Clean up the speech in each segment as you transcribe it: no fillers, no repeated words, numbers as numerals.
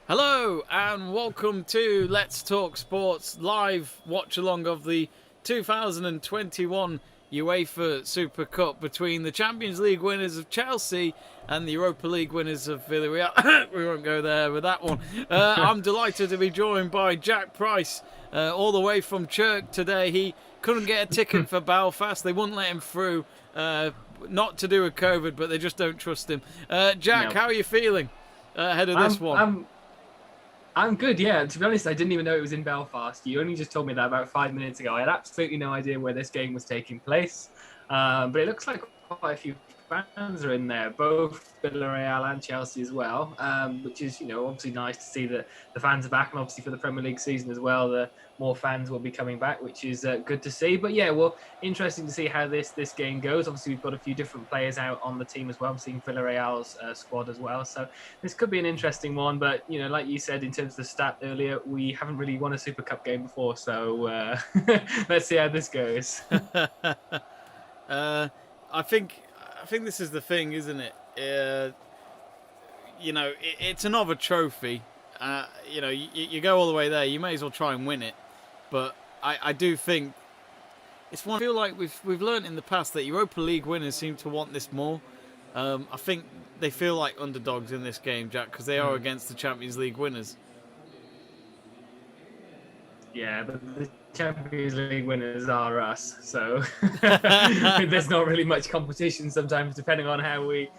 Hello and welcome to Let's Talk Sports live watch along of the 2021 UEFA Super Cup between the Champions League winners of Chelsea and the Europa League winners of Villarreal. We won't go there with that one. I'm delighted to be joined by Jack Price, all the way from Chirk today. He couldn't get a ticket for Belfast. They wouldn't let him through, not to do with COVID, but they just don't trust him. Jack, No. how are you feeling ahead of this I'm one? I'm I'm good, yeah. To be honest, I didn't even know it was in Belfast. You only just told me that about 5 minutes ago. I had absolutely no idea where this game was taking place. But it looks like quite a few fans are in there, both Villarreal and Chelsea as well, which is, obviously nice to see that the fans are back, and obviously for the Premier League season as well, the more fans will be coming back, which is good to see. But yeah, well, interesting to see how this game goes. Obviously, we've got a few different players out on the team as well. I'm seeing Villarreal's squad as well, so this could be an interesting one. But like you said in terms of the stat earlier, we haven't really won a Super Cup game before, so let's see how this goes. I think this is the thing, isn't it? It's another trophy. You go all the way there. You may as well try and win it. But I do think it's one. I feel like we've learned in the past that Europa League winners seem to want this more. I think they feel like underdogs in this game, Jack, because they are against the Champions League winners. Yeah, but the Champions League winners are us, so there's not really much competition sometimes, depending on how we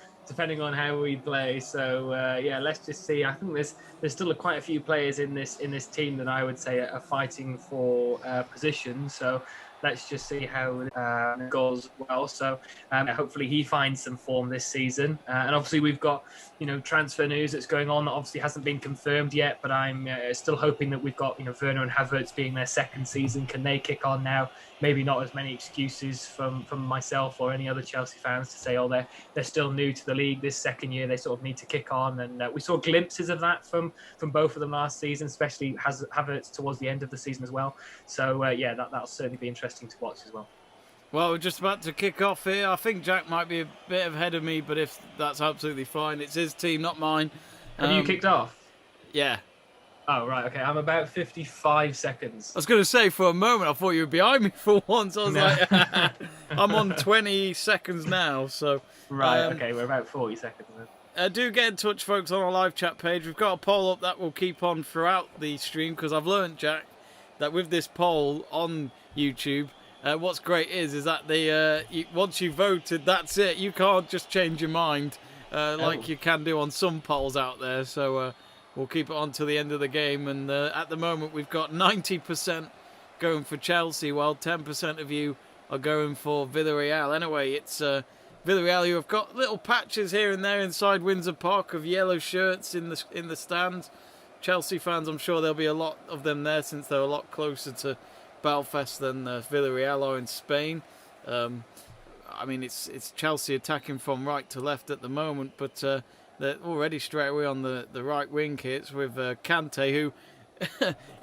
play. So yeah, let's just see. I think there's still quite a few players in this team that I would say are fighting for position. So let's just see how goes well. So hopefully he finds some form this season. And obviously we've got transfer news that's going on that obviously hasn't been confirmed yet. But I'm still hoping that we've got Werner and Havertz being their second season. Can they kick on now? Maybe not as many excuses from myself or any other Chelsea fans to say, oh, they're still new to the league this second year. They sort of need to kick on. And we saw glimpses of that from both of them last season, especially Havertz towards the end of the season as well. So yeah, that'll certainly be interesting to watch as well. Well, we're just about to kick off here. I think Jack might be a bit ahead of me, but if that's absolutely fine, it's his team, not mine. Have you kicked off? Yeah. Oh, right. Okay. I'm about 55 seconds. I was going to say, for a moment, I thought you were behind me for once. I was like, I'm on 20 seconds now. So right. Okay. We're about 40 seconds then. Do get in touch, folks, on our live chat page. We've got a poll up that will keep on throughout the stream, because I've learned, Jack, that with this poll on YouTube, what's great is that once you voted, that's it. You can't just change your mind like you can do on some polls out there. So we'll keep it on till the end of the game. And at the moment, we've got 90% going for Chelsea, while 10% of you are going for Villarreal. Anyway, it's Villarreal who have got little patches here and there inside Windsor Park of yellow shirts in the stands. Chelsea fans, I'm sure there'll be a lot of them there, since they're a lot closer to Belfast than Villarreal are in Spain. I mean, it's Chelsea attacking from right to left at the moment, but they're already straight away on the right wing here. It's with Kante, who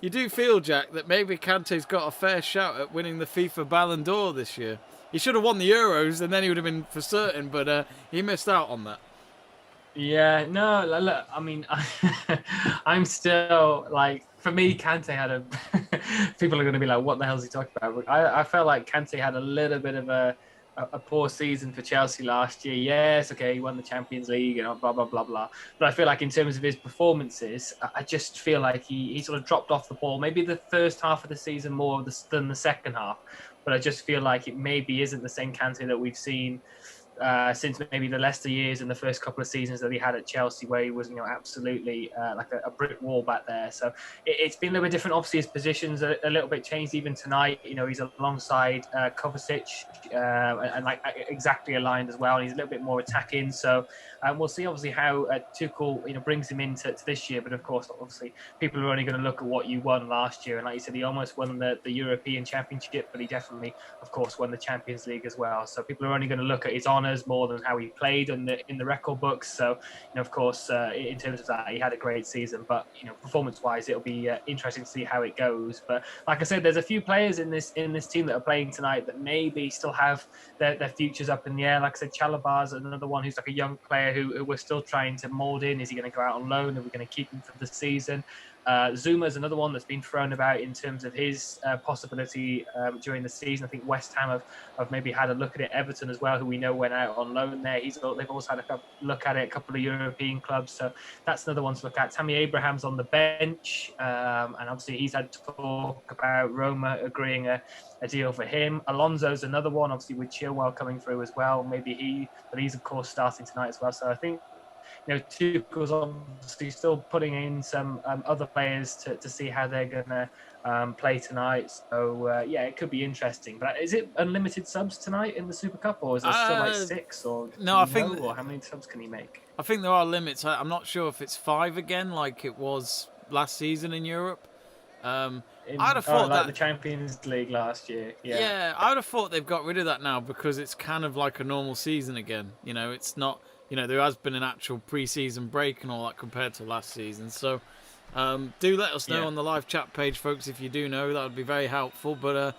you do feel, Jack, that maybe Kante's got a fair shout at winning the FIFA Ballon d'Or this year. He should have won the Euros, and then he would have been for certain, but he missed out on that. Yeah, no, look, I mean, I'm still like, for me, Kante had a. People are going to be like, "What the hell is he talking about?" But I felt like Kante had a little bit of a poor season for Chelsea last year. Yes, okay, he won the Champions League and blah blah blah blah. But I feel like in terms of his performances, I just feel like he sort of dropped off the ball. Maybe the first half of the season more than the second half. But I just feel like it maybe isn't the same Kante that we've seen since maybe the Leicester years and the first couple of seasons that he had at Chelsea, where he was, absolutely like a brick wall back there. So it's been a little bit different. Obviously, his positions are a little bit changed even tonight. He's alongside Kovacic and like exactly aligned as well. And he's a little bit more attacking. So we'll see obviously how Tuchel brings him into this year. But of course, obviously, people are only going to look at what you won last year. And like you said, he almost won the European Championship, but he definitely, of course, won the Champions League as well. So people are only going to look at his honours more than how he played in the record books. So of course, in terms of that, he had a great season. But performance-wise, it'll be interesting to see how it goes. But like I said, there's a few players in this team that are playing tonight that maybe still have their futures up in the air. Like I said, Chalabar's another one who's like a young player who we're still trying to mould in. Is he going to go out on loan? Are we going to keep him for the season? Zuma is another one that's been thrown about in terms of his possibility during the season. I think West Ham have maybe had a look at it. Everton as well, who we know went out on loan there. They've also had a look at it. A couple of European clubs, so that's another one to look at. Tammy Abraham's on the bench, and obviously he's had talk about Roma agreeing a deal for him. Alonso's another one, obviously with Chilwell coming through as well. But he's of course starting tonight as well. So I think Tuchel's obviously still putting in some other players to see how they're going to play tonight. So, it could be interesting. But is it unlimited subs tonight in the Super Cup, or is there still like 6? Or no, I think. Or how many subs can he make? I think there are limits. I'm not sure if it's 5 again, like it was last season in Europe. I'd have thought like the Champions League last year. Yeah, I would have thought they've got rid of that now because it's kind of like a normal season again. It's not. There has been an actual pre-season break and all that compared to last season. So do let us know on the live chat page, folks, if you do know. That would be very helpful. But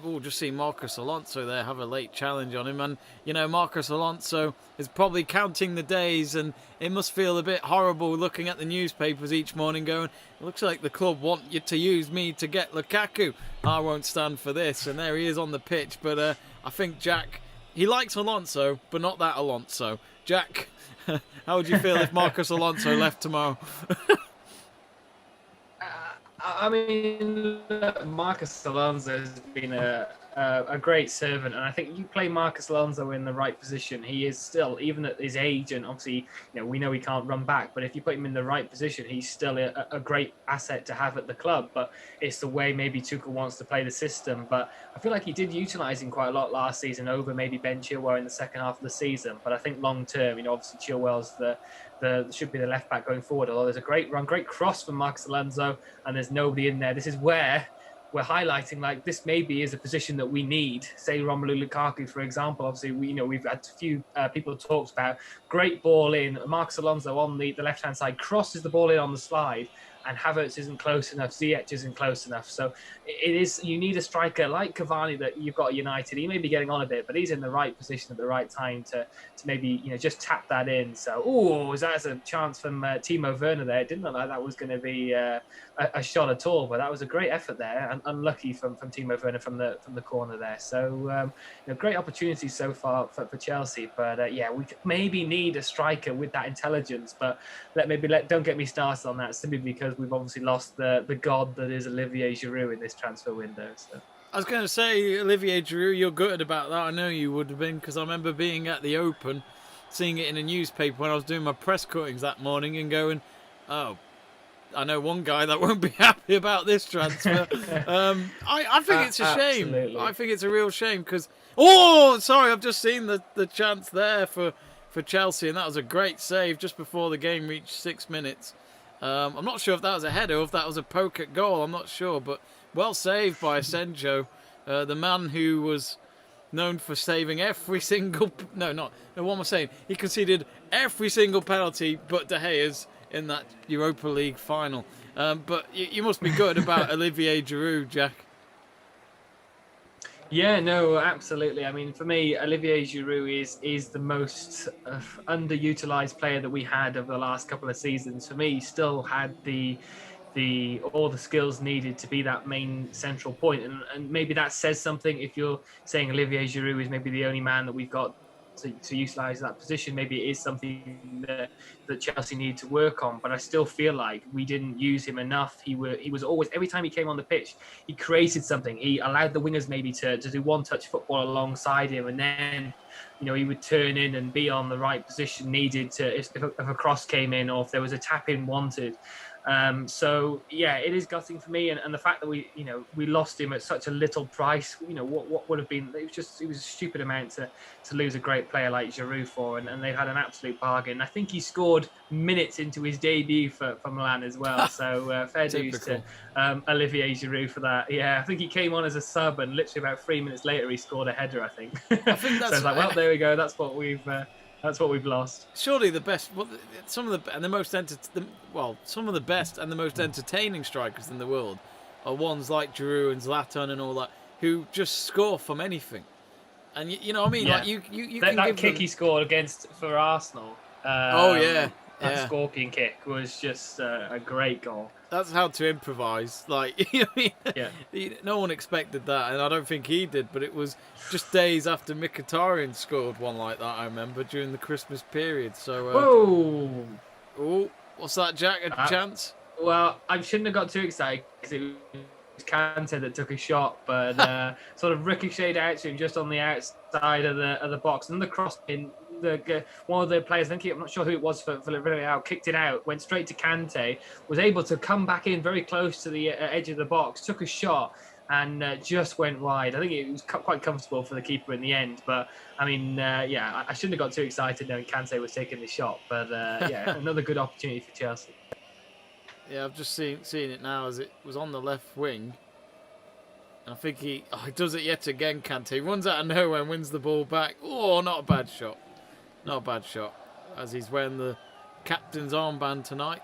we'll just see Marcos Alonso there have a late challenge on him. And, Marcos Alonso is probably counting the days, and it must feel a bit horrible looking at the newspapers each morning going, it looks like the club want you to use me to get Lukaku. I won't stand for this. And there he is on the pitch. But I think Jack, he likes Alonso, but not that Alonso. Jack, how would you feel if Marcos Alonso left tomorrow? I mean, Marcos Alonso has been a great servant, and I think you play Marcos Alonso in the right position. He is still, even at his age, and obviously, we know he can't run back, but if you put him in the right position, he's still a great asset to have at the club. But it's the way maybe Tuchel wants to play the system. But I feel like he did utilise him quite a lot last season over maybe Ben Chilwell in the second half of the season. But I think long term, obviously Chilwell's should be the left back going forward. Although there's a great run, great cross from Marcos Alonso, and there's nobody in there. This is where we're highlighting like this maybe is a position that we need. Say Romelu Lukaku, for example. Obviously, we've had a few people talked about great ball in. Marcos Alonso on the left hand side crosses the ball in on the slide, and Havertz isn't close enough. Ziyech isn't close enough. So you need a striker like Cavani that you've got at United. He may be getting on a bit, but he's in the right position at the right time to maybe just tap that in. So that's a chance from Timo Werner there. It didn't look like that was going to be a shot at all, but that was a great effort there, and unlucky from Timo Werner from the corner there. So great opportunities so far for Chelsea, but we maybe need a striker with that intelligence. But don't get me started on that, simply because we've obviously lost the god that is Olivier Giroud in this transfer window. So. I was going to say, Olivier Giroud, you're gutted about that. I know you would have been, because I remember being at the Open, seeing it in a newspaper when I was doing my press cuttings that morning and going, oh, I know one guy that won't be happy about this transfer. I think it's a shame. Absolutely. I think it's a real shame because... Oh, sorry, I've just seen the chance there for Chelsea, and that was a great save just before the game reached 6 minutes. I'm not sure if that was a header or if that was a poke at goal. I'm not sure, but well saved by Asenjo, the man who was known for saving every single... No, what am I saying? He conceded every single penalty but De Gea's in that Europa League final. But you must be good about Olivier Giroud, Jack. Yeah, no, absolutely. I mean, for me, Olivier Giroud is the most underutilized player that we had over the last couple of seasons. For me, he still had all the skills needed to be that main central point. And maybe that says something if you're saying Olivier Giroud is maybe the only man that we've got to utilise that position. Maybe it is something that Chelsea need to work on, but I still feel like we didn't use him enough. He was always, every time he came on the pitch, he created something. He allowed the wingers maybe to do one-touch football alongside him, and then he would turn in and be on the right position needed to if a cross came in or if there was a tap-in wanted. So yeah, it is gutting for me, and the fact that we lost him at such a little price. What would have been, it was a stupid amount to lose a great player like Giroud for, and they've had an absolute bargain. I think he scored minutes into his debut for Milan as well, so fair dues to Olivier Giroud for that. Yeah, I think he came on as a sub, and literally about 3 minutes later he scored a header, I think. I think that's so it's like, well, there we go. That's what we've lost. Surely the best, some of the best and the most entertaining strikers in the world are ones like Giroud and Zlatan and all that, who just score from anything. And you know what I mean? Yeah. Like you that can give kick them... he scored for Arsenal. Oh yeah, That yeah. scorpion kick was just a great goal. That's how to improvise. Like, I mean, Yeah. no one expected that, and I don't think he did. But it was just days after Mkhitaryan scored one like that. I remember during the Christmas period. So, Whoa! oh, what's that, Jack? A Uh, chance? well, I shouldn't have got too excited because it was Kante that took a shot, but sort of ricocheted out to him just on the outside of the box, and the cross pin. One of the players, I'm not sure who it was for Villarreal, kicked it out, went straight to Kante, was able to come back in very close to the edge of the box, took a shot, and just went wide. I think it was quite comfortable for the keeper in the end. But I mean, I shouldn't have got too excited knowing Kante was taking the shot. But another good opportunity for Chelsea. Yeah, I've just seen it now as it was on the left wing. And I think he does it yet again, Kante. He runs out of nowhere and wins the ball back. Oh, not a bad shot. Not a bad shot. As he's wearing the captain's armband tonight.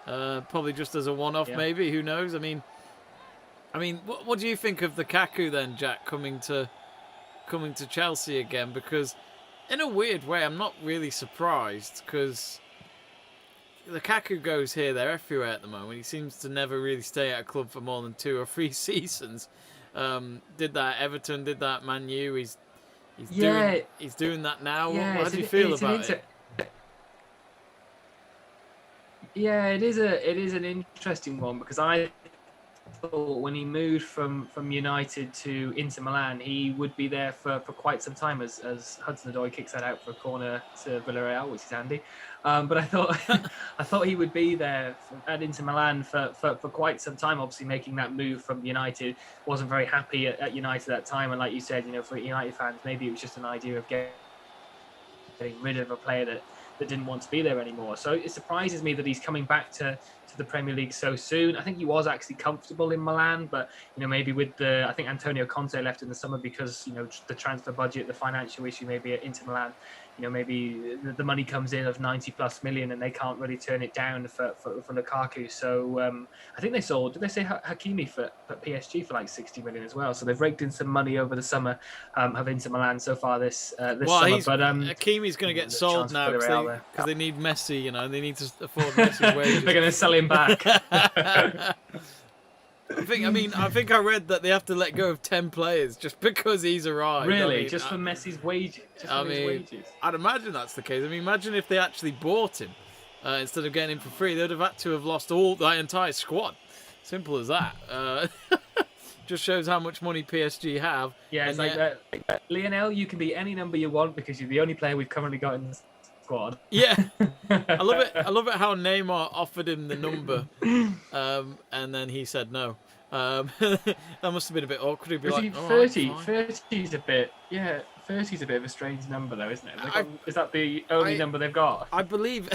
Probably just as a one-off, maybe. Who knows? I mean, what do you think of the Lukaku then, Jack, coming to Chelsea again? Because in a weird way, I'm not really surprised because the Lukaku goes here, there, everywhere at the moment. He seems to never really stay at a club for more than 2 or 3 seasons. Did that at Everton, did that at Man U. He's doing that now. Yeah, How do you feel about it? Yeah, it is an interesting one because I thought when he moved from United to Inter Milan, he would be there for quite some time as Hudson-Odoi kicks that out for a corner to Villarreal, which is handy. But I thought he would be there at Inter Milan for quite some time. Obviously, making that move from United, wasn't very happy at United at that time, and like you said, for United fans, maybe it was just an idea of getting rid of a player that didn't want to be there anymore. So it surprises me that he's coming back to the Premier League so soon. I think he was actually comfortable in Milan, but maybe with I think Antonio Conte left in the summer because the transfer budget, the financial issue, maybe at Inter Milan, maybe the money comes in of 90+ million and they can't really turn it down for Lukaku. So I think did they say Hakimi for PSG for like 60 million as well? So they've raked in some money over the summer of Inter Milan so far this summer. But Hakimi's going to get sold now because they need Messi. They need to afford Messi's wages. They're going to sell him back. I think I read that they have to let go of 10 players just because he's arrived. Really? Just for Messi's wages? I'd imagine that's the case. Imagine if they actually bought him instead of getting him for free. They'd have had to have lost that entire squad. Simple as that. Just shows how much money PSG have. Yeah, it's like that. Lionel, you can be any number you want because you're the only player we've currently got in the squad. Yeah, I love it. I love it how Neymar offered him the number, and then he said no. That must have been a bit awkward. He'd be like, 30? 30's a bit. Yeah, 30's a bit of a strange number, though, isn't it? Is that the only number they've got? I believe.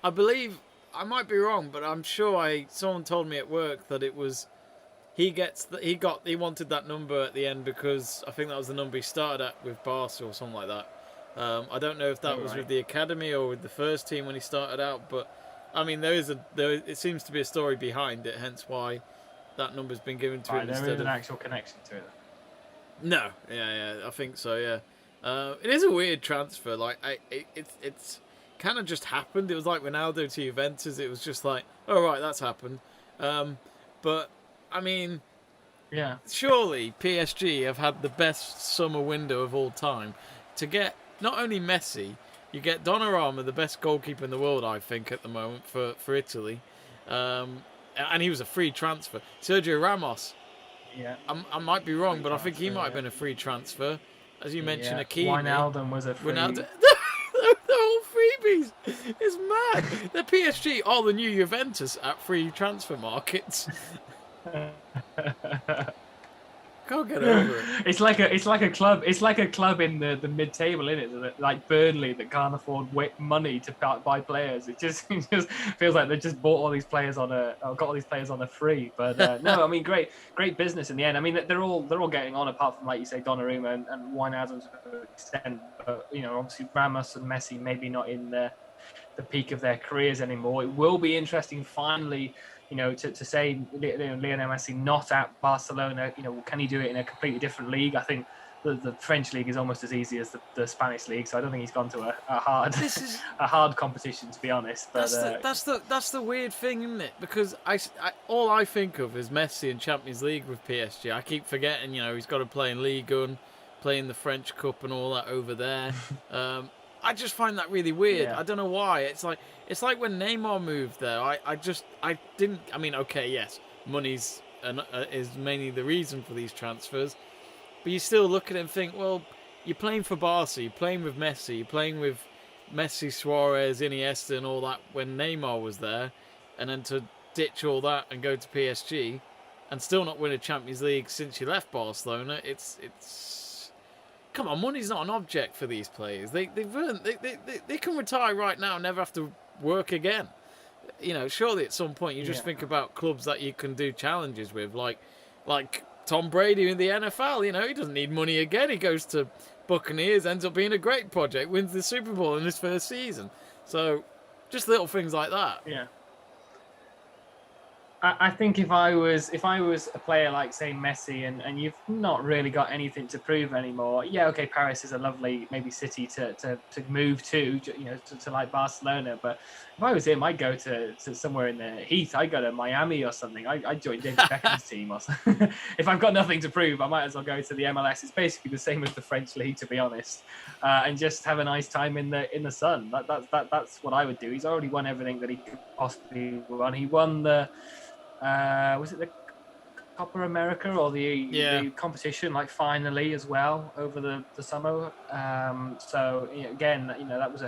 I might be wrong, but I'm sure someone told me at work that it was. He wanted that number at the end because I think that was the number he started at with Barca or something like that. I don't know if that was with the academy or with the first team when he started out, but I mean it seems to be a story behind it, hence why that number's been given to him. There is an actual connection to it. No, I think so. Yeah, it is a weird transfer. Like it's kind of just happened. It was like Ronaldo to Juventus. It was just like, oh right, that's happened. But I mean, yeah, surely PSG have had the best summer window of all time to get not only Messi, you get Donnarumma, the best goalkeeper in the world, I think, at the moment for Italy, and he was a free transfer. Sergio Ramos, yeah, I might be wrong, but I think he might have been a free transfer, as you mentioned. Hakimi, Wijnaldum was a free. They're all freebies. It's mad. The PSG are the new Juventus at free transfer markets. Can't get over it. It's like a club. It's like a club in the mid-table, isn't it? Like Burnley that can't afford money to buy players. It just feels like they just bought all these players got all these players on a free. But no, I mean, great business in the end. I mean, they're all getting on apart from, like you say, Donnarumma and Wijnaldum to an extent. But obviously Ramos and Messi maybe not in the peak of their careers anymore. It will be interesting finally. To say Lionel Messi not at Barcelona, can he do it in a completely different league? I think the French league is almost as easy as the Spanish league, so I don't think he's gone to a hard a hard competition, to be honest. But that's the weird thing, isn't it? Because all I think of is Messi and Champions League with PSG. I keep forgetting, he's got to play in Ligue 1, play in the French Cup and all that over there. I just find that really weird. Yeah. I don't know why. It's like when Neymar moved there. I didn't. I mean, okay, yes, money's is mainly the reason for these transfers. But you still look at it and think, well, you're playing for Barca, you're playing with Messi, you're playing with Messi, Suarez, Iniesta and all that when Neymar was there, and then to ditch all that and go to PSG and still not win a Champions League since you left Barcelona, it's come on, money's not an object for these players. They can retire right now and never have to work again. Surely at some point you just think about clubs that you can do challenges with, like Tom Brady in the NFL, he doesn't need money again. He goes to Buccaneers, ends up being a great project, wins the Super Bowl in his first season. So, just little things like that. Yeah. I think if I was a player like, say, Messi, and you've not really got anything to prove anymore, okay, Paris is a lovely maybe city to move to like Barcelona. But if I was him, I'd go to somewhere in the Heat. I'd go to Miami or something. I'd join David Beckham's team or something. If I've got nothing to prove, I might as well go to the MLS. It's basically the same as the French league, to be honest, and just have a nice time in the sun. That's what I would do. He's already won everything that he could possibly won. He won the was it the Copa America or the competition, like, finally as well over the summer. So again, that was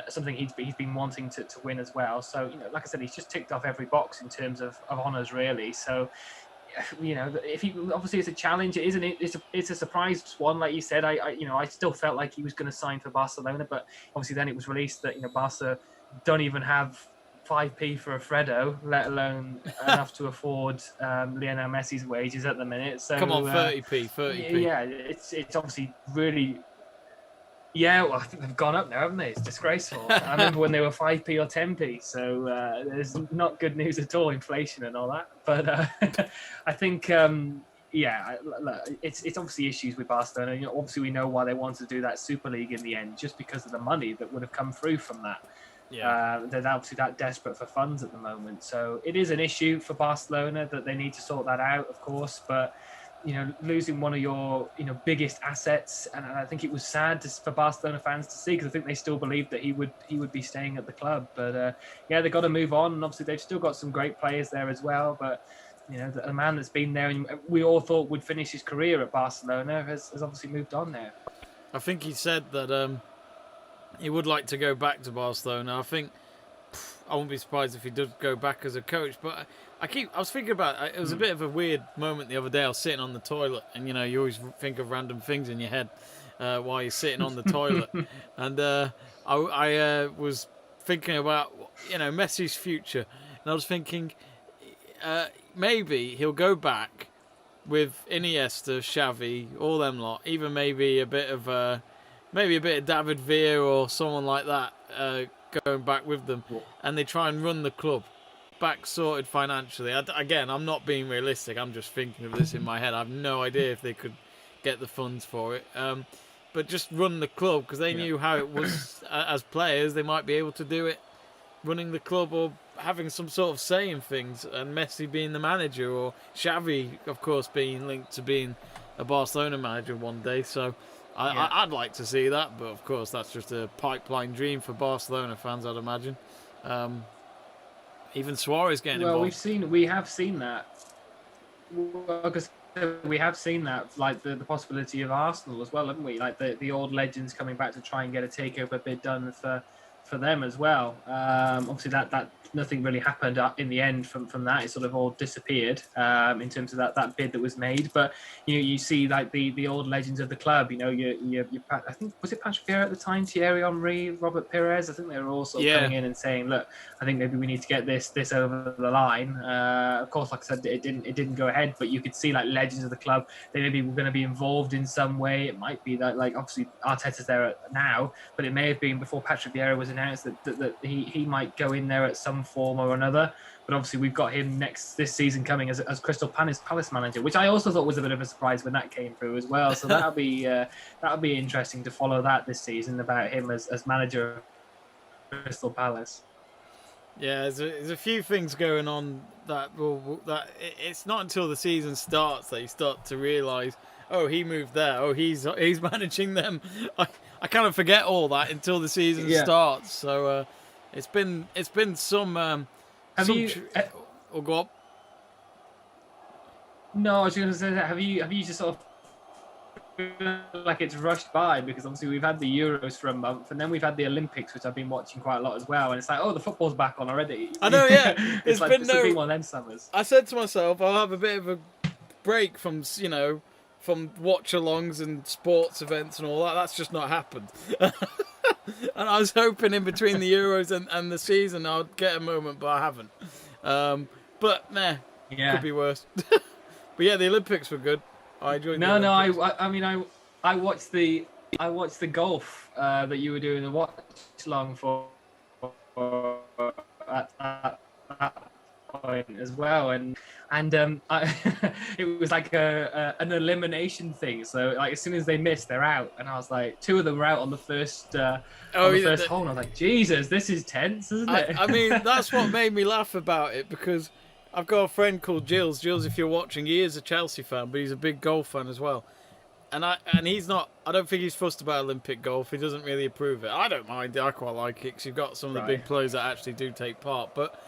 something he's been wanting to win as well. So like I said, he's just ticked off every box in terms of honours, really. So if he, obviously it's a challenge, it's a surprise one, like you said. I still felt like he was going to sign for Barcelona, but obviously then it was released that Barca don't even have 5p for a Fredo, let alone enough to afford Lionel Messi's wages at the minute. So come on, 30p. Yeah, it's obviously really. Yeah, well, I think they've gone up now, haven't they? It's disgraceful. I remember when they were 5p or 10p. So there's not good news at all, inflation and all that. But I think, it's obviously issues with Barcelona. Obviously we know why they wanted to do that Super League in the end, just because of the money that would have come through from that. Yeah. They're obviously that desperate for funds at the moment. So it is an issue for Barcelona that they need to sort that out, of course. But losing one of your biggest assets, and I think it was sad for Barcelona fans to see, because I think they still believed that he would be staying at the club. But they've got to move on, and obviously they've still got some great players there as well. But a man that's been there and we all thought would finish his career at Barcelona has obviously moved on now. I think he said that he would like to go back to Barcelona. I think I wouldn't be surprised if he does go back as a coach. But I was thinking about it. It was a bit of a weird moment the other day. I was sitting on the toilet, and you always think of random things in your head while you're sitting on the toilet. And I was thinking about Messi's future, and I was thinking maybe he'll go back with Iniesta, Xavi, all them lot. Even maybe a bit of David Villa or someone like that going back with them, and they try and run the club back sorted financially. Again, I'm not being realistic. I'm just thinking of this in my head. I have no idea if they could get the funds for it. But just run the club, because they knew how it was as players. They might be able to do it running the club or having some sort of say in things, and Messi being the manager, or Xavi, of course, being linked to being a Barcelona manager one day. So I'd like to see that, but of course that's just a pipeline dream for Barcelona fans, I'd imagine. Even Suarez getting involved. We have seen that. We have seen that, like the possibility of Arsenal as well, haven't we? Like the old legends coming back to try and get a takeover bid done for them as well. Obviously that nothing really happened in the end from that. It sort of all disappeared in terms of that bid that was made. But you see like the old legends of the club. You I think, was it Patrick Vieira at the time, Thierry Henry, Robert Pires? I think they were all sort of coming in and saying, look, I think maybe we need to get this over the line. Of course, like I said, it didn't go ahead. But you could see like legends of the club. They maybe were going to be involved in some way. It might be that, like, obviously Arteta's there now, but it may have been before Patrick Vieira was announced that he might go in there at some form or another. But obviously, we've got him this season coming as Crystal Palace manager, which I also thought was a bit of a surprise when that came through as well. So that'll be interesting to follow that this season about him as manager of Crystal Palace. Yeah, there's a few things going on it's not until the season starts that you start to realise, oh, he moved there, oh, he's managing them. I kind of forget all that until the season starts. So it's been some. Or go up. No, I was going to say that. Have you just sort of feel like it's rushed by, because obviously we've had the Euros for a month and then we've had the Olympics, which I've been watching quite a lot as well, and it's like, oh, the football's back on already. I know, yeah. It's been one of them summers. I said to myself, I'll have a bit of a break from watch-alongs and sports events and all that. That's just not happened. And I was hoping in between the Euros and the season I'd get a moment, but I haven't. But nah, could be worse. But yeah, the Olympics were good. I enjoyed. I watched the golf that you were doing the watch along for at that point as well, and it was like an elimination thing. So like as soon as they missed, they're out, and I was like, two of them were out on the first hole, and I was like, Jesus, this is tense, isn't it? I mean, that's what made me laugh about it, because I've got a friend called Gilles. Gilles, if you're watching, he is a Chelsea fan, but he's a big golf fan as well. And he's not. I don't think he's fussed about Olympic golf. He doesn't really approve it. I don't mind it. I quite like it because you've got some of the big players that actually do take part. But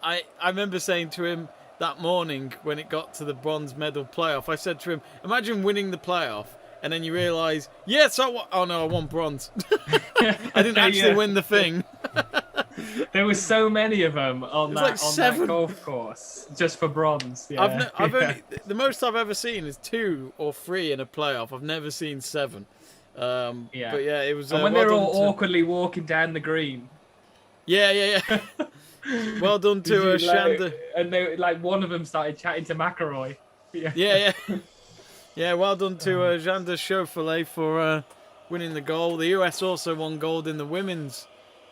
I remember saying to him that morning when it got to the bronze medal playoff, I said to him, "Imagine winning the playoff and then you realise, yes, I won bronze. I didn't actually win the thing." There were so many of them on that golf course just for bronze. Yeah. I've only, the most I've ever seen is 2 or 3 in a playoff. I've never seen 7. But yeah, it was. And when they're all awkwardly walking down the green. Yeah. Well done to Shanda. And they, like, one of them started chatting to McElroy. Yeah. Yeah, well done to Xander Schauffele for winning the gold. The US also won gold in the women's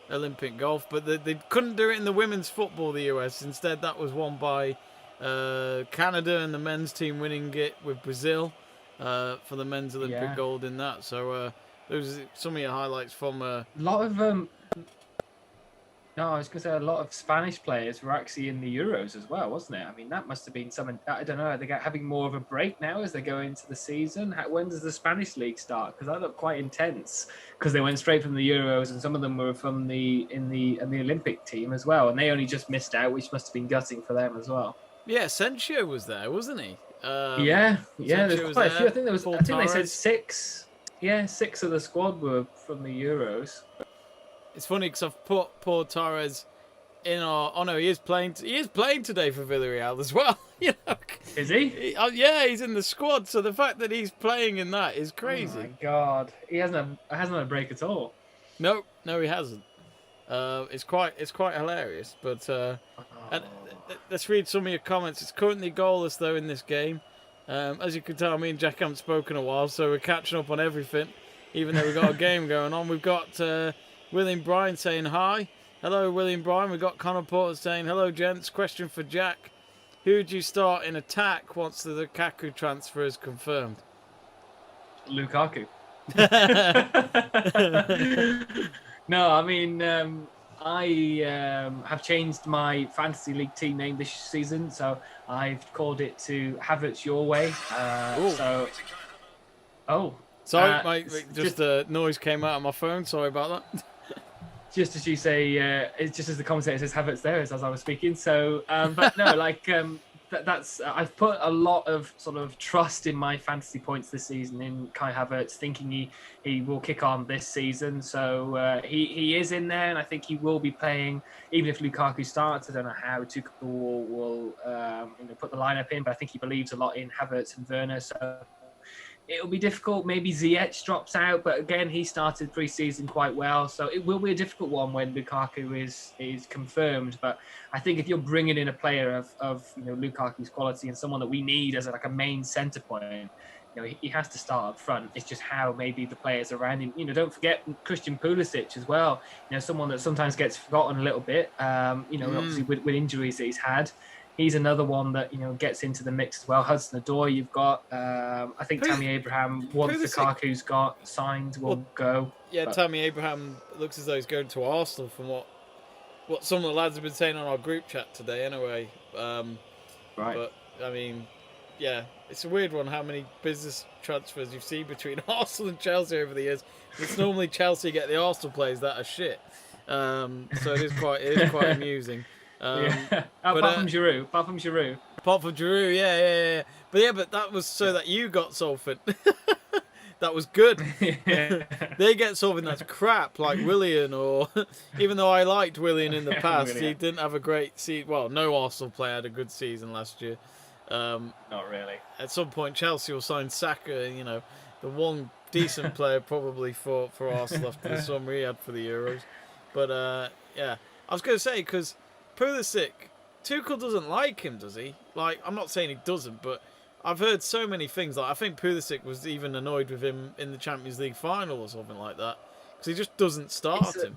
Olympic golf, but they couldn't do it in the women's football, the US. Instead, that was won by Canada, and the men's team winning it with Brazil for the men's Olympic gold in that. So those are some of your highlights from... a lot of... No, I was going to say a lot of Spanish players were actually in the Euros as well, wasn't it? I mean, that must have been something... I don't know, are they having more of a break now as they go into the season? When does the Spanish league start? Because that looked quite intense, because they went straight from the Euros, and some of them were from the Olympic team as well, and they only just missed out, which must have been gutting for them as well. Yeah, Sensio was there, wasn't he? There's quite a few. I think they said 6. Yeah, 6 of the squad were from the Euros. It's funny because I've put Paul Torres in our... Oh no, he is playing today for Villarreal as well. You know? Is he? Yeah, he's in the squad. So the fact that he's playing in that is crazy. Oh my God, he hasn't had a break at all. No, he hasn't. It's quite hilarious. But let's read some of your comments. It's currently goalless though in this game. As you can tell, me and Jack haven't spoken a while, so we're catching up on everything. Even though we've got a game going on, we've got William Bryan saying hi. Hello, William Bryan. We've got Connor Porter saying, hello, gents. Question for Jack. Who would you start in attack once the Lukaku transfer is confirmed? Lukaku. No, I mean, I have changed my fantasy league team name this season, so I've called it to Havertz Your Way. Sorry, just a noise came out of my phone. Sorry about that. Just as you say, it's just as the commentator says, Havertz there as I was speaking. So, but no, that's I've put a lot of sort of trust in my fantasy points this season in Kai Havertz, thinking he will kick on this season. So he is in there, and I think he will be playing even if Lukaku starts. I don't know how Tuchel will put the lineup in, but I think he believes a lot in Havertz and Werner. So it'll be difficult. Maybe Ziyech drops out, but again, he started pre-season quite well. So it will be a difficult one when Lukaku is confirmed. But I think if you're bringing in a player of Lukaku's quality and someone that we need as a main centre point, he has to start up front. It's just how maybe the players around him. Don't forget Christian Pulisic as well. Someone that sometimes gets forgotten a little bit. Obviously with injuries that he's had. He's another one that gets into the mix as well. Hudson-Odoi, you've got. I think Tammy Abraham, once Lukaku's got signed, will go. Yeah, but Tammy Abraham looks as though he's going to Arsenal, from what some of the lads have been saying on our group chat today. Anyway, right. But I mean, yeah, it's a weird one. How many business transfers you've seen between Arsenal and Chelsea over the years? It's normally Chelsea get the Arsenal players that are shit. So it is quite amusing. Apart from Giroud. Apart from Giroud, yeah. But that was so that you got Salford. That was good. They get something that's crap, like Willian, or even though I liked Willian in the past, he didn't have a great season. Well, no Arsenal player had a good season last year. Not really. At some point, Chelsea will sign Saka, the one decent player probably for Arsenal after the summer he had for the Euros. But yeah, I was going to say, because Pulisic, Tuchel doesn't like him, does he? Like, I'm not saying he doesn't, but I've heard so many things. Like, I think Pulisic was even annoyed with him in the Champions League final or something like that, because he just doesn't start him.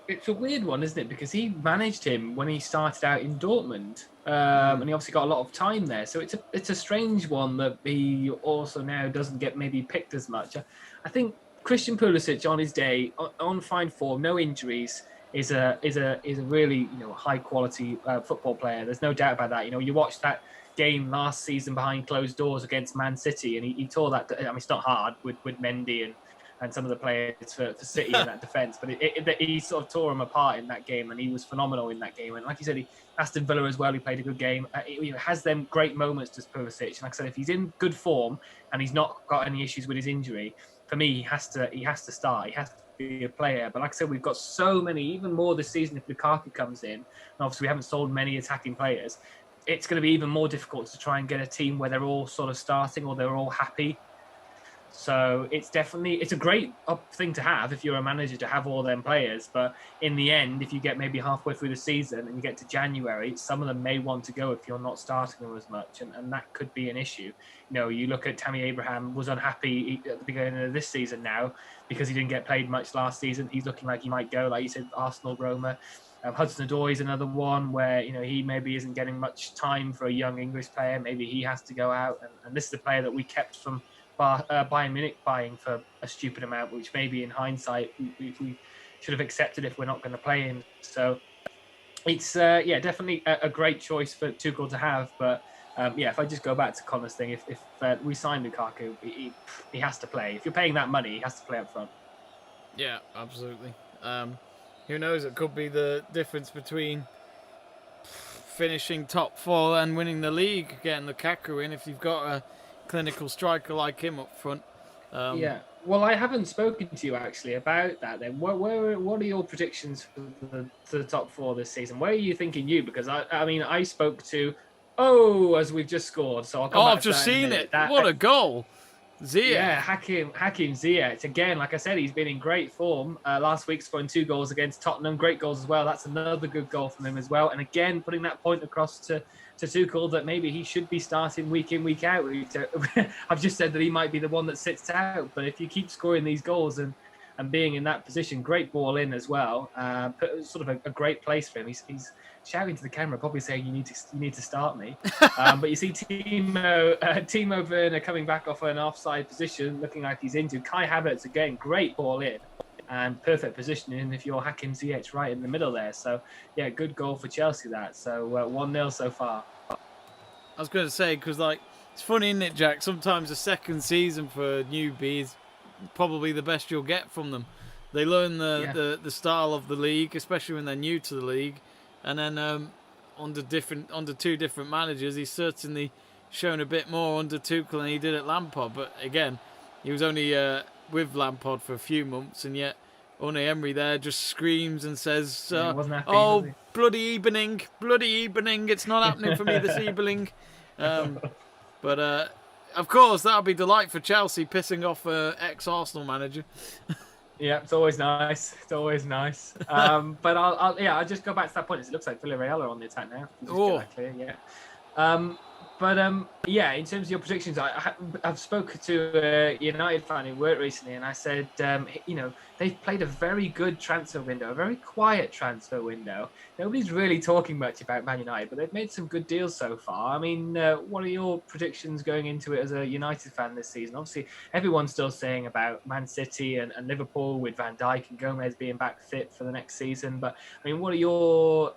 It's a weird one, isn't it? Because he managed him when he started out in Dortmund, and he obviously got a lot of time there. So it's a strange one that he also now doesn't get maybe picked as much. I think Christian Pulisic on his day, on fine form, no injuries, is a really high quality football player. There's no doubt about that. You watch that game last season behind closed doors against Man City, and he tore that. I mean, it's not hard with Mendy and some of the players for City in that defence, but he sort of tore him apart in that game, and he was phenomenal in that game. And like you said, Aston Villa as well, he played a good game. He has them great moments, does Pulisic. And like I said, if he's in good form and he's not got any issues with his injury, for me, he has to start. He has to be a player. But like I said, we've got so many, even more this season if Lukaku comes in. And obviously, we haven't sold many attacking players. It's going to be even more difficult to try and get a team where they're all sort of starting or they're all happy. So it's a great thing to have if you're a manager, to have all them players. But in the end, if you get maybe halfway through the season and you get to January, some of them may want to go if you're not starting them as much. And that could be an issue. You look at Tammy Abraham, was unhappy at the beginning of this season now because he didn't get played much last season. He's looking like he might go, like you said, Arsenal, Roma. Hudson-Odoi is another one where he maybe isn't getting much time for a young English player. Maybe he has to go out. And this is a player that we kept from Bayern Munich buying for a stupid amount, which maybe in hindsight we should have accepted if we're not going to play him. So it's definitely a great choice for Tuchel to have. But if I just go back to Connor's thing, if we sign Lukaku, he has to play. If you're paying that money, he has to play up front. Yeah, absolutely. Who knows? It could be the difference between finishing top four and winning the league, getting Lukaku in if you've got a clinical striker like him up front. Well, I haven't spoken to you actually about that then. What are your predictions for the top four this season? Where are you thinking because I spoke to as we've just scored, so I'll come back I've just seen it. What a goal. Ziyech. Yeah, Hakim Ziyech. Again, like I said, he's been in great form. Last week scoring 2 goals against Tottenham. Great goals as well. That's another good goal from him as well. And again, putting that point across to Tuchel that maybe he should be starting week in, week out. I've just said that he might be the one that sits out. But if you keep scoring these goals and being in that position, great ball in as well. Sort of a great place for him. He's shouting to the camera, probably saying, you need to start me. But you see Timo Werner coming back off an offside position, looking like he's injured. Kai Havertz, again, great ball in and perfect positioning if you're Hakim Ziyech right in the middle there. So, yeah, good goal for Chelsea that. So, 1-0 so far. I was going to say, because, it's funny, isn't it, Jack? Sometimes the second season for newbies probably the best you'll get from them. They learn the style of the league, especially when they're new to the league. And then under 2 different managers, he's certainly shown a bit more under Tuchel than he did at Lampard. But again, he was only with Lampard for a few months, and yet Unai Emery there just screams and says, happy, bloody evening, it's not happening for me this evening. But of course, that'll be delight for Chelsea, pissing off ex-Arsenal manager. Yeah, it's always nice. But I'll just go back to that point. It looks like Villarreal are on the attack now. Just get that clear, yeah. But yeah, in terms of your predictions, I've spoken to a United fan who worked recently, and I said, they've played a very good transfer window, a very quiet transfer window. Nobody's really talking much about Man United, but they've made some good deals so far. I mean, what are your predictions going into it as a United fan this season? Obviously, everyone's still saying about Man City and Liverpool with Van Dijk and Gomez being back fit for the next season. But I mean, what are your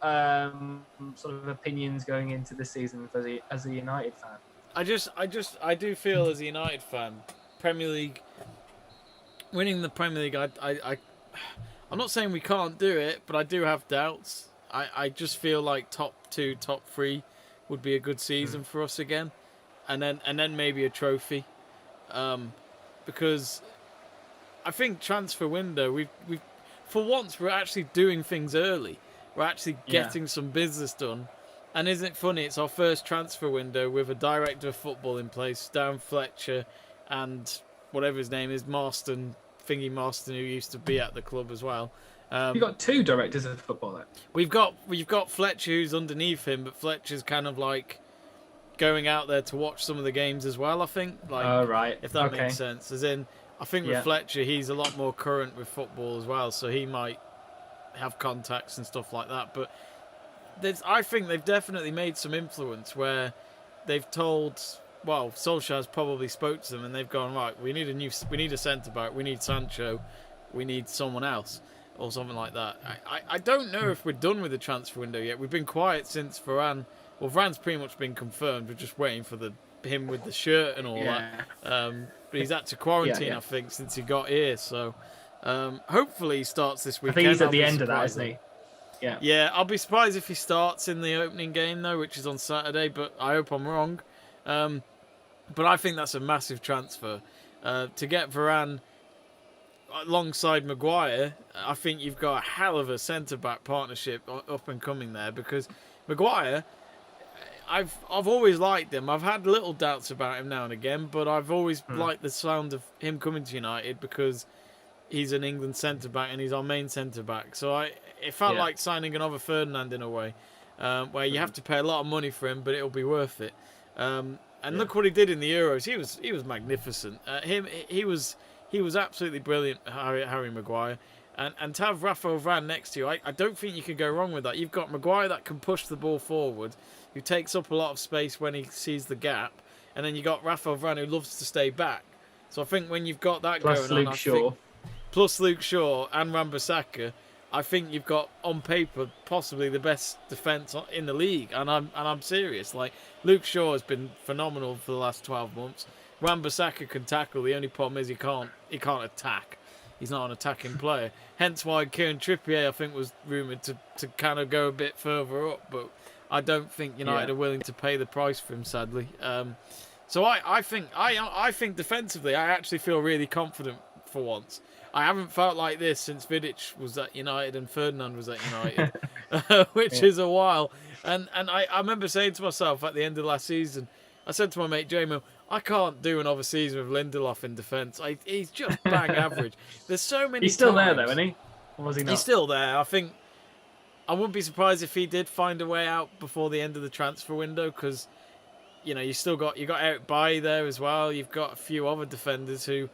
sort of opinions going into the season as a United fan? I do feel as a United fan, Premier League, winning the Premier League, I'm not saying we can't do it, but I do have doubts. I just feel like top 2, top 3 would be a good season for us again, and then maybe a trophy, because I think transfer window we've for once we're actually doing things early. We're actually getting some business done. And isn't it funny? It's our first transfer window with a director of football in place, Dan Fletcher, and whatever his name is, Marston, who used to be at the club as well. You've got 2 directors of football then. We've got Fletcher who's underneath him, but Fletcher's kind of like going out there to watch some of the games as well. I think, right, if that makes sense. As in, I think with Fletcher, he's a lot more current with football as well, so he might have contacts and stuff like that, but. I think they've definitely made some influence where they've told, well, Solskjaer's probably spoke to them and they've gone, right, we need a centre back, we need Sancho, we need someone else or something like that. I don't know if we're done with the transfer window yet. We've been quiet since Varane. Well, Varane's pretty much been confirmed. We're just waiting for him with the shirt and all that. But he's had to quarantine, I think, since he got here. So hopefully he starts this weekend. I think he's at the end of that, isn't he? Yeah, I'll be surprised if he starts in the opening game, though, which is on Saturday, but I hope I'm wrong. But I think that's a massive transfer. To get Varane alongside Maguire, I think you've got a hell of a centre-back partnership up and coming there, because Maguire, I've always liked him. I've had little doubts about him now and again, but I've always liked the sound of him coming to United because he's an England centre-back and he's our main centre-back. So it felt like signing another Ferdinand in a way, where you have to pay a lot of money for him, but it'll be worth it. And look what he did in the Euros. He was magnificent. He was absolutely brilliant, Harry Maguire. And to have Rafael Varane next to you, I don't think you can go wrong with that. You've got Maguire that can push the ball forward, who takes up a lot of space when he sees the gap, and then you got Rafael Varane who loves to stay back. So I think when you've got that plus going Luke on, Shaw. Plus Luke Shaw and Wan-Bissaka, I think you've got on paper possibly the best defence in the league, and I'm serious. Like, Luke Shaw has been phenomenal for the last 12 months. Wan-Bissaka can tackle. The only problem is he can't attack. He's not an attacking player. Hence why Kieran Trippier, I think, was rumoured to kind of go a bit further up, but I don't think United are willing to pay the price for him, sadly. So I think defensively, I actually feel really confident for once. I haven't felt like this since Vidic was at United and Ferdinand was at United, which is a while. And I remember saying to myself at the end of last season, I said to my mate Jamie, I can't do another season with Lindelof in defence. He's just bang average. There's so many. He's still times. there though, isn't he? Or was he not? He's still there. I think I wouldn't be surprised if he did find a way out before the end of the transfer window, because you got Eric Bailly there as well. You've got a few other defenders who.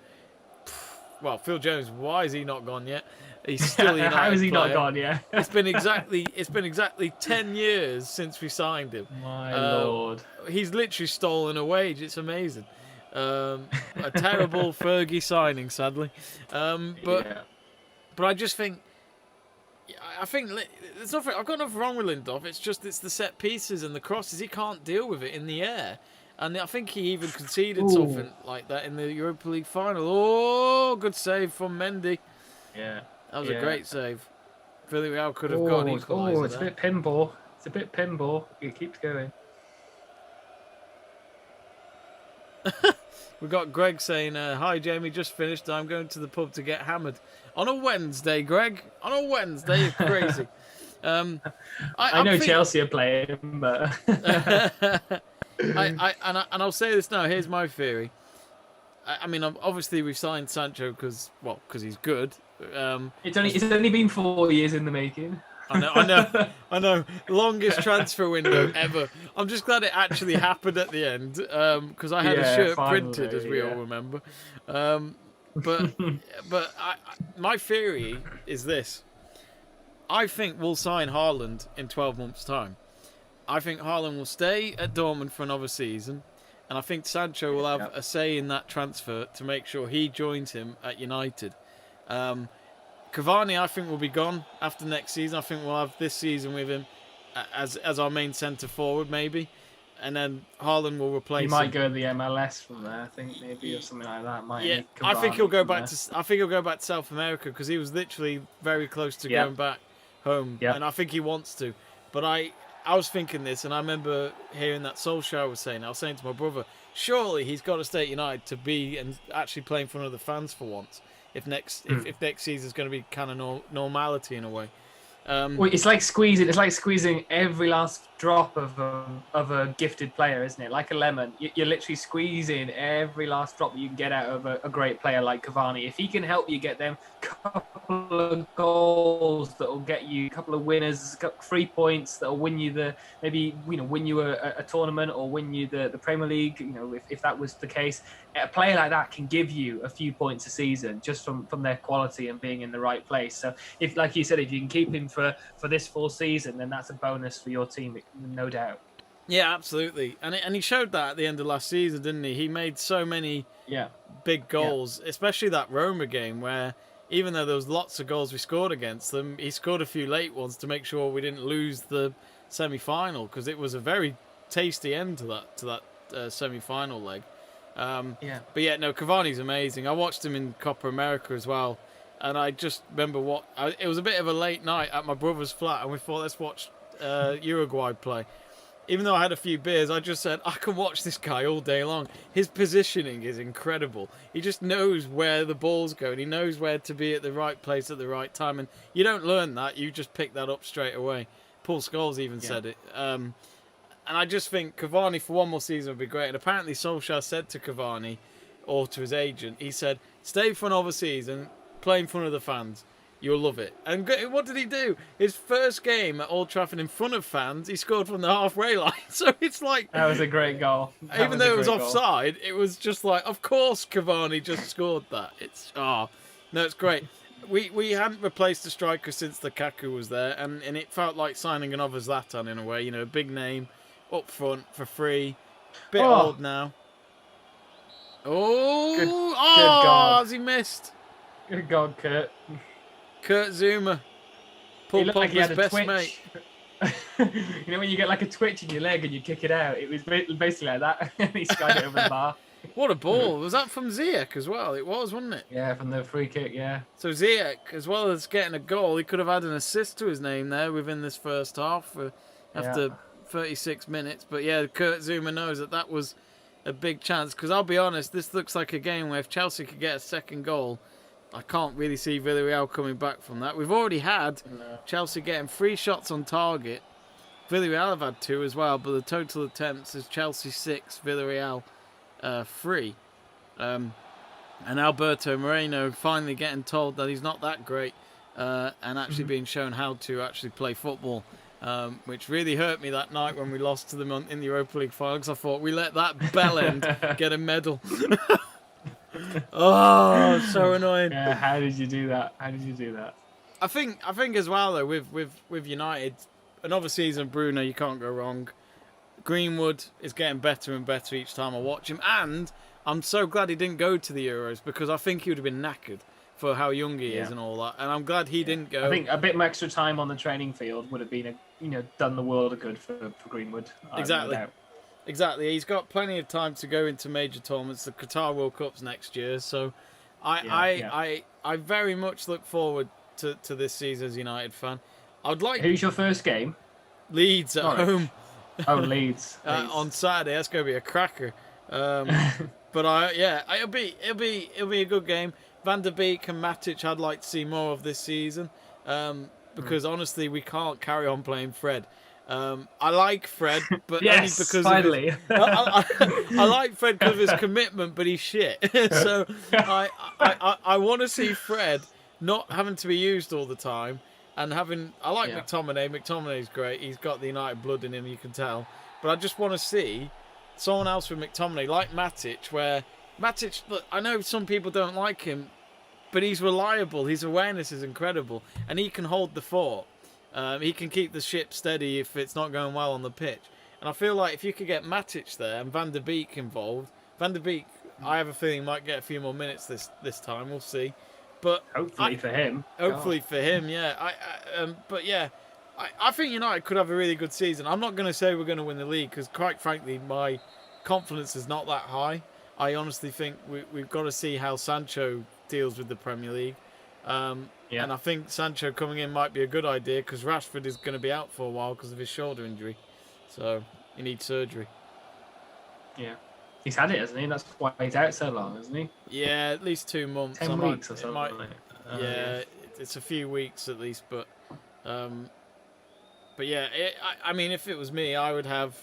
Well, Phil Jones, why is he not gone yet? He's still United How is he player. not gone yet? It's been exactly 10 years since we signed him. My lord. He's literally stolen a wage. It's amazing. A terrible Fergie signing, sadly. But I just think there's nothing. I've got nothing wrong with Lindelof. It's the set pieces and the crosses. He can't deal with it in the air. And I think he even conceded something like that in the Europa League final. Oh, good save from Mendy. Yeah. That was a great save. Villarreal could have got an equaliser. Oh, it's a bit pinball. It keeps going. We've got Greg saying, hi, Jamie, just finished. I'm going to the pub to get hammered. On a Wednesday, Greg. On a Wednesday, you're crazy. I know Chelsea are playing, but... I'll say this now. Here's my theory. I mean, obviously we've signed Sancho because he's good. It's only been 4 years in the making. I know. Longest transfer window ever. I'm just glad it actually happened at the end, because I had a shirt printed, as we all remember. But my theory is this: I think we'll sign Haaland in 12 months' time. I think Haaland will stay at Dortmund for another season, and I think Sancho will have a say in that transfer to make sure he joins him at United. Cavani, I think, will be gone after next season. I think we'll have this season with him as our main centre forward, maybe, and then Haaland will replace. He might go to the MLS from there, I think, maybe, or something like that. Yeah, I think he'll go back to. I think he'll go back to South America because he was literally very close to going back home, and I think he wants to. But I was thinking this, and I remember hearing that Solskjaer was saying. I was saying to my brother, surely he's got to stay at United to be and actually play in front of the fans for once. If next season is going to be kind of normality in a way. Well, it's like squeezing every last drop of a gifted player, isn't it? Like a lemon. You're literally squeezing every last drop that you can get out of a great player like Cavani. If he can help you get them couple of goals that will get you a couple of winners, 3 points that will win you win you a tournament or win you the Premier League. If that was the case, a player like that can give you a few points a season just from their quality and being in the right place. So if, like you said, if you can keep him for this full season, then that's a bonus for your team, no doubt. Yeah, absolutely. And he showed that at the end of last season, didn't he? He made so many big goals, especially that Roma game where even though there was lots of goals we scored against them, he scored a few late ones to make sure we didn't lose the semi-final, because it was a very tasty end to that semi-final leg. But yeah, no, Cavani's amazing. I watched him in Copa America as well, and I just remember it was a bit of a late night at my brother's flat, and we thought, let's watch Uruguay play. Even though I had a few beers, I just said, I can watch this guy all day long. His positioning is incredible. He just knows where the ball's going. He knows where to be at the right place at the right time, and you don't learn that. You just pick that up straight away. Paul Scholes even said it. And I just think Cavani for one more season would be great. And apparently Solskjaer said to Cavani, or to his agent, he said, stay for another season, play in front of the fans. You'll love it. And what did he do? His first game at Old Trafford in front of fans, he scored from the halfway line. So it's like... That was a great goal. Even though it was offside, it was just like, of course Cavani just scored that. It's great. We hadn't replaced a striker since Lukaku was there, and it felt like signing another Zlatan in a way. A big name up front for free. Bit old now. Oh, good God. Has he missed? Good God, Kurt. Kurt Zuma. Paul Pogba's best mate. When you get like a twitch in your leg and you kick it out, it was basically like that. He skied it over the bar. What a ball. Was that from Ziyech as well? It was, wasn't it? Yeah, from the free kick, yeah. So Ziyech, as well as getting a goal, he could have had an assist to his name there within this first half after 36 minutes. But yeah, Kurt Zuma knows that was a big chance. Because I'll be honest, this looks like a game where if Chelsea could get a second goal, I can't really see Villarreal coming back from that. We've already had Chelsea getting 3 shots on target. Villarreal have had 2 as well, but the total attempts is Chelsea 6, Villarreal 3. And Alberto Moreno finally getting told that he's not that great and actually being shown how to actually play football, which really hurt me that night when we lost to them in the Europa League final, because I thought we let that bellend get a medal. Oh, so annoying. Yeah, how did you do that? I think as well though with United, another season Bruno, you can't go wrong. Greenwood is getting better and better each time I watch him, and I'm so glad he didn't go to the Euros, because I think he would have been knackered for how young he is and all that, and I'm glad he didn't go. I think a bit more extra time on the training field would have been done the world of good for Greenwood. Exactly. He's got plenty of time to go into major tournaments. The Qatar World Cup's next year, so I very much look forward to this season as a United fan. Who's your first game? Leeds at home. Oh, Leeds. On Saturday. That's going to be a cracker. But it'll be a good game. Van der Beek and Matic, I'd like to see more of this season, because honestly we can't carry on playing Fred. I like Fred, but only because finally. I like Fred because of his commitment, but he's shit. So I want to see Fred not having to be used all the time, And I like Yeah. McTominay. McTominay's great. He's got the United blood in him, you can tell. But I just want to see someone else with McTominay, like Matic, where Matic, look, I know some people don't like him, but he's reliable. His awareness is incredible, and he can hold the fort. He can keep the ship steady if it's not going well on the pitch. And I feel like if you could get Matic there and Van der Beek involved, Van der Beek, I have a feeling might get a few more minutes this time. We'll see. But Hopefully for him. Hopefully for him, yeah. But yeah, I think United could have a really good season. I'm not going to say we're going to win the league because, quite frankly, my confidence is not that high. I honestly think we've got to see how Sancho deals with the Premier League. And I think Sancho coming in might be a good idea because Rashford is going to be out for a while because of his shoulder injury. So he needs surgery. Yeah. He's had it, hasn't he? That's why he's out so long, hasn't he? Yeah, at least 2 months. 10 weeks or something. Yeah, it's a few weeks at least, but yeah, I mean, if it was me, I would have.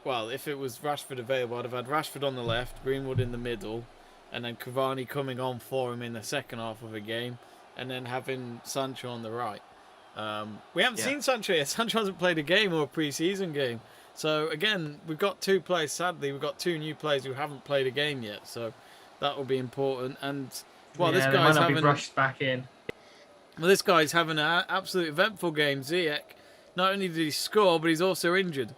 Well, if it was Rashford available, I'd have had Rashford on the left, Greenwood in the middle, and then Cavani coming on for him in the second half of a game, and then having Sancho on the right. We haven't seen Sancho yet. Sancho hasn't played a game or a pre-season game. So, again, we've got 2 players, sadly. We've got 2 new players who haven't played a game yet. So, that will be important. And, well, this guy's having... be brushed back in. Well, this guy's having an absolute eventful game. Ziyech, not only did he score, but he's also injured.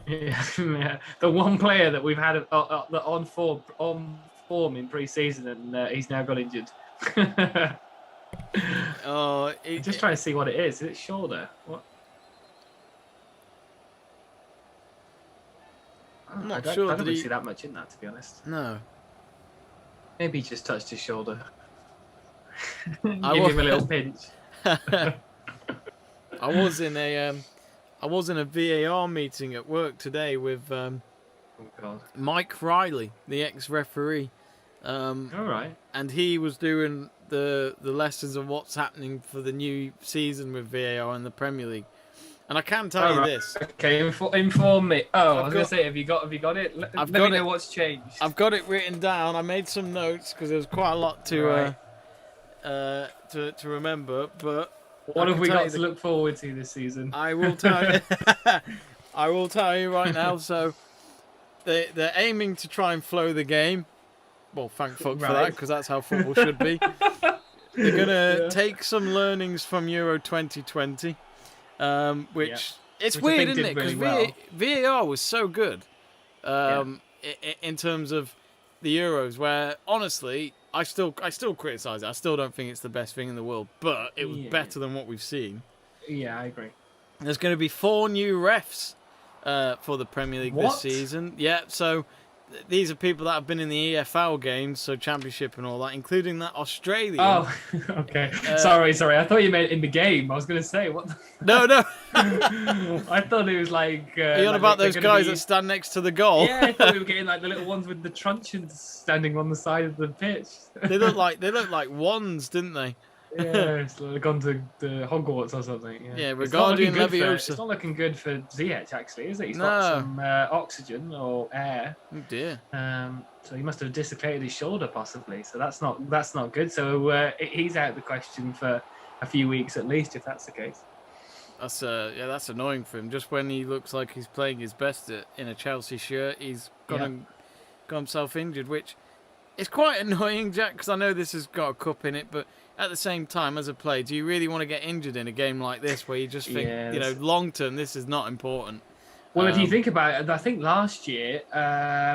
Yeah. The one player that we've had on form in pre-season, and he's now got injured. Just trying to see what it is. Is it shoulder? What? I'm not I sure. don't really see that much in that, to be honest. No. Maybe he just touched his shoulder. Give him a little pinch. I was in a VAR meeting at work today with Mike Riley, the ex-referee. All right. And he was doing the lessons of what's happening for the new season with VAR in the Premier League. And I can tell you this. Okay, inform me. I was going to say, have you got it? Let me know what's changed. I've got it written down. I made some notes because there was quite a lot to remember. But what have we got to look forward to this season? I will tell you. I will tell you right now. So they're aiming to try and flow the game. Well, thank fuck for that, because that's how football should be. They're going to take some learnings from Euro 2020. Which weird, isn't it? Because VAR was so good in terms of the Euros, where honestly, I still criticise it. I still don't think it's the best thing in the world, but it was better than what we've seen. Yeah, I agree. There's going to be 4 new refs for the Premier League this season. Yeah, so these are people that have been in the EFL games, so Championship and all that, including that Australian. Oh, okay. Sorry. I thought you meant in the game. I was going to say, what? No. I thought it was like... Are you on about those guys that stand next to the goal? Yeah, I thought we were getting like the little ones with the truncheons standing on the side of the pitch. They look like wands, didn't they? Yeah, it's like gone to the Hogwarts or something. Yeah, Regarding Leviosa. It's not looking good for Ziyech, actually, is it? He's got some oxygen or air. Oh dear. So he must have dislocated his shoulder, possibly. So that's not good. So he's out of the question for a few weeks at least, if that's the case. That's annoying for him. Just when he looks like he's playing his best in a Chelsea shirt, he's got himself injured, which is quite annoying, Jack. Because I know this has got a cup in it, but at the same time, as a player, do you really want to get injured in a game like this where you just think, long term, this is not important? Well, if you think about it, I think last year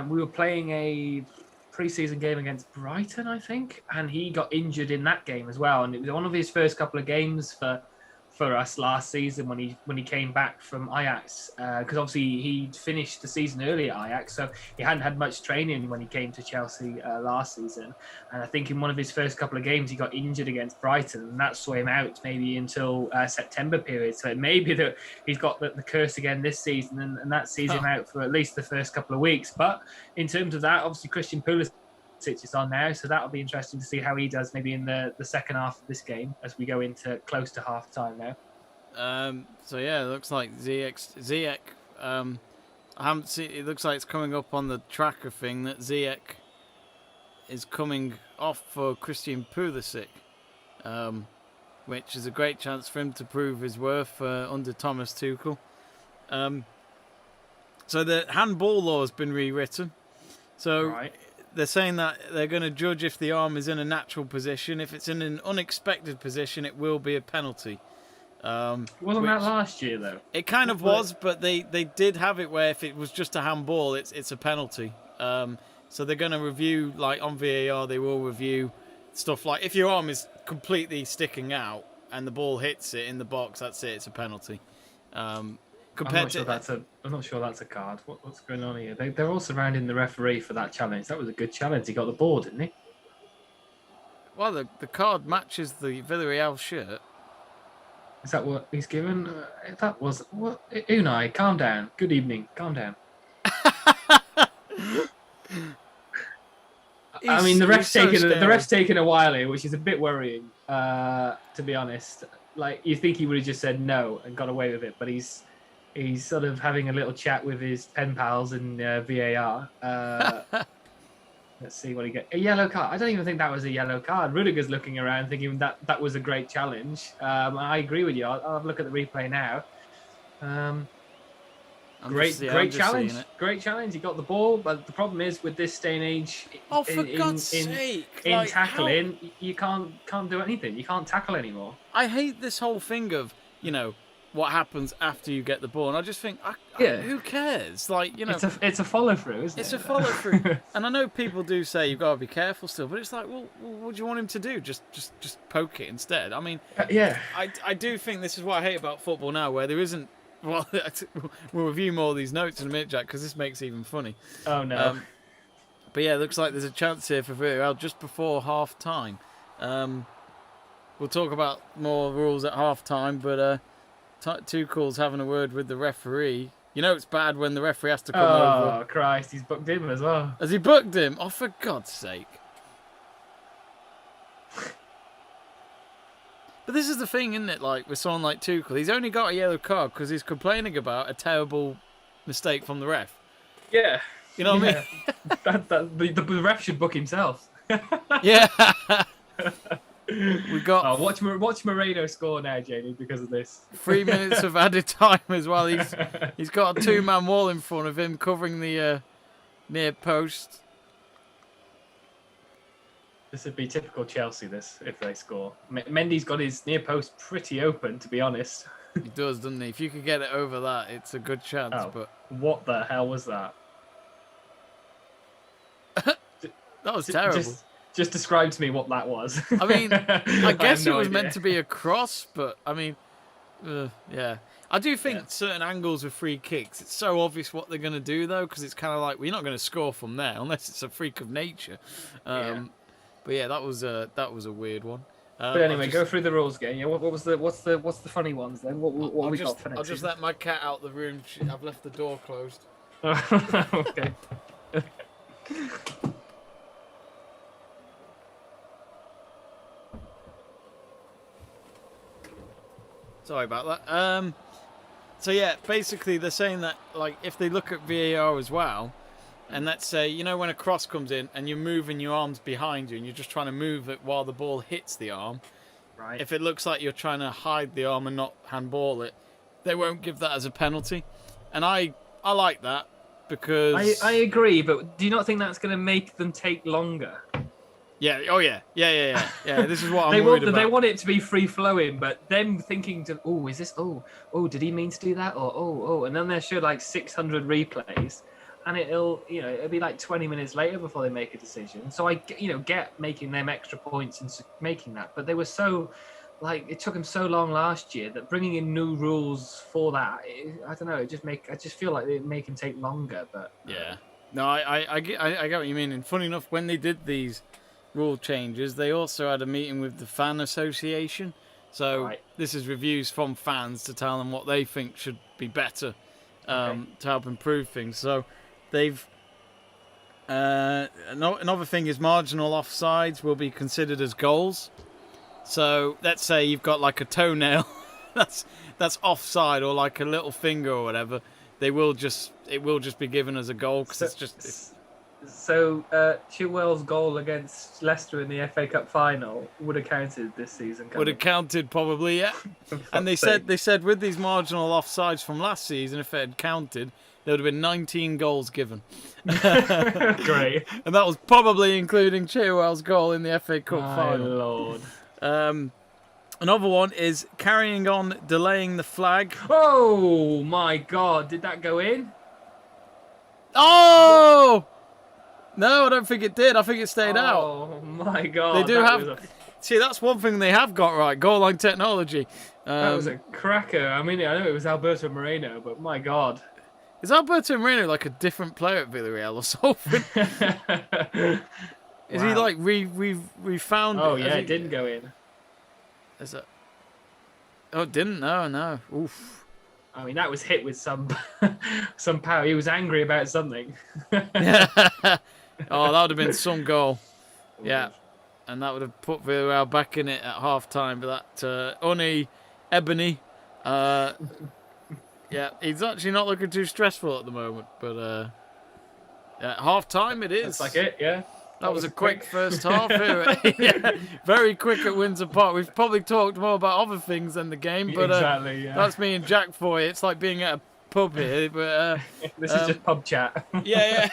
we were playing a pre-season game against Brighton, I think, and he got injured in that game as well. And it was one of his first couple of games for us last season when he came back from Ajax, because obviously he'd finished the season early at Ajax, so he hadn't had much training when he came to Chelsea last season. And I think in one of his first couple of games he got injured against Brighton, and that saw him out maybe until September period. So it may be that he's got the curse again this season, and that sees him out for at least the first couple of weeks. But in terms of that, obviously Christian Pulisic is on now, so that'll be interesting to see how he does maybe in the second half of this game as we go into close to half time now. It looks like Ziyech I haven't seen, it looks like it's coming up on the tracker thing that Ziyech is coming off for Christian Pulisic. which is a great chance for him to prove his worth under Thomas Tuchel. So the handball law has been rewritten. So they're saying that they're going to judge if the arm is in a natural position. If it's in an unexpected position, it will be a penalty. Wasn't that last year, though? It kind of was, but they did have it where if it was just a handball, it's a penalty. So they're going to review, like on VAR, they will review stuff like if your arm is completely sticking out and the ball hits it in the box, that's it, it's a penalty. I'm not sure that's a card. What's going on here? They're all surrounding the referee for that challenge. That was a good challenge. He got the ball, didn't he? Well, the card matches the Villarreal shirt. Is that what he's given? That was what? Unai, calm down. Good evening. Calm down. I mean, the ref's taken a while here, which is a bit worrying, to be honest. Like, you think he would have just said no and got away with it, but he's sort of having a little chat with his pen pals in VAR. Let's see what he gets. A yellow card. I don't even think that was a yellow card. Rudiger's looking around thinking that was a great challenge. I agree with you. I'll have a look at the replay now. Great challenge. Great challenge. He got the ball, but the problem is with this day and age, in tackling, you can't do anything. You can't tackle anymore. I hate this whole thing of, what happens after you get the ball, and I just think, who cares? Like, it's a follow through, isn't it? It's a follow through, and I know people do say you've got to be careful still, but it's like, well, what do you want him to do? Just poke it instead. I mean, I do think this is what I hate about football now, where there isn't. Well, we'll review more of these notes in a minute, Jack, because this makes it even funny. Oh no! But yeah, it looks like there's a chance here for Villarreal just before half time. We'll talk about more rules at half time, but. Tuchel's having a word with the referee. It's bad when the referee has to come over. Oh, Christ, he's booked him as well. Has he booked him? Oh, for God's sake. But this is the thing, isn't it? Like, with someone like Tuchel, he's only got a yellow card because he's complaining about a terrible mistake from the ref. Yeah. You know what I mean? The ref should book himself. Yeah. We got watch Moreno score now, Jamie, because of this. 3 minutes of added time as well. He's got a 2-man wall in front of him covering the near post. This would be typical Chelsea, this, if they score. Mendy's got his near post pretty open, to be honest. He does, doesn't he? If you could get it over that, it's a good chance. Oh, but what the hell was that? That was terrible. Just describe to me what that was. I mean, I guess it was meant to be a cross, but I mean, yeah. I do think certain angles with free kicks, it's so obvious what they're going to do, though, because it's kind of like, well, you're not going to score from there unless it's a freak of nature. But yeah, that was a weird one. But anyway, go through the rules again. Yeah, what's the funny ones then? What we got for next? I'll just let my cat out the room. I've left the door closed. Okay. Sorry about that. So yeah, basically they're saying that, like, if they look at VAR as well, and let's say, when a cross comes in and you're moving your arms behind you and you're just trying to move it while the ball hits the arm, right? If it looks like you're trying to hide the arm and not handball it, they won't give that as a penalty. And I like that because... I agree, but do you not think that's going to make them take longer? Yeah. Oh, yeah. Yeah. This is what I'm worried about. They want it to be free flowing, but them thinking to, is this? Oh, did he mean to do that? Or and then they'll show like 600 replays, and it'll be like 20 minutes later before they make a decision. So I get making them extra points and making that, but they were so it took them so long last year that bringing in new rules for that, I don't know. I just feel like they make them take longer. But yeah, no, I get what you mean. And funny enough, when they did these rule changes, they also had a meeting with the fan association, so this is reviews from fans to tell them what they think should be better to help improve things. So they've another thing is marginal offsides will be considered as goals. So let's say you've got like a toenail that's offside, or like a little finger or whatever, it will just be given as a goal because So Chilwell's goal against Leicester in the FA Cup final would have counted this season. Would have counted probably, yeah. And they said with these marginal offsides from last season, if it had counted, there would have been 19 goals given. Great. And that was probably including Chilwell's goal in the FA Cup My final. lord. Another one is carrying on, delaying the flag. Oh my god, did that go in? Oh! No, I don't think it did. I think it stayed out. Oh my god. They do See, that's one thing they have got right, goal line technology. That was a cracker. I mean, I know it was Alberto Moreno, but my god. Is Alberto Moreno like a different player at Villarreal or something? Is he like refound? Oh yeah, it didn't go in. Is it? Oh, it didn't. No. Oof. I mean, that was hit with some power. He was angry about something. Yeah. Oh, that would have been some goal. Yeah. And that would have put Villarreal back in it at half time. But that Oni Ebony, yeah, he's actually not looking too stressful at the moment. But yeah, half time it is. That's like it, yeah. That was a quick first half. Yeah, very quick at Windsor Park. We've probably talked more about other things than the game, but exactly, yeah. That's me and Jack for you. It's like being at a pub here. But this is just pub chat. Yeah.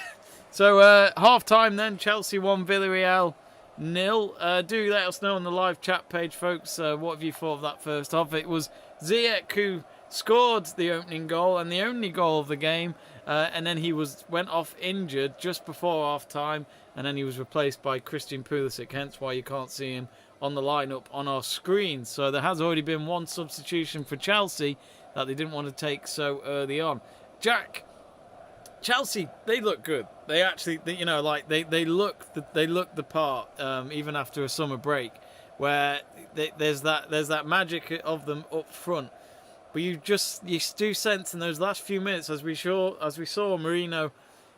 So half time then, Chelsea 1, Villarreal 0. Do let us know on the live chat page, folks. What have you thought of that first half? It was Ziyech who scored the opening goal and the only goal of the game, and then he went off injured just before half time, and then he was replaced by Christian Pulisic. Hence why you can't see him on the lineup on our screen. So there has already been one substitution for Chelsea that they didn't want to take so early on. Jack, Chelsea, they look good. They actually, they look the part, even after a summer break, where there's that magic of them up front. But you do sense in those last few minutes, as we saw Marino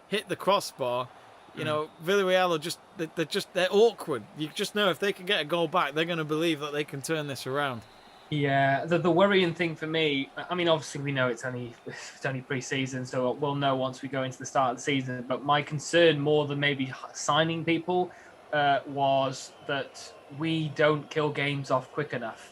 hit the crossbar. Villarreal are they're awkward. You just know if they can get a goal back, they're going to believe that they can turn this around. Yeah, the worrying thing for me, I mean, obviously we know it's only pre-season, so we'll know once we go into the start of the season. But my concern more than maybe signing people was that we don't kill games off quick enough.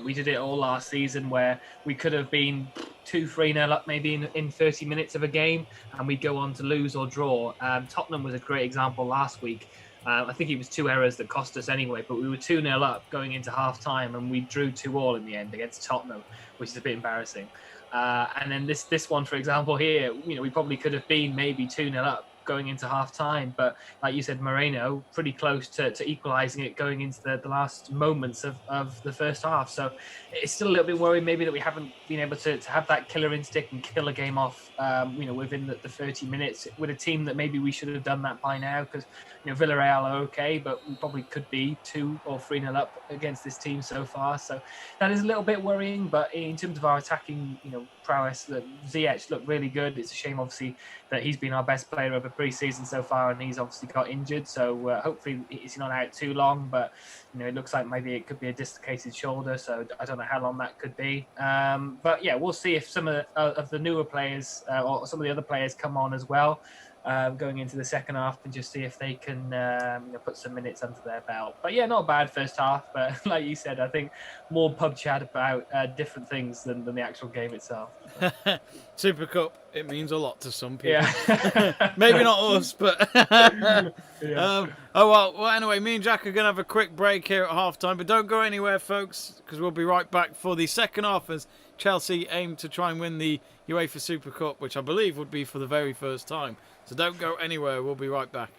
We did it all last season where we could have been 2-3-0 up maybe in 30 minutes of a game, and we'd go on to lose or draw. Tottenham was a great example last week. I think it was 2 errors that cost us anyway, but we were 2-0 up going into half-time, and we drew 2-2 in the end against Tottenham, which is a bit embarrassing. And then this one, for example, here, we probably could have been maybe 2-0 up going into half-time, but like you said, Moreno, pretty close to equalising it going into the last moments of the first half. So it's still a little bit worrying maybe that we haven't been able to have that killer instinct and kill a game off, within the 30 minutes with a team that maybe we should have done that by now, because Villarreal are okay, but we probably could be 2 or 3-0 up against this team so far. So that is a little bit worrying, but in terms of our attacking, prowess, Ziyech looked really good. It's a shame, obviously, that he's been our best player of a pre-season so far, and he's obviously got injured. So hopefully he's not out too long, but it looks like maybe it could be a dislocated shoulder. So I don't know how long that could be. But yeah, we'll see if some of the newer players or some of the other players come on as well. Going into the second half, and just see if they can put some minutes under their belt. But yeah, not a bad first half. But like you said, I think more pub chat about different things than the actual game itself. Super Cup, it means a lot to some people. Yeah. Maybe not us, but Yeah. well, anyway, me and Jack are going to have a quick break here at half-time, but don't go anywhere, folks, because we'll be right back for the second half as Chelsea aim to try and win the UEFA Super Cup, which I believe would be for the very first time. So don't go anywhere, we'll be right back.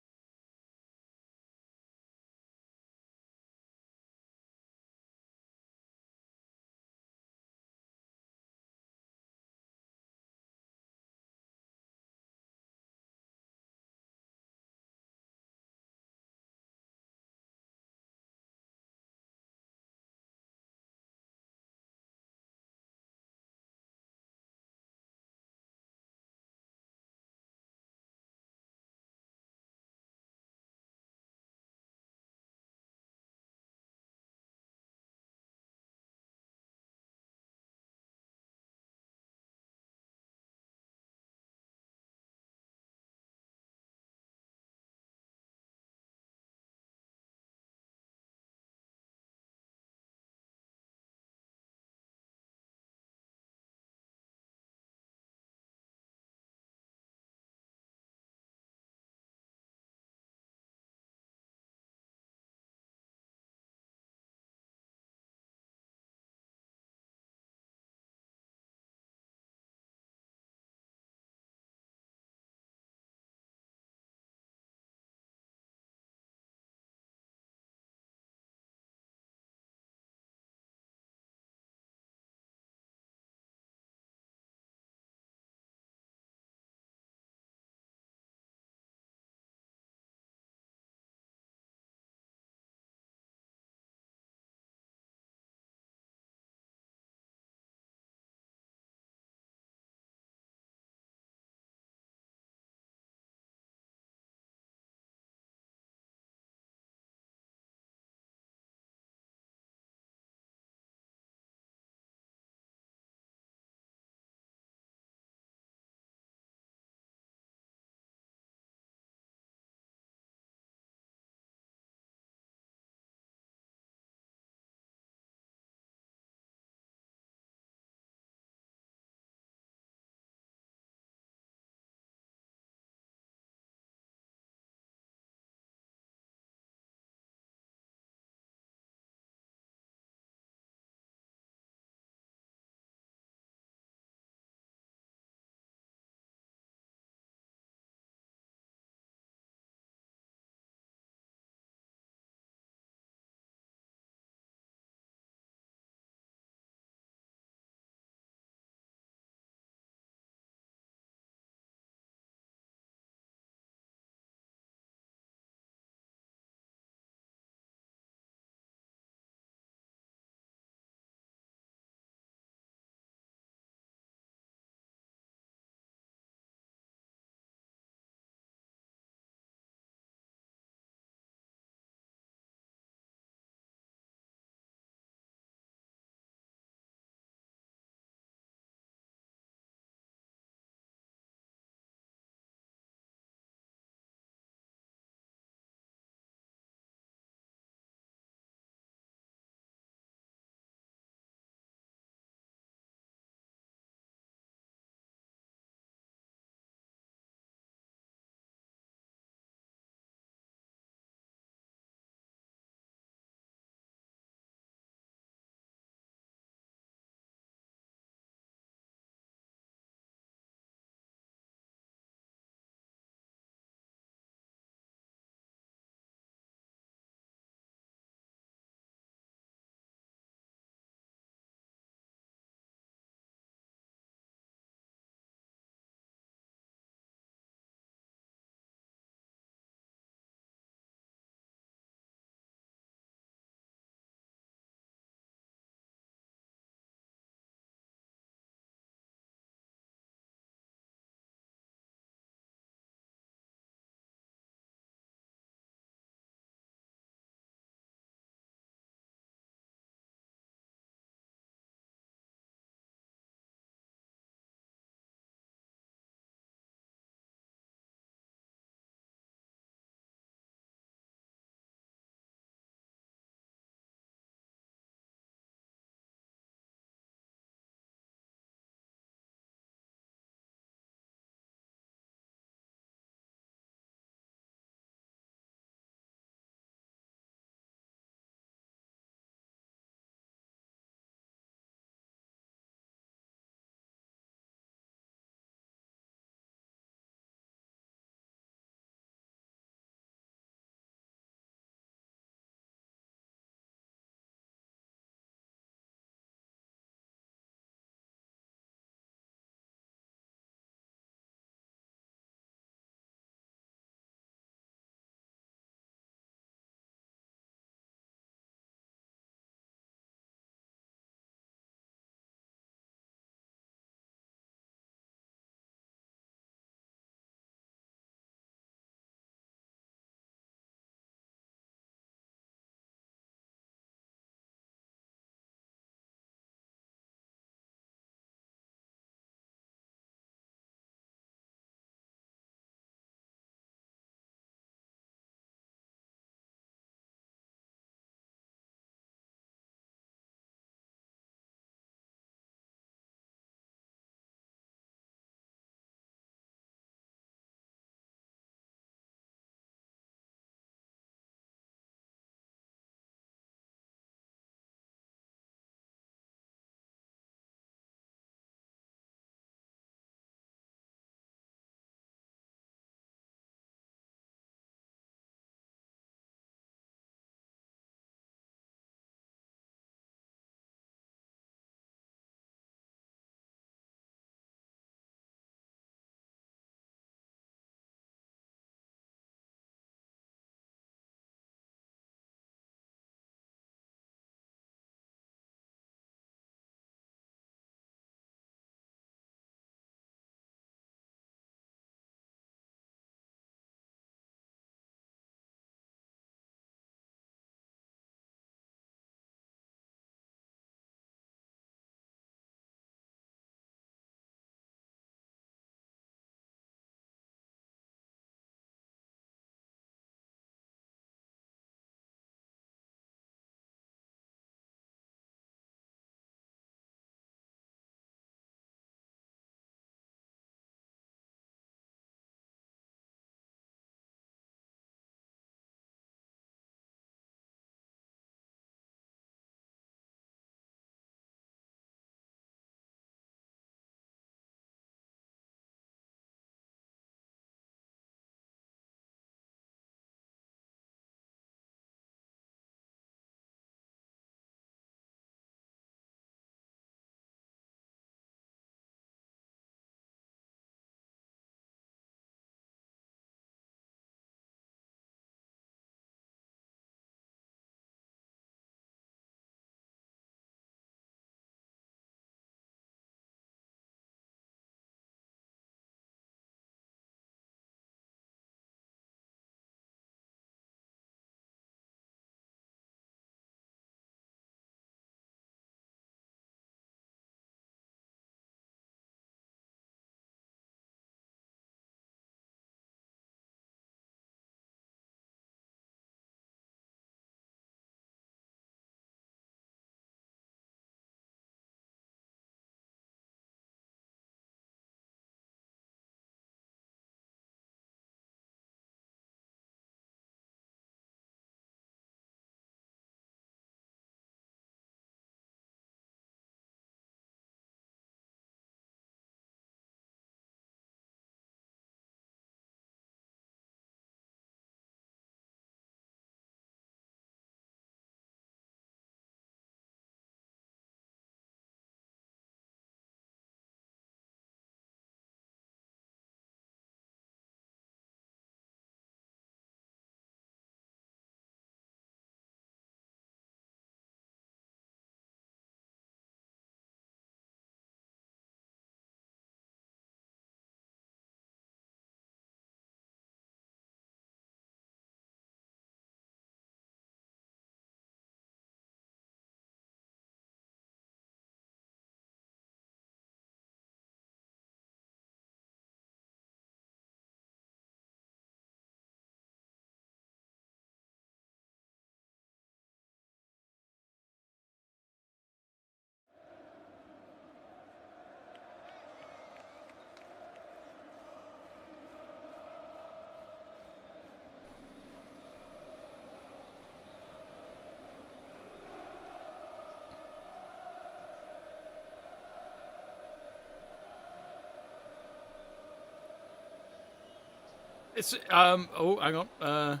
It's oh, hang on.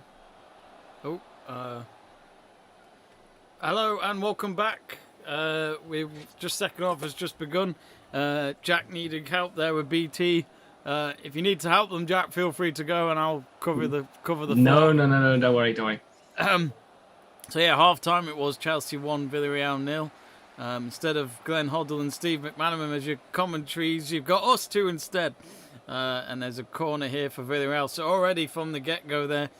Hello and welcome back. We've just second half has just begun. Jack needing help there with BT. If you need to help them, Jack, feel free to go and I'll cover the No, floor. no, don't worry. So yeah, half time it was Chelsea 1, Villarreal 0. Instead of Glenn Hoddle and Steve McManaman as your commentaries, you've got us two instead. And there's a corner here for Villarreal. So already from the get-go there,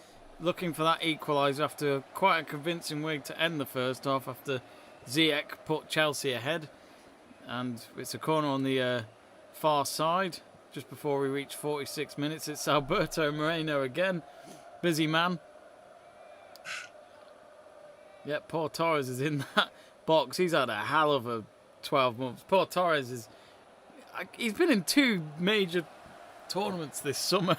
looking for that equaliser after quite a convincing way to end the first half after Ziyech put Chelsea ahead. And it's a corner on the far side just before we reach 46 minutes. It's Alberto Moreno again. Busy man. Yep, poor Torres is in that box. He's had a hell of a 12 months. Poor Torres he's been in 2 major tournaments this summer.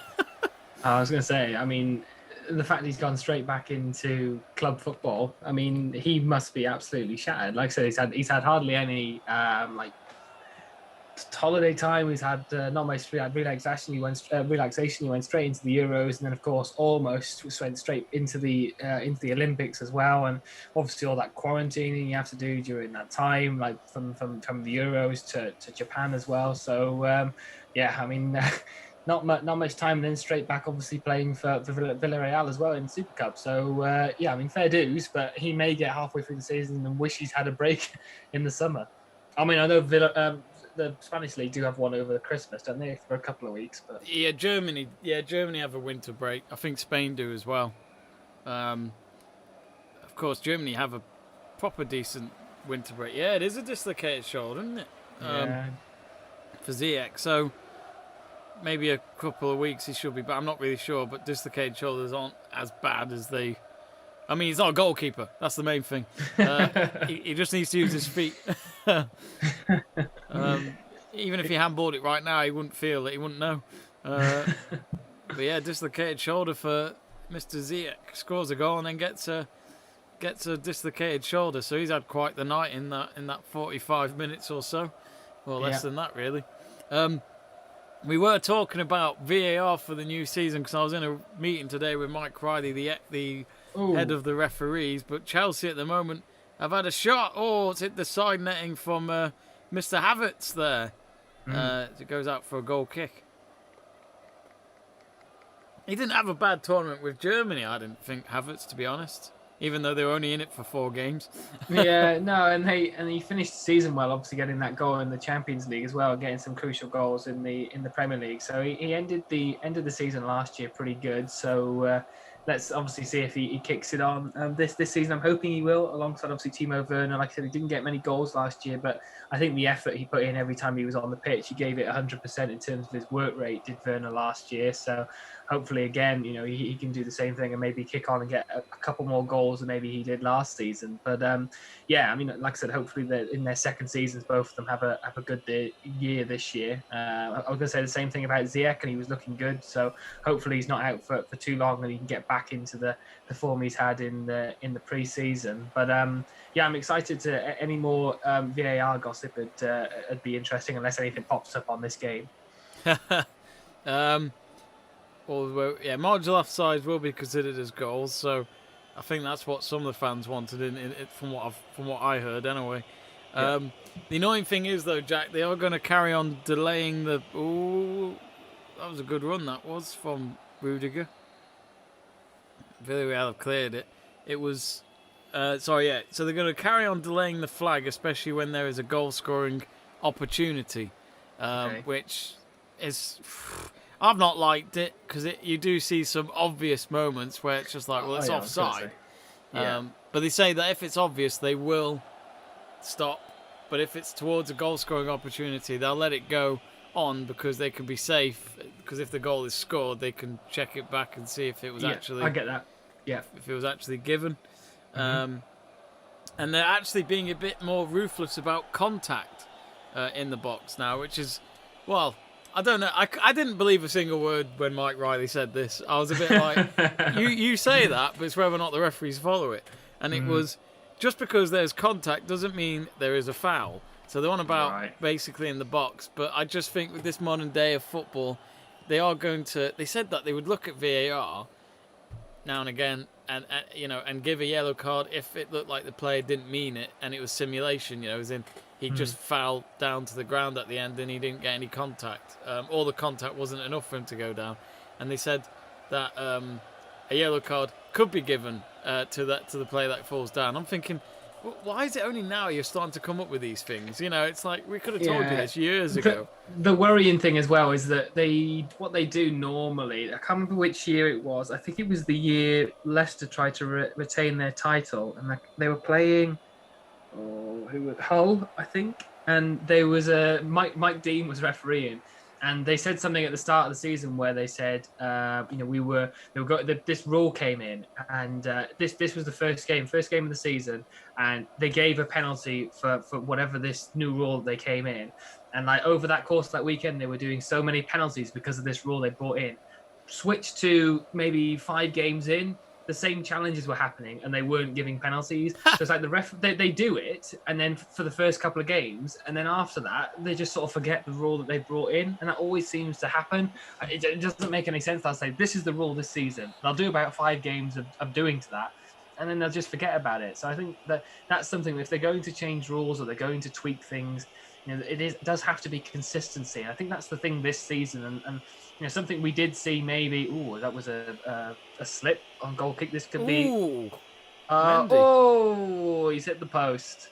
I was going to say, I mean, the fact he's gone straight back into club football, I mean, he must be absolutely shattered. Like I said, he's had hardly any holiday time. He's had not much relaxation. He went straight into the Euros, and then of course almost went straight into the Olympics as well. And obviously all that quarantining you have to do during that time, like from the Euros to Japan as well. So yeah, I mean. Not much time, and then straight back, obviously playing for Villarreal as well in the Super Cup. So yeah, I mean fair dues, but he may get halfway through the season and wish he's had a break in the summer. I mean, I know the Spanish league do have one over the Christmas, don't they, for a couple of weeks? But Yeah, Germany have a winter break. I think Spain do as well. Of course, Germany have a proper decent winter break. Yeah, it is a dislocated shoulder, isn't it? yeah. For Ziyech, so maybe a couple of weeks he should be, but I'm not really sure. But dislocated shoulders aren't as bad as they. I mean, he's not a goalkeeper. That's the main thing. He just needs to use his feet. Even if he handballed it right now, he wouldn't feel it. He wouldn't know. But yeah, dislocated shoulder for Mr. Ziyech. Scores a goal and then gets a dislocated shoulder. So he's had quite the night in that 45 minutes or so. Well, less than that, really. We were talking about VAR for the new season because I was in a meeting today with Mike Riley, the head of the referees. But Chelsea at the moment have had a shot. Oh, it's hit the side netting from Mr. Havertz there. It goes out for a goal kick. He didn't have a bad tournament with Germany, I didn't think, Havertz, to be honest. Even though they were only in it for 4 games. Yeah, no, and he finished the season well, obviously getting that goal in the Champions League as well, getting some crucial goals in the Premier League. So he ended the season last year pretty good. So let's obviously see if he kicks it on this season. I'm hoping he will, alongside obviously Timo Werner. Like I said, he didn't get many goals last year, but I think the effort he put in every time he was on the pitch, he gave it 100% in terms of his work rate, did Werner last year. So hopefully, again, he can do the same thing and maybe kick on and get a couple more goals than maybe he did last season. But yeah, I mean, like I said, hopefully in their second seasons, both of them have a good year this year. I was going to say the same thing about Ziyech, and he was looking good. So hopefully he's not out for too long and he can get back into the form he's had in the pre-season. But yeah, I'm excited to any more VAR gossip. It'd be interesting unless anything pops up on this game. Although, yeah, marginal offsides will be considered as goals, so I think that's what some of the fans wanted, from what I heard anyway. The annoying thing is, though, Jack, they are going to carry on delaying the. Ooh, that was a good run. That was from Rudiger. Villarreal have cleared it. It was. So they're going to carry on delaying the flag, especially when there is a goal-scoring opportunity, which is. I've not liked it because you do see some obvious moments where it's just like, well, it's offside. But they say that if it's obvious, they will stop. But if it's towards a goal-scoring opportunity, they'll let it go on because they can be safe. Because if the goal is scored, they can check it back and see if it was actually. I get that. Yeah. If it was actually given. And they're actually being a bit more ruthless about contact in the box now, which is, well. I don't know. I didn't believe a single word when Mike Riley said this. I was a bit like, you say that, but it's whether or not the referees follow it. And it was, just because there's contact doesn't mean there is a foul. So they're on about basically in the box. But I just think with this modern day of football, they are going to. They said that they would look at VAR now and again, and give a yellow card if it looked like the player didn't mean it and it was simulation. As in he just fell down to the ground at the end and he didn't get any contact, or the contact wasn't enough for him to go down. And they said that a yellow card could be given to the player that falls down. I'm thinking, why is it only now you're starting to come up with these things? It's like we could have told you this years ago. The worrying thing as well is that what they do normally, I can't remember which year it was. I think it was the year Leicester tried to retain their title, and they were playing Hull, I think, and there was Mike Dean was refereeing. And they said something at the start of the season where they said, this rule came in, and this was the first game of the season, and they gave a penalty for whatever this new rule they came in, and like over that course of that weekend, they were doing so many penalties because of this rule they brought in. Switched to maybe 5 games in, the same challenges were happening and they weren't giving penalties. So it's like the ref, they do it, and then for the first couple of games, and then after that, they just sort of forget the rule that they brought in, and that always seems to happen. It doesn't make any sense. They'll say, this is the rule this season. They'll do about 5 games of doing to that, and then they'll just forget about it. So I think that's something, if they're going to change rules or they're going to tweak things, it does have to be consistency. And I think that's the thing this season, and something we did see maybe. That was a slip on goal kick. This could be. He's hit the post.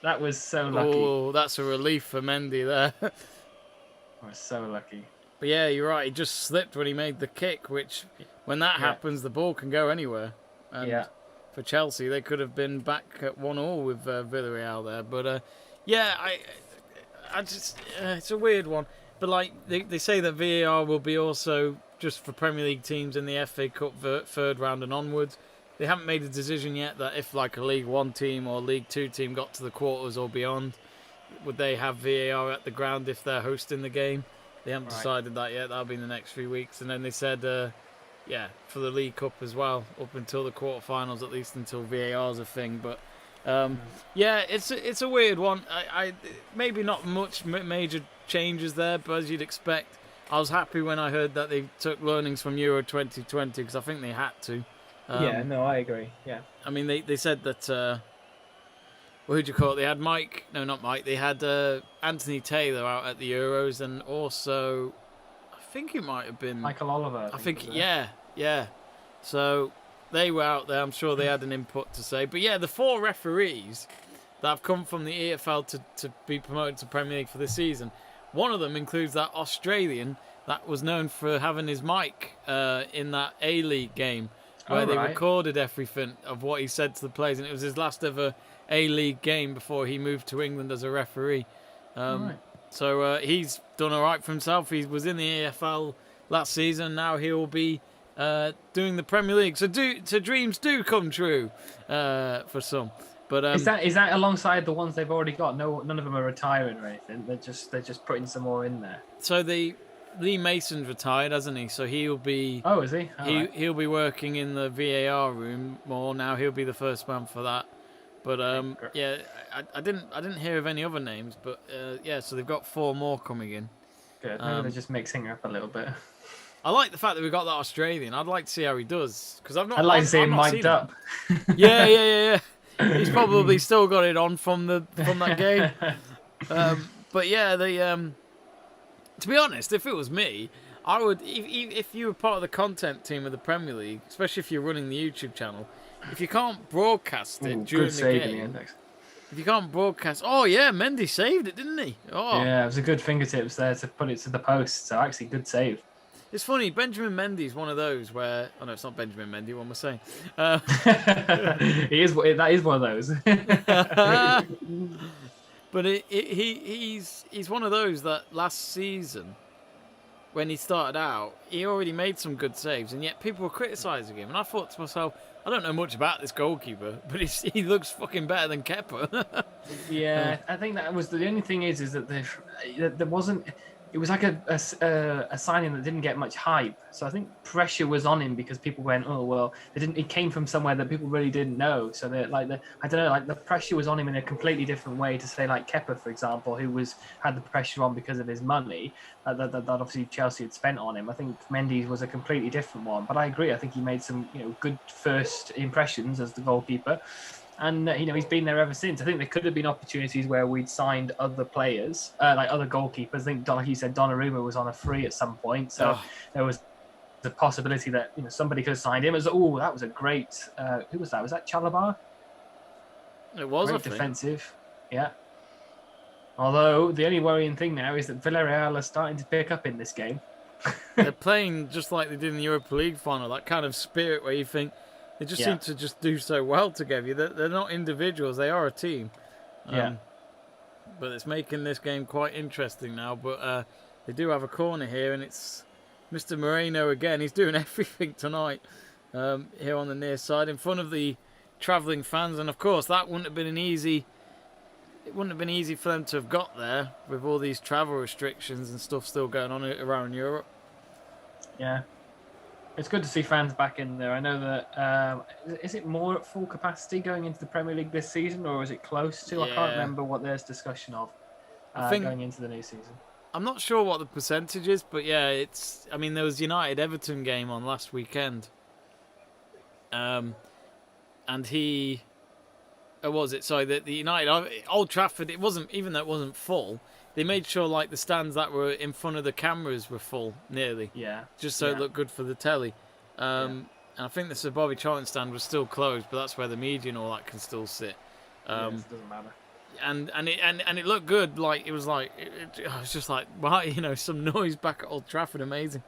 That was so lucky. Oh, that's a relief for Mendy there. I was so lucky. But yeah, you're right. He just slipped when he made the kick, which when that happens, the ball can go anywhere. And for Chelsea, they could have been back at 1-1 with Villarreal there. But I just it's a weird one. But like they say that VAR will be also just for Premier League teams in the FA Cup third round and onwards. They haven't made a decision yet that if like a League 1 team or League 2 team got to the quarters or beyond, would they have VAR at the ground if they're hosting the game? They haven't decided that yet. That'll be in the next few weeks. And then they said, for the League Cup as well, up until the quarterfinals, at least until VAR's a thing. But it's a weird one. I maybe not much major changes there, but as you'd expect, I was happy when I heard that they took learnings from Euro 2020 because I think they had to. I agree. Yeah. I mean, they said that. Who'd you call it? They had Mike. No, not Mike. They had Anthony Taylor out at the Euros, and also I think it might have been Michael Oliver. I think yeah. So they were out there. I'm sure they had an input to say. But yeah, the 4 referees that have come from the EFL to be promoted to Premier League for this season, one of them includes that Australian that was known for having his mic in that A-League game where they recorded everything of what he said to the players, and it was his last ever A-League game before he moved to England as a referee. So he's done all right for himself. He was in the EFL last season. Now he'll be doing the Premier League. So dreams do come true for some. But is that alongside the ones they've already got? No, none of them are retiring or anything. They're just putting some more in there. So Lee Mason's retired, hasn't he? So he'll be. Oh, is he? He'll be working in the VAR room more now. He'll be the first man for that. But I didn't hear of any other names. But so they've got 4 more coming in. Good. Maybe they're just mixing it up a little bit. I like the fact that we got that Australian. I'd like to see how he does because I'd like to see him mic'd up. Yeah. He's probably still got it on from that game. But yeah, to be honest, if it was me, I would. If you were part of the content team of the Premier League, especially if you're running the YouTube channel, if you can't broadcast it during the game, if you can't broadcast, Mendy saved it, didn't he? Oh, yeah, it was a good fingertips there to put it to the post. So actually, good save. It's funny, Benjamin Mendy's one of those where... Oh, no, it's not Benjamin Mendy, what am I saying? That is one of those. But he's one of those that last season, when he started out, he already made some good saves, and yet people were criticising him. And I thought to myself, I don't know much about this goalkeeper, but he looks fucking better than Kepa. Yeah, I think that was... The only thing is that there wasn't... it was like a signing that didn't get much hype. So I think pressure was on him because people went, oh well, it came from somewhere that people really didn't know. So I don't know, like the pressure was on him in a completely different way to say like Kepa, for example, who had the pressure on because of his money that obviously Chelsea had spent on him. I think Mendy's was a completely different one. But I agree. I think he made some good first impressions as the goalkeeper. And he's been there ever since. I think there could have been opportunities where we'd signed other players, like other goalkeepers. I think, like you said, Donnarumma was on a free at some point, so there was the possibility that somebody could have signed him. That was a great. Who was that? Was that Chalabar? It was great defensive. Yeah. Although the only worrying thing now is that Villarreal are starting to pick up in this game. They're playing just like they did in the Europa League final. That kind of spirit where you think. They just seem to just do so well together. They're not individuals; they are a team. But it's making this game quite interesting now. But they do have a corner here, and it's Mr. Moreno again. He's doing everything tonight here on the near side in front of the travelling fans. And of course, that wouldn't have been easy. It wouldn't have been easy for them to have got there with all these travel restrictions and stuff still going on around Europe. Yeah. It's good to see fans back in there. I know that is it more at full capacity going into the Premier League this season, or is it close to? I can't remember what there's discussion of going into the new season. I'm not sure what the percentage is, but yeah, it's. I mean, there was United Everton game on last weekend, and he, was it? Sorry, the United Old Trafford. It wasn't, even though it wasn't full. They made sure like the stands that were in front of the cameras were full, nearly. Yeah. Just so it looked good for the telly. And I think the Sir Bobby Charlton stand was still closed, but that's where the media and all that can still sit. It doesn't matter. And it looked good. Like it was like it was just like wow, some noise back at Old Trafford, amazing.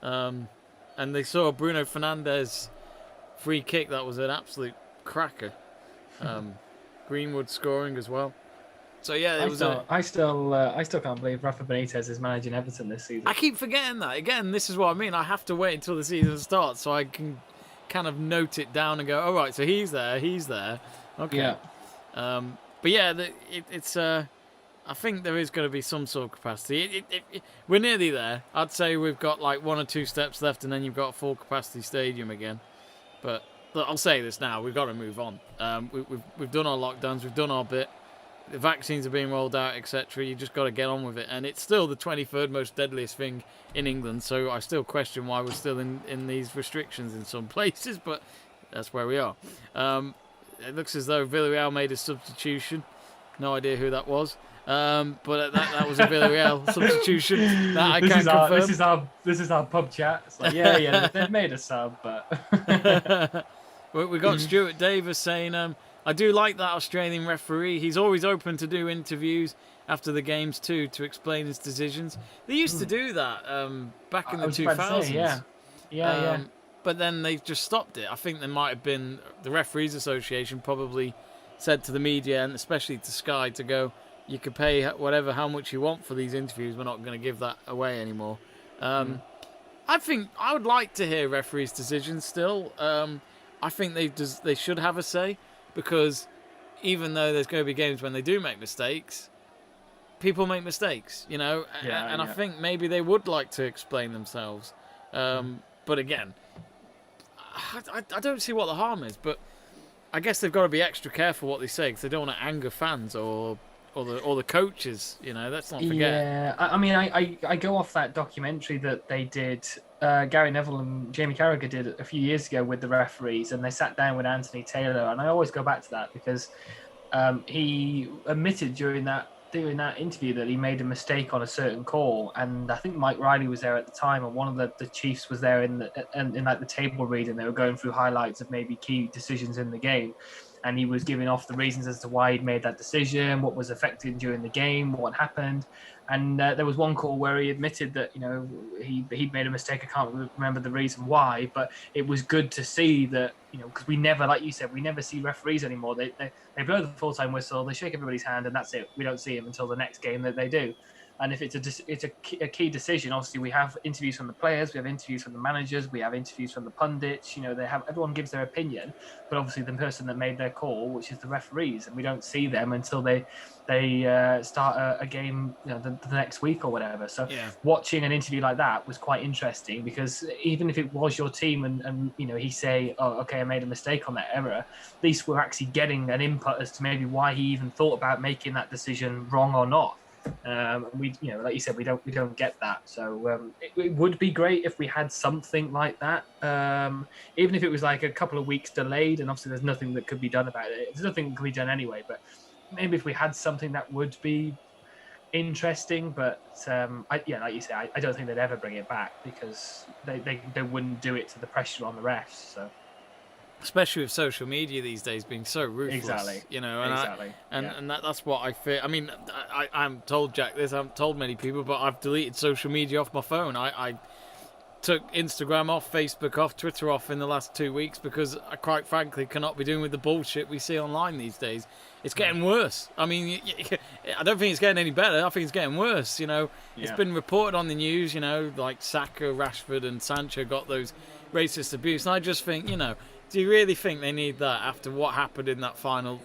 And they saw Bruno Fernandes free kick. That was an absolute cracker. Greenwood scoring as well. So yeah, I still can't believe Rafa Benitez is managing Everton this season. I keep forgetting that. Again, this is what I mean. I have to wait until the season starts so I can kind of note it down and go, all right, so he's there. Okay. Yeah. But yeah, it's. I think there is going to be some sort of capacity. We're nearly there. I'd say we've got like 1 or 2 steps left, and then you've got a full capacity stadium again. But I'll say this now: we've got to move on. We've done our lockdowns. We've done our bit. The vaccines are being rolled out, etc. You just got to get on with it. And it's still the 23rd most deadliest thing in England, so I still question why we're still in these restrictions in some places, but that's where we are. It looks as though Villarreal made a substitution. No idea who that was. But that was a Villarreal substitution. That I can confirm. This is our pub chat. It's like, yeah, they've made a sub, but... We got Stuart Davis saying... I do like that Australian referee. He's always open to do interviews after the games too to explain his decisions. They used to do that back in the 2000s. Yeah. But then they just stopped it. I think there might have been the Referees Association probably said to the media and especially to Sky to go, you can pay how much you want for these interviews. We're not going to give that away anymore. I think I would like to hear referees' decisions still. I think they should have a say. Because even though there's going to be games when they do make mistakes, people make mistakes, and I think maybe they would like to explain themselves. But again, I don't see what the harm is. But I guess they've got to be extra careful what they say because they don't want to anger fans or the coaches. Let's not forget. Yeah, I mean, I go off that documentary that they did. Gary Neville and Jamie Carragher did a few years ago with the referees, and they sat down with Anthony Taylor, and I always go back to that because he admitted during that interview that he made a mistake on a certain call, and I think Mike Riley was there at the time, and one of the chiefs was there in like the table read, and they were going through highlights of maybe key decisions in the game. And he was giving off the reasons as to why he'd made that decision, what was affected during the game, what happened. And there was one call where he admitted that, he'd made a mistake. I can't remember the reason why, but it was good to see that, because we never, like you said, we never see referees anymore. They blow the full-time whistle, they shake everybody's hand, and that's it. We don't see him until the next game that they do. And if it's a key decision, obviously we have interviews from the players, we have interviews from the managers, we have interviews from the pundits. Everyone gives their opinion, but obviously the person that made their call, which is the referees, and we don't see them until they start a game, the next week or whatever. So watching an interview like that was quite interesting, because even if it was your team and he say, oh, okay, I made a mistake on that error, at least we're actually getting an input as to maybe why he even thought about making that decision wrong or not. We, like you said, we don't get that. So it would be great if we had something like that, even if it was like a couple of weeks delayed. And obviously, there's nothing that could be done about it. There's nothing that could be done anyway. But maybe if we had something that would be interesting. But like you say, I don't think they'd ever bring it back, because they wouldn't do it to the pressure on the refs. So. Especially with social media these days being so ruthless, exactly. And that's what I fear. I mean, I haven't told Jack this, I haven't told many people, but I've deleted social media off my phone. I took Instagram off, Facebook off, Twitter off in the last 2 weeks, because I quite frankly cannot be doing with the bullshit we see online these days. It's getting worse. I mean, I don't think it's getting any better. I think it's getting worse. It's been reported on the news. Like Saka, Rashford, and Sancho got those racist abuse, and I just think, do you really think they need that after what happened in that final?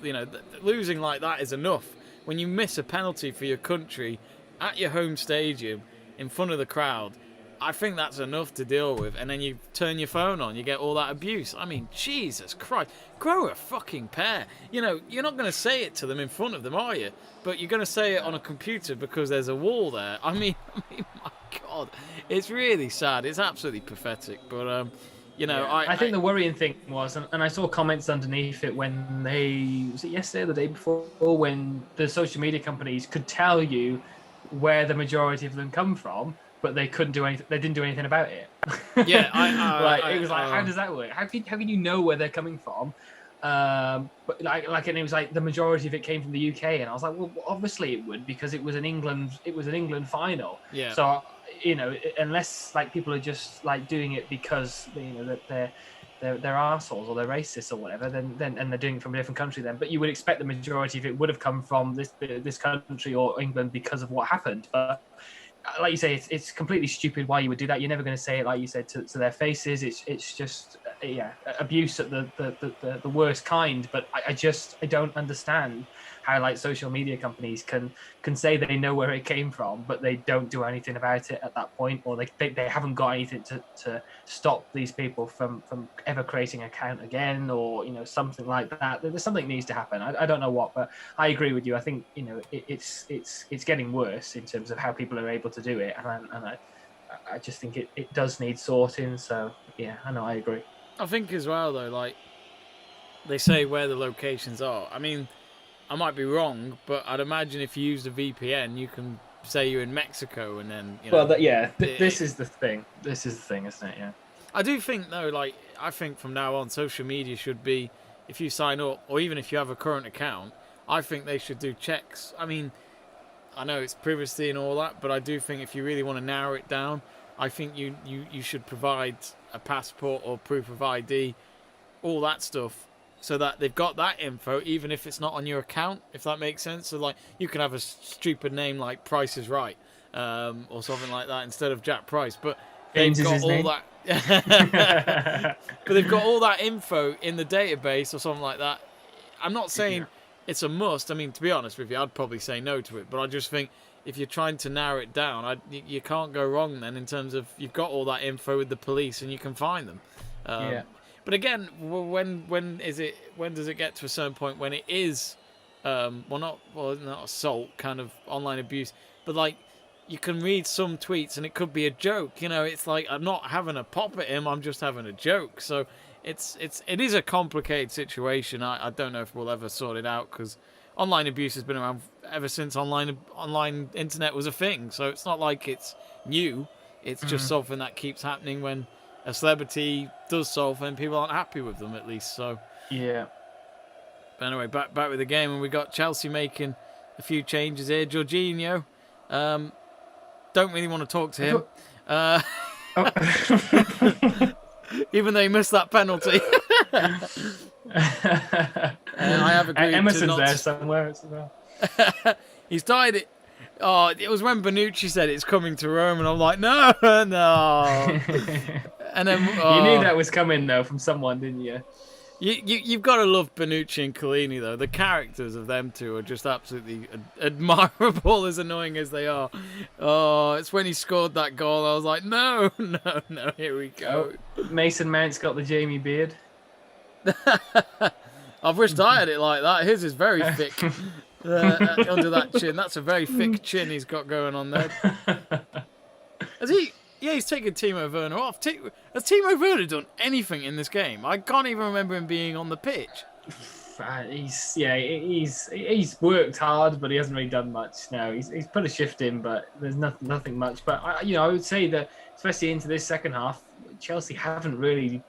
Losing like that is enough. When you miss a penalty for your country at your home stadium in front of the crowd, I think that's enough to deal with. And then you turn your phone on, you get all that abuse. I mean, Jesus Christ, grow a fucking pair. You're not going to say it to them in front of them, are you? But you're going to say it on a computer because there's a wall there. I mean, my God, it's really sad. It's absolutely pathetic. But I think the worrying thing was, and I saw comments underneath it when was it yesterday or the day before, when the social media companies could tell you where the majority of them come from, but they couldn't do anything. They didn't do anything about it. Yeah, it was like, how does that work? How can you know where they're coming from? But and it was like the majority of it came from the UK, and I was like, well, obviously it would, because it was an England final. Yeah. So unless like people are just like doing it because that they're arseholes or they're racist or whatever, then and they're doing it from a different country then. But you would expect the majority of it would have come from this country or England because of what happened. But like you say, it's completely stupid why you would do that. You're never going to say it, like you said, to their faces. It's just abuse at the worst kind. But I don't understand how like social media companies can say they know where it came from, but they don't do anything about it at that point, or they haven't got anything to stop these people from ever creating an account again, or something like that. There's something needs to happen. I don't know what, but I agree with you. I think it's getting worse in terms of how people are able to do it, and I just think it does need sorting. So yeah, I agree. I think as well though, like they say where the locations are. I mean, I might be wrong, but I'd imagine if you use a VPN, you can say you're in Mexico, and then this is the thing. This is the thing, isn't it? Yeah. I do think though, I think from now on, social media should be, if you sign up, or even if you have a current account, I think they should do checks. I mean, I know it's privacy and all that, but I do think if you really want to narrow it down, I think you should provide a passport or proof of ID, all that stuff, so that they've got that info, even if it's not on your account, if that makes sense. So, like, you can have a stupid name like Price is Right, or something like that instead of Jack Price, but they've got all that. But they've got all that info in the database or something like that. I'm not saying it's a must. I mean, to be honest with you, I'd probably say no to it. But I just think if you're trying to narrow it down, you can't go wrong then, in terms of you've got all that info with the police and you can find them. But again, when does it get to a certain point when it is, not assault, kind of online abuse, but like you can read some tweets and it could be a joke. It's like, I'm not having a pop at him, I'm just having a joke. So it is a complicated situation. I don't know if we'll ever sort it out, because online abuse has been around ever since online internet was a thing. So it's not like it's new. It's just something that keeps happening when a celebrity does something, people aren't happy with them, at least. So yeah. But anyway, back with the game, and we got Chelsea making a few changes here. Jorginho, don't really want to talk to him, even though he missed that penalty. I have agreed. Emerson's there somewhere as well. He's tied it. Oh, it was when Bonucci said it's coming to Rome, and I'm like, no, no. And then You knew that was coming though from someone, didn't you? You've got to love Bonucci and Collini, though. The characters of them two are just absolutely admirable, as annoying as they are. Oh, it's when he scored that goal, I was like, no, no, no, here we go. Oh, Mason Mount's got the Jamie beard. I've wished I had it like that. His is very thick under that chin. That's a very thick chin he's got going on there. Has he? Yeah, he's taken Timo Werner off. Has Timo Werner done anything in this game? I can't even remember him being on the pitch. He's worked hard, but he hasn't really done much. No, he's put a shift in, but there's nothing much. But I would say that especially into this second half, Chelsea haven't really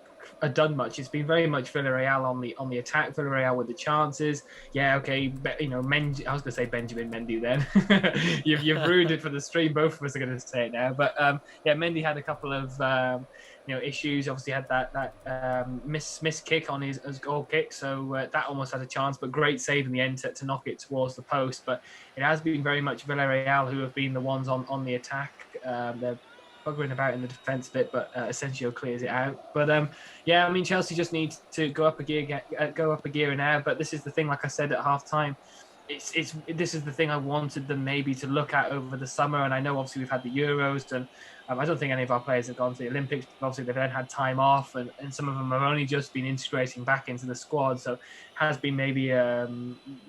done much. It's been very much Villarreal on the attack. Villarreal with the chances. Yeah, okay. I was going to say Benjamin Mendy. Then you've ruined it for the stream. Both of us are going to say it now. But Mendy had a couple of issues. Obviously had that miss kick on his goal kick, so that almost had a chance. But great save in the end to knock it towards the post. But it has been very much Villarreal who have been the ones on the attack. They're buggering about in the defence a bit, but Asensio clears it out. But Chelsea just need to go up a gear now. But this is the thing, like I said at half time, this is the thing I wanted them maybe to look at over the summer. And I know obviously we've had the Euros, and I don't think any of our players have gone to the Olympics. But obviously they've then had time off, and some of them have only just been integrating back into the squad. So has been maybe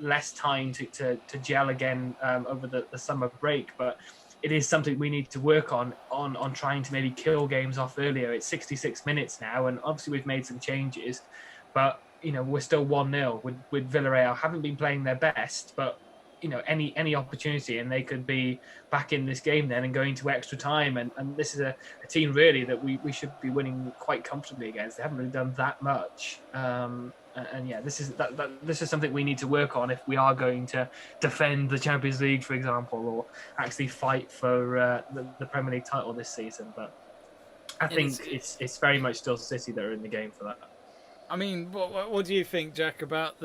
less time to gel again over the summer break. But it is something we need to work on trying to maybe kill games off earlier. It's 66 minutes now, and obviously we've made some changes, but we're still 1-0 with Villarreal. Haven't been playing their best, but any opportunity and they could be back in this game then and going to extra time. And this is a team really that we should be winning quite comfortably against. They haven't really done that much. This is something we need to work on if we are going to defend the Champions League, for example, or actually fight for the Premier League title this season. But I think it's very much still City that are in the game for that. I mean, what do you think, Jack, about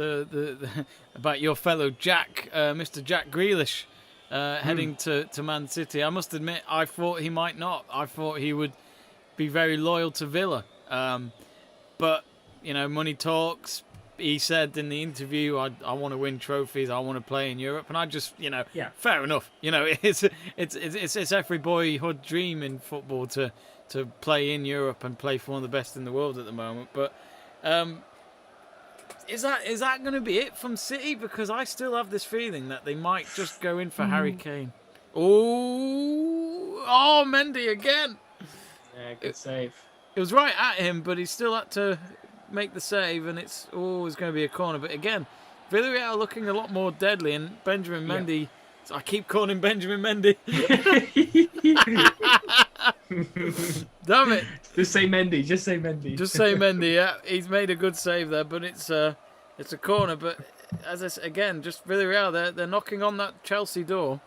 about your fellow Jack, Mr. Jack Grealish, heading to Man City? I must admit, I thought he might not. I thought he would be very loyal to Villa, but money talks. He said in the interview, I want to win trophies, I want to play in Europe, and I just, fair enough. It's every boyhood dream in football to play in Europe and play for one of the best in the world at the moment. But is that going to be it from City? Because I still have this feeling that they might just go in for Harry Kane. Oh, Mendy again. Yeah, good save. It was right at him, but he still had to make the save, and it's always going to be a corner. But again, Villarreal looking a lot more deadly, and Benjamin Mendy. Yeah. I keep calling him Benjamin Mendy. Damn it! Just say Mendy. Just say Mendy. Yeah, he's made a good save there, but it's a corner. But as I said, again, just Villarreal, they're knocking on that Chelsea door.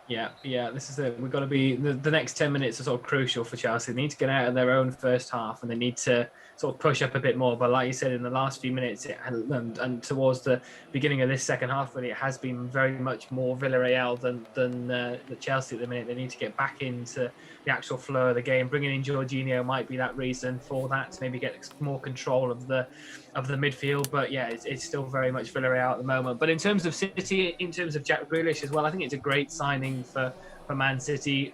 Yeah. This is it. We've got to be the next 10 minutes are sort of crucial for Chelsea. They need to get out of their own first half, and they need to sort of push up a bit more. But like you said, in the last few minutes and towards the beginning of this second half, really, it has been very much more Villarreal than the Chelsea at the minute. They need to get back into the actual flow of the game. Bringing in Jorginho might be that reason for that, to maybe get more control of the midfield. But yeah, it's still very much Villarreal at the moment. But in terms of City, in terms of Jack Grealish as well, I think it's a great signing for Man City.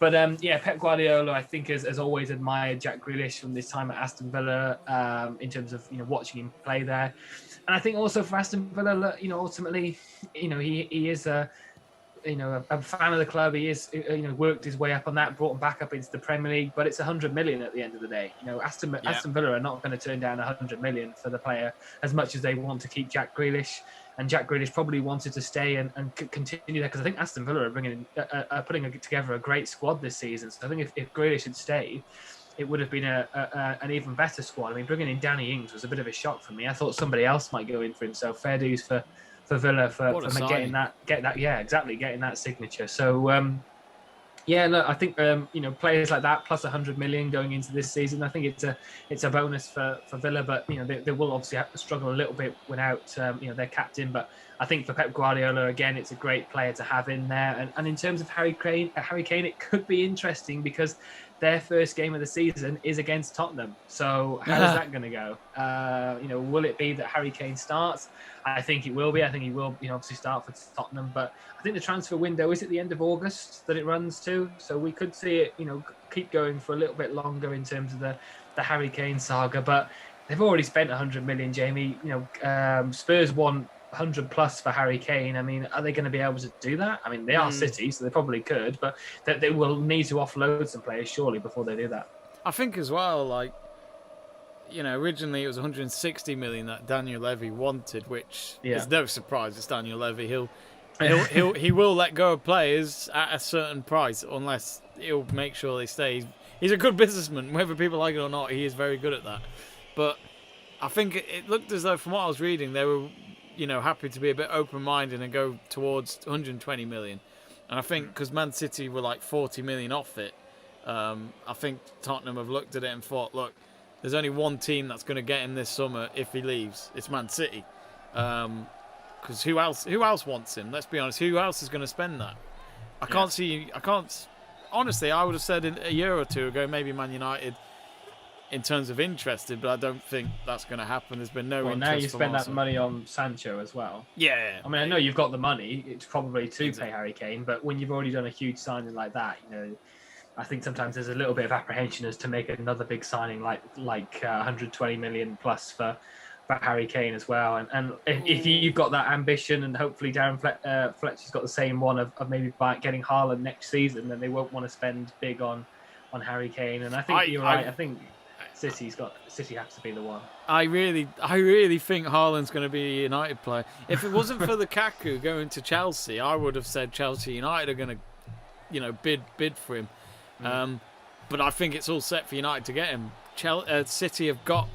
Pep Guardiola, I think, has always admired Jack Grealish from this time at Aston Villa, in terms of watching him play there, and I think also for Aston Villa, ultimately, he is a fan of the club. He is worked his way up on that, brought him back up into the Premier League, but it's 100 million at the end of the day. Aston Villa are not going to turn down 100 million for the player as much as they want to keep Jack Grealish. And Jack Grealish probably wanted to stay and continue there, because I think Aston Villa are putting together a great squad this season. So I think if Grealish had stayed, it would have been an even better squad. I mean, bringing in Danny Ings was a bit of a shock for me. I thought somebody else might go in for him. So fair dues for Villa for getting that signature. So Yeah, no, I think players like that plus 100 million going into this season. I think it's a bonus for Villa, but they will obviously have to struggle a little bit without their captain. But I think for Pep Guardiola again, it's a great player to have in there. And in terms of Harry Kane, it could be interesting because their first game of the season is against Tottenham. So how's that going to go? Will it be that Harry Kane starts? I think it will be. I think he will, obviously start for Tottenham. But I think the transfer window is at the end of August that it runs to. So we could see it, keep going for a little bit longer in terms of the Harry Kane saga. But they've already spent 100 million, Jamie. Spurs want 100 plus for Harry Kane. I mean, are they going to be able to do that? I mean, they are City, so they probably could, but they will need to offload some players surely before they do that. I think as well, originally it was 160 million that Daniel Levy wanted, which is no surprise. It's Daniel Levy. He will let go of players at a certain price unless he'll make sure they stay. He's a good businessman, whether people like it or not. He is very good at that. But I think it looked as though, from what I was reading, they were happy to be a bit open-minded and go towards 120 million. And I think because Man City were like 40 million off it, I think Tottenham have looked at it and thought, look, there's only one team that's going to get him this summer if he leaves. It's Man City. Because who else wants him? Let's be honest. Who else is going to spend that? Honestly, I would have said a year or two ago, maybe Man United in terms of interested, but I don't think that's going to happen. There's been no interest. Now you spend that money on Sancho as well. Yeah. I mean, I know you've got the money. It's probably to pay Harry Kane, but when you've already done a huge signing like that, I think sometimes there's a little bit of apprehension as to make another big signing like 120 million plus for Harry Kane as well. And if you've got that ambition, and hopefully Darren Fletcher's got the same one of maybe getting Haaland next season, then they won't want to spend big on Harry Kane. And I think you're right. I think City has to be the one. I really think Haaland's going to be a United player. If it wasn't for Lukaku going to Chelsea, I would have said Chelsea United are going to, bid for him. But I think it's all set for United to get him. City have got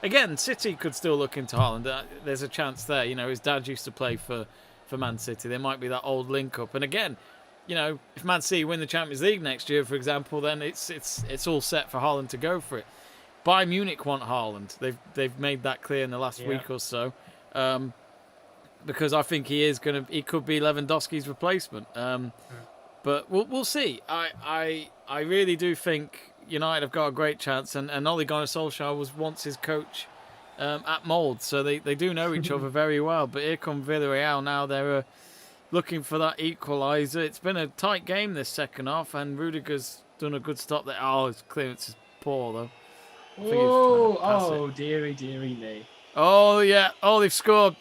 again, City could still look into Haaland. There's a chance there. His dad used to play for Man City. There might be that old link up. And again, if Man City win the Champions League next year, for example, then it's all set for Haaland to go for it. Bayern Munich want Haaland. They've made that clear in the last week or so. Because I think he could be Lewandowski's replacement. But we'll see. I really do think United have got a great chance, and Ole Gunnar Solskjaer was once his coach at Mould, so they do know each other very well. But here come Villarreal now. They're looking for that equaliser. It's been a tight game this second half, and Rudiger's done a good stop there. Oh, his clearance is poor though. Dearie me. Oh yeah. Oh, they've scored.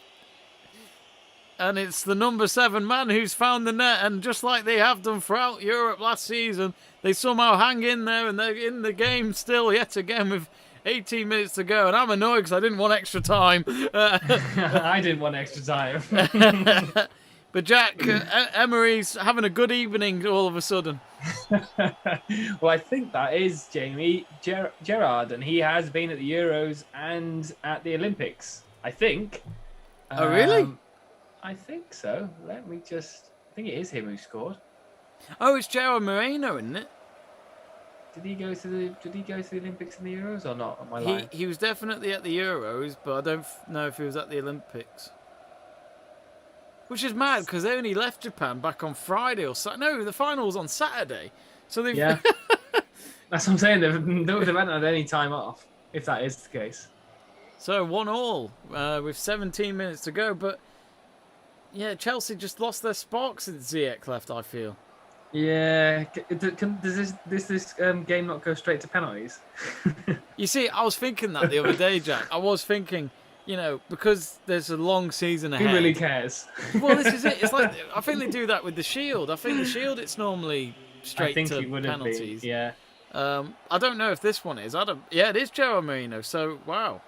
And it's the number 7 man who's found the net. And just like they have done throughout Europe last season, they somehow hang in there and they're in the game still yet again with 18 minutes to go. And I'm annoyed because I didn't want extra time. I didn't want extra time. But Jack, Emery's having a good evening all of a sudden. Well, I think that is Jamie Gerrard. And he has been at the Euros and at the Olympics, I think. Oh, really? I think so. I think it is him who scored. Oh, it's Gerard Moreno, isn't it? Did he go to the Olympics and the Euros or not? Am I lying? He was definitely at the Euros, but I don't know if he was at the Olympics. Which is mad because they only left Japan back on Friday or Saturday. No, the final was on Saturday. So they've that's what I'm saying. They haven't had any time off, if that is the case. So 1-1 with 17 minutes to go, but. Yeah, Chelsea just lost their spark since Ziyech left, I feel. Yeah. Does this game not go straight to penalties? You see, I was thinking that the other day, Jack. I was thinking, because there's a long season ahead. Who really cares? Well, this is it. It's like, I think they do that with the Shield. I think the Shield, it's normally straight to penalties. Yeah. I don't know if this one is. Yeah, it is Gerard Moreno. So, wow.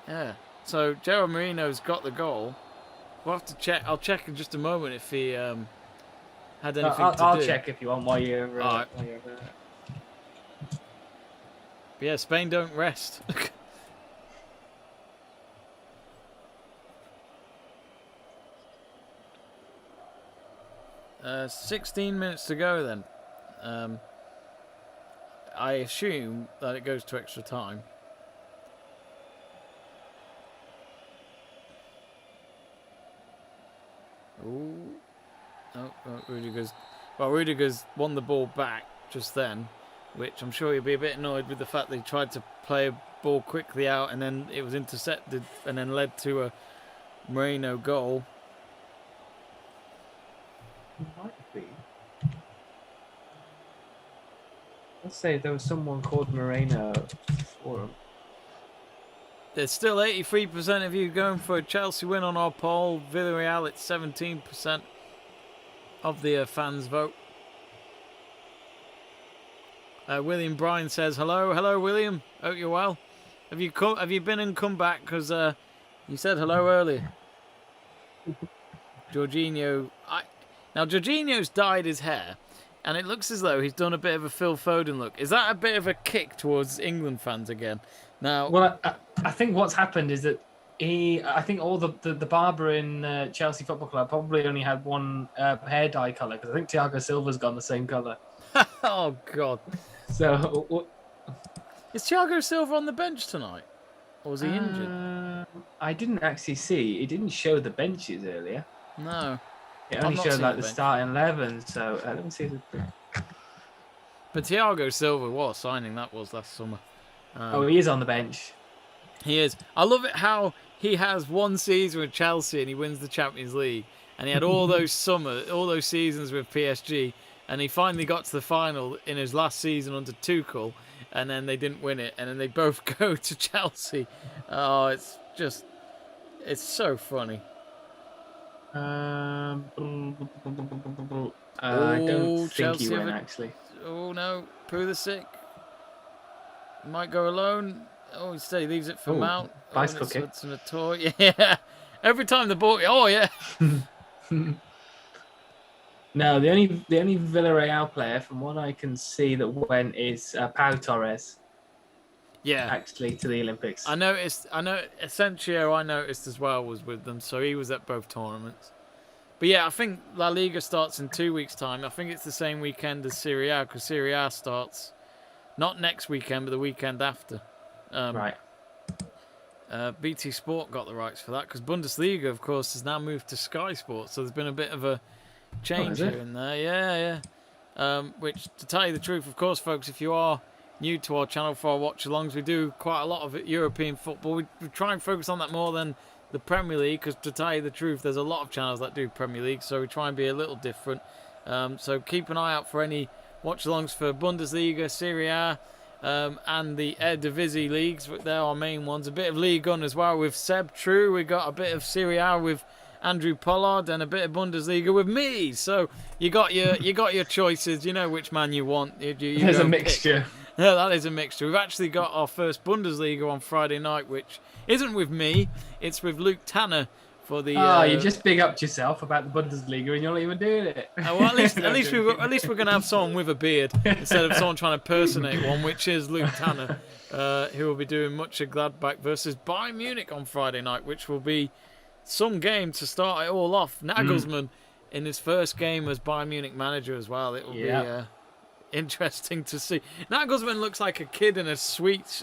Yeah. So, Gerard Moreno's got the goal. We'll have to check. I'll check in just a moment if he had anything to do. I'll check if you want while you're right. Yeah, Spain don't rest. 16 minutes to go then. I assume that it goes to extra time. Ooh. Oh, Rudiger's... Well, Rudiger's won the ball back just then, which I'm sure he'll be a bit annoyed with the fact that he tried to play a ball quickly out and then it was intercepted and then led to a Moreno goal. Might be. Let's say there was someone called Moreno for him. There's still 83% of you going for a Chelsea win on our poll. Villarreal, it's 17% of the fans vote. William Bryan says hello. Hello, William. Hope you're well. Have you been and come back? Because you said hello earlier. Jorginho. Now, Jorginho's dyed his hair, and it looks as though he's done a bit of a Phil Foden look. Is that a bit of a kick towards England fans again? Now, well, I think what's happened is that I think all the barber in Chelsea Football Club probably only had one hair dye colour, because I think Thiago Silva's gone the same colour. Oh, God. So, is Thiago Silva on the bench tonight? Or was he injured? I didn't actually see. It didn't show the benches earlier. No. It only showed like the starting 11, so let me see. But Thiago Silva, what a signing that was last summer. He is on the bench. He is. I love it how he has one season with Chelsea and he wins the Champions League. And he had all those seasons with PSG. And he finally got to the final in his last season under Tuchel. And then they didn't win it. And then they both go to Chelsea. Oh, it's so funny. I don't think Chelsea he went, actually. Oh, no. Pulisic might go alone. Oh, instead he leaves it for Mount. Bicycle kick. Hudson Odoi. Yeah. Every time the ball... Oh, yeah. No, the only Villarreal player, from what I can see, that went is Pau Torres. Yeah. Actually, to the Olympics. I Asensio, I noticed as well, was with them, so he was at both tournaments. But yeah, I think La Liga starts in 2 weeks' time. I think it's the same weekend as Serie A, because Serie A starts not next weekend, but the weekend after. Right. BT Sport got the rights for that, because Bundesliga, of course, has now moved to Sky Sports, so there's been a bit of a change here and there. Yeah. Which, to tell you the truth, of course, folks, if you are new to our channel for our watch-alongs, we do quite a lot of European football. We try and focus on that more than the Premier League, because to tell you the truth, there's a lot of channels that do Premier League, so we try and be a little different. So keep an eye out for any watch-alongs for Bundesliga, Serie A, and the Eredivisie leagues. They're our main ones. A bit of Ligue 1 as well with Seb True. We got a bit of Serie A with Andrew Pollard, and a bit of Bundesliga with me. So you got your choices. You know which man you want. There's a mixture. Yeah, that is a mixture. We've actually got our first Bundesliga on Friday night, which isn't with me. It's with Luke Tanner for the. You just big upped yourself about the Bundesliga, and you're not even doing it. Well, at least we're gonna have someone with a beard instead of someone trying to impersonate one, which is Luke Tanner, who will be doing Mönchengladbach versus Bayern Munich on Friday night, which will be some game to start it all off. Nagelsmann in his first game as Bayern Munich manager as well. It will be interesting to see. Nagelsmann looks like a kid in a sweet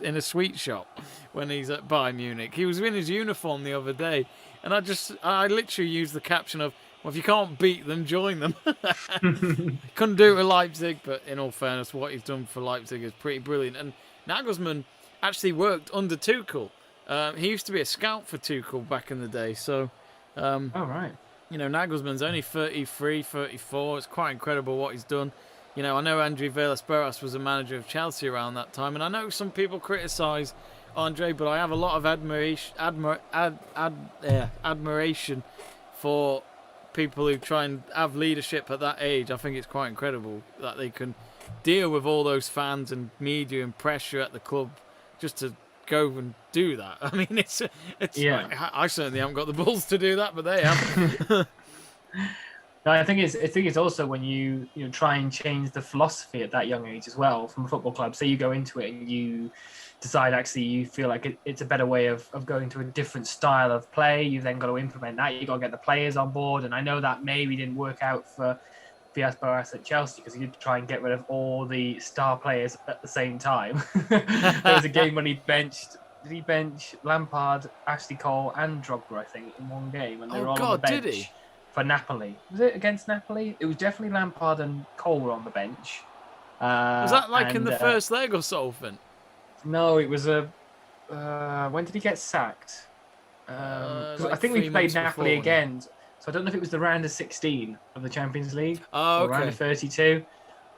shop when he's at Bayern Munich. He was in his uniform the other day, and I literally used the caption of, well, if you can't beat them, join them. Couldn't do it with Leipzig, but in all fairness, what he's done for Leipzig is pretty brilliant. And Nagelsmann actually worked under Tuchel. He used to be a scout for Tuchel back in the day, so right. You know, Nagelsmann's only 33, 34. It's quite incredible what he's done. You know, I know Andre Villas-Boas was a manager of Chelsea around that time, and I know some people criticise Andre, but I have a lot of admiration for people who try and have leadership at that age. I think it's quite incredible that they can deal with all those fans and media and pressure at the club just to go and do that. I mean, it's I certainly haven't got the balls to do that, but they have. No, I think it's also when you try and change the philosophy at that young age as well from a football club. Say you go into it and you decide actually you feel like it's a better way of going to a different style of play. You've then got to implement that. You've got to get the players on board. And I know that maybe didn't work out for Villas-Boas at Chelsea because he could try and get rid of all the star players at the same time. There was a game when he benched. Did he bench Lampard, Ashley Cole, and Drogba? I think in one game, and they were all on the bench did he? for Napoli. Was it against Napoli? It was definitely Lampard and Cole were on the bench. Was that like in the first leg or something? No, it was a. When did he get sacked? Like I think 3 we played months Napoli before, again. So I don't know if it was the round of 16 of the Champions League Oh, or round of 32.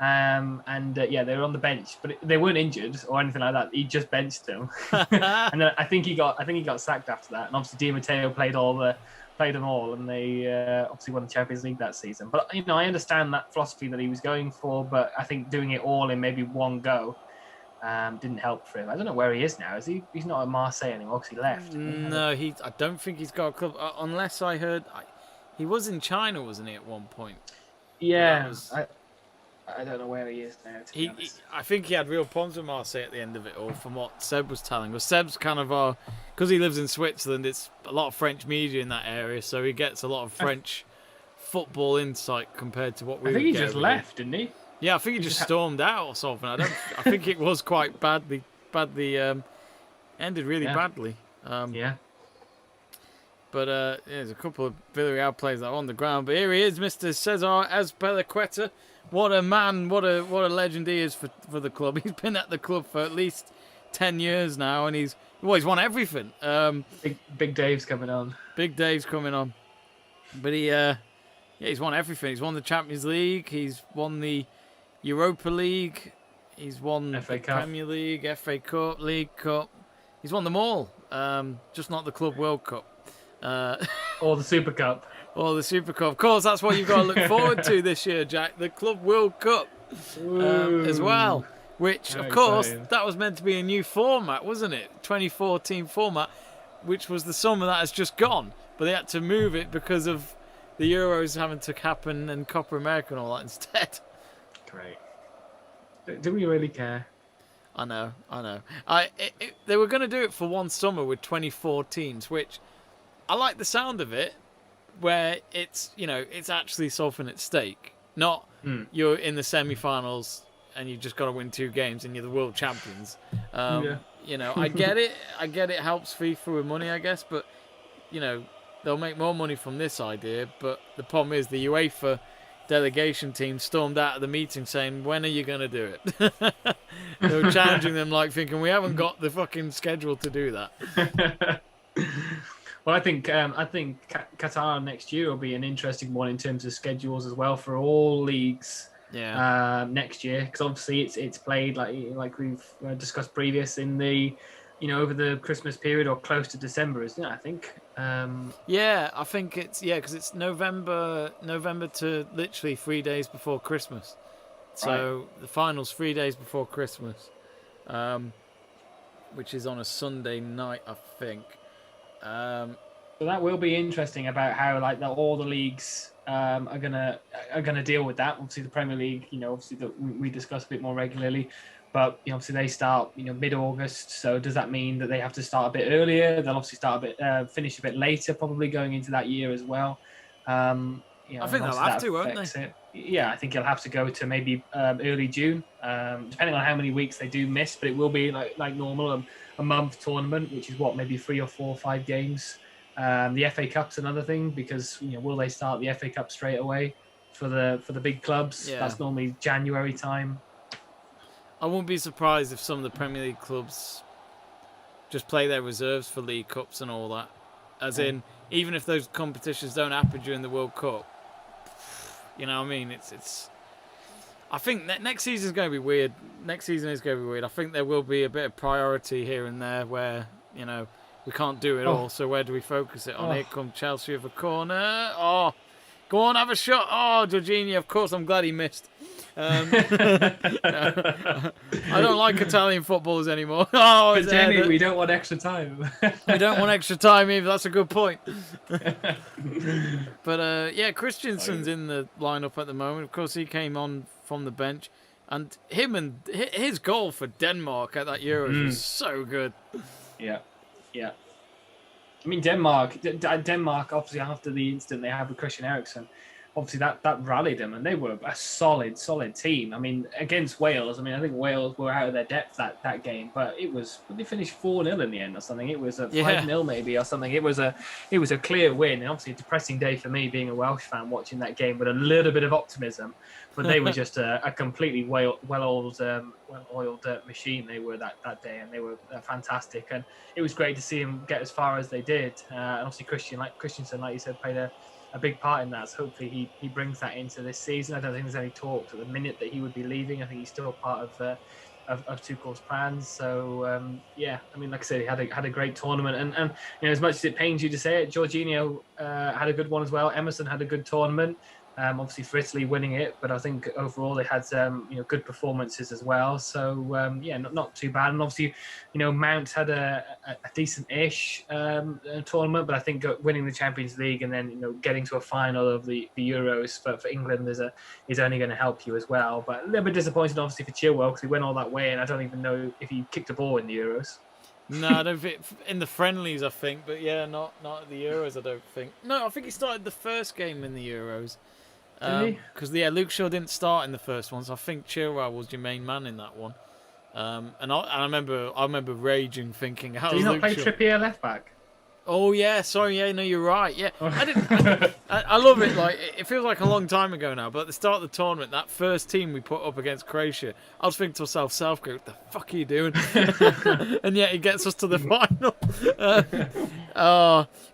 Yeah, they were on the bench, but they weren't injured or anything like that. He just benched them, and then I think he got sacked after that. And obviously Di Matteo played them all, and they obviously won the Champions League that season. But I understand that philosophy that he was going for, but I think doing it all in maybe one go didn't help for him. I don't know where he is now. Is he? He's not at Marseille anymore because he left. No, I don't think he's got a club. Unless I heard, he was in China, wasn't he, at one point? Yeah, I don't know where he is now. To be honest. I think he had real problems with Marseille at the end of it all, from what Seb was telling us. Seb's kind of because he lives in Switzerland, it's a lot of French media in that area, so he gets a lot of French football insight compared to what we. I think he just left, didn't he? Yeah, I think he just stormed out or something. I think it was quite badly ended really badly. Yeah. But there's a couple of Villarreal players that are on the ground. But here he is, Mr. Cesar Azpilicueta. What a man, what a legend he is for the club. He's been at the club for at least 10 years now, and he's won everything. Big Dave's coming on. Big Dave's coming on. But he's won everything. He's won the Champions League. He's won the Europa League. He's won FA the Cup. Premier League, FA Cup, League Cup. He's won them all. Just not the Club World Cup. Or the Super Cup. Or the Super Cup. Of course, that's what you've got to look forward to this year, Jack. The Club World Cup as well. Which, of course, that was meant to be a new format, wasn't it? 2014 format, which was the summer that has just gone. But they had to move it because of the Euros having to happen and Copa America and all that instead. Great. Do we really care? I know. They were going to do it for one summer with 2014s, which I like the sound of it, where it's actually something at stake. Not you're in the semi-finals and you've just got to win 2 games and you're the world champions. I get it. I get it helps FIFA with money, I guess, but they'll make more money from this idea. But the problem is the UEFA delegation team stormed out of the meeting saying, "When are you going to do it?" They were challenging them, like thinking, "We haven't got the fucking schedule to do that." Well, I think Qatar next year will be an interesting one in terms of schedules as well for all leagues. Yeah. Next year, because obviously it's played like we've discussed previous in the over the Christmas period or close to December, isn't it? I think. Yeah, I think it's because it's November to literally 3 days before Christmas. So The final's 3 days before Christmas, which is on a Sunday night, I think. So that will be interesting about how all the leagues are gonna deal with that. Obviously, the Premier League, obviously that we discuss a bit more regularly. But obviously they start mid-August. So does that mean that they have to start a bit earlier? They'll obviously start finish a bit later, probably going into that year as well. I think they'll have to, won't they? Yeah, I think you'll have to go to maybe early June, depending on how many weeks they do miss. But it will be like normal, a month tournament, which is maybe 3 or 4 or 5 games. The FA Cup's another thing because will they start the FA Cup straight away for the big clubs? Yeah. That's normally January time. I wouldn't be surprised if some of the Premier League clubs just play their reserves for League Cups and all that. As in, even if those competitions don't happen during the World Cup, you know what I mean? It's. I think next season is going to be weird. Next season is going to be weird. I think there will be a bit of priority here and there where we can't do it all. So where do we focus it on? Here come Chelsea with a corner. Oh, go on, have a shot. Oh, Jorginho. Of course, I'm glad he missed. I don't like Italian footballers anymore. Oh, but Jamie, we don't want extra time. We don't want extra time either. That's a good point. But Christensen's in the lineup at the moment. Of course, he came on from the bench, and his goal for Denmark at that Euros was so good. Yeah. I mean, Denmark obviously after the incident they had with Christian Eriksen, obviously that rallied them, and they were a solid team. I mean, against Wales, I think Wales were out of their depth that game, but they finished 4-0 in the end or something. It was a 5-0 maybe or something. It was a clear win, and obviously a depressing day for me being a Welsh fan watching that game with a little bit of optimism. But they were just a completely well-oiled machine. They were that day, and they were fantastic. And it was great to see them get as far as they did. And obviously Christensen, like you said, played a big part in that. So hopefully he brings that into this season. I don't think there's any talk at the minute that he would be leaving. I think he's still part of Tuchel's plans. So I mean, like I said, he had a great tournament, and as much as it pains you to say it, Jorginho had a good one as well. Emerson had a good tournament. Obviously for Italy winning it, but I think overall they had good performances as well. So not too bad. And obviously, Mount had a decent-ish tournament, but I think winning the Champions League and then getting to a final of the Euros for England is only going to help you as well. But a little bit disappointed obviously for Chilwell because he went all that way, and I don't even know if he kicked a ball in the Euros. No, I don't think in the friendlies. I think, but not at the Euros. I don't think. No, I think he started the first game in the Euros. Because Luke Shaw didn't start in the first one, so I think Chilwell was your main man in that one. And I remember raging, thinking, "How did he not play Trippier left back?" Oh yeah, sorry, yeah, no, you're right. Yeah, I love it. Like it feels like a long time ago now, but at the start of the tournament, that first team we put up against Croatia, I was thinking to myself, Southgate, what the fuck are you doing? And yet he gets us to the final.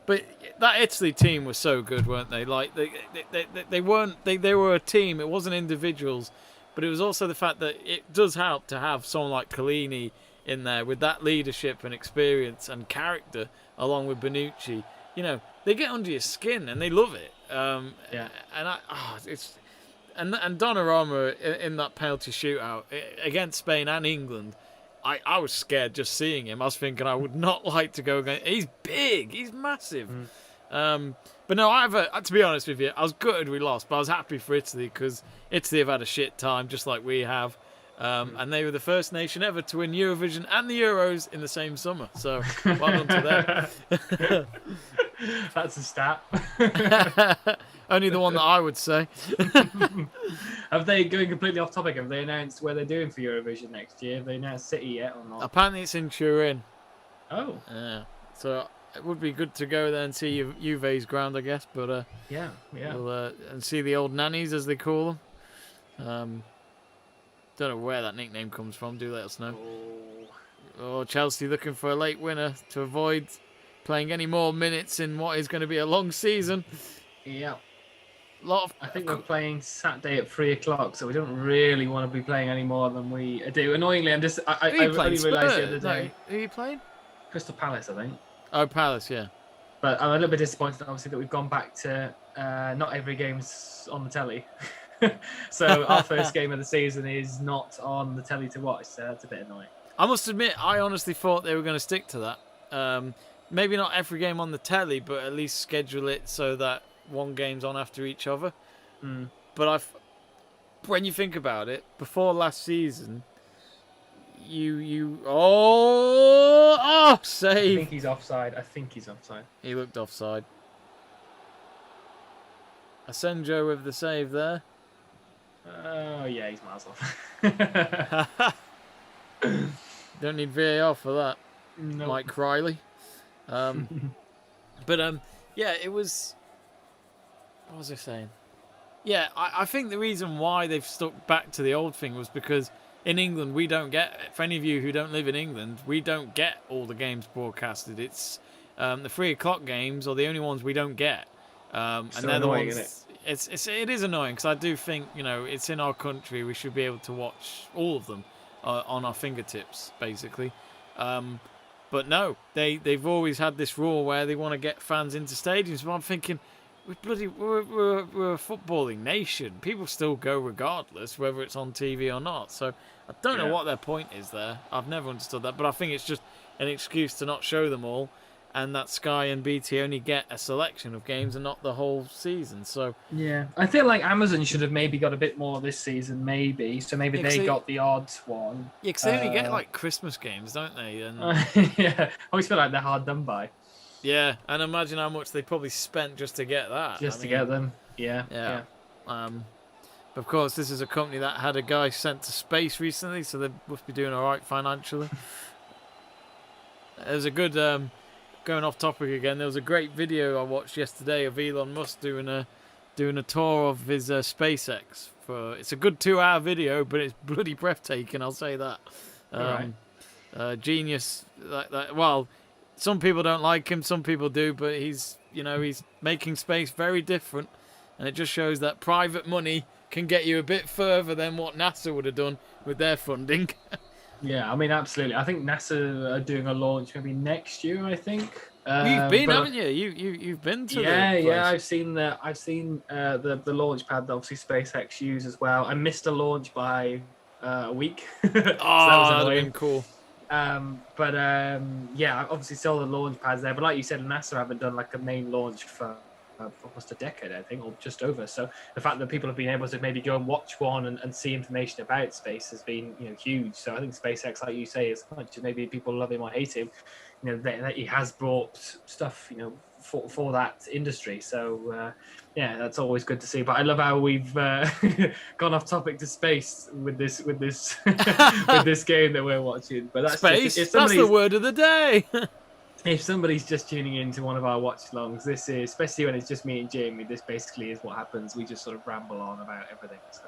But that Italy team was so good, weren't they? Like they were a team. It wasn't individuals, but it was also the fact that it does help to have someone like Chiellini in there with that leadership and experience and character, along with Bonucci. They get under your skin and they love it. And Donnarumma in that penalty shootout against Spain and England. I was scared just seeing him. I was thinking I would not like to go against. He's big. He's massive. But no, to be honest with you, I was gutted we lost, but I was happy for Italy because Italy have had a shit time just like we have. And they were the first nation ever to win Eurovision and the Euros in the same summer. So well done to them. That's a stat. Only the one that I would say. Have they, going completely off topic, have they announced where they're doing for Eurovision next year? Have they announced City yet or not? Apparently it's in Turin. Oh. Yeah. So it would be good to go there and see Juve's ground, I guess. But yeah. We'll, and see the old nannies, as they call them. Don't know where that nickname comes from. Do let us know. Chelsea looking for a late winner to avoid playing any more minutes in what is going to be a long season. Yeah. I think we're playing Saturday at 3:00, so we don't really want to be playing any more than we do. Annoyingly, I only realised the other day. Who are you playing? Crystal Palace, I think. Oh, Palace, yeah. But I'm a little bit disappointed, obviously, that we've gone back to not every game's on the telly. So our first game of the season is not on the telly to watch, so that's a bit annoying. I must admit, I honestly thought they were going to stick to that. Maybe not every game on the telly, but at least schedule it so that one game's on after each other. But when you think about it, before last season, save. I think he's offside. He looked offside. Asenjo with the save there. Oh yeah, he's miles off. Don't need VAR for that. Nope. Mike Riley. But it was. What was I saying? Yeah, I think the reason why they've stuck back to the old thing was because in England we don't get. For any of you who don't live in England, we don't get all the games broadcasted. It's the 3:00 games are the only ones we don't get, and they're the ones. Isn't it? It is annoying because I do think it's in our country. We should be able to watch all of them on our fingertips, basically. But no, they've always had this rule where they want to get fans into stadiums. But I'm thinking, we're a footballing nation. People still go regardless, whether it's on TV or not. So I don't know what their point is there. I've never understood that. But I think it's just an excuse to not show them all. And that Sky and BT only get a selection of games and not the whole season. So yeah, I feel like Amazon should have maybe got a bit more this season, maybe. So maybe they got the odd one. Yeah, because they only get like Christmas games, don't they? And yeah, I always feel like they're hard done by. Yeah, and imagine how much they probably spent just to get that. To get them. Yeah. Of course, this is a company that had a guy sent to space recently, so they must be doing all right financially. There's a good, going off topic again, there was a great video I watched yesterday of Elon Musk doing a tour of his SpaceX. It's a good 2-hour video, but it's bloody breathtaking, I'll say that. Genius. Well, some people don't like him, some people do, but he's making space very different, and it just shows that private money can get you a bit further than what NASA would have done with their funding. Yeah, I mean, absolutely. I think NASA are doing a launch maybe next year, I think. You've been, haven't you? You've been to Yeah, I've seen the launch pad that obviously SpaceX use as well. I missed a launch by a week. So that was that'd have been cool. Yeah, I obviously saw the launch pads there, but like you said, NASA haven't done like a main launch for almost a decade, I think, or just over. So the fact that people have been able to maybe go and watch one and see information about space has been, huge. So I think SpaceX, like you say, as much as maybe people love him or hate him, that he has brought stuff, for that industry. So yeah, that's always good to see. But I love how we've gone off topic to space with this with this game that we're watching. But that's space. That's the word of the day. If somebody's just tuning in to one of our watch-alongs, this is, especially when it's just me and Jamie, this basically is what happens. We just sort of ramble on about everything. So.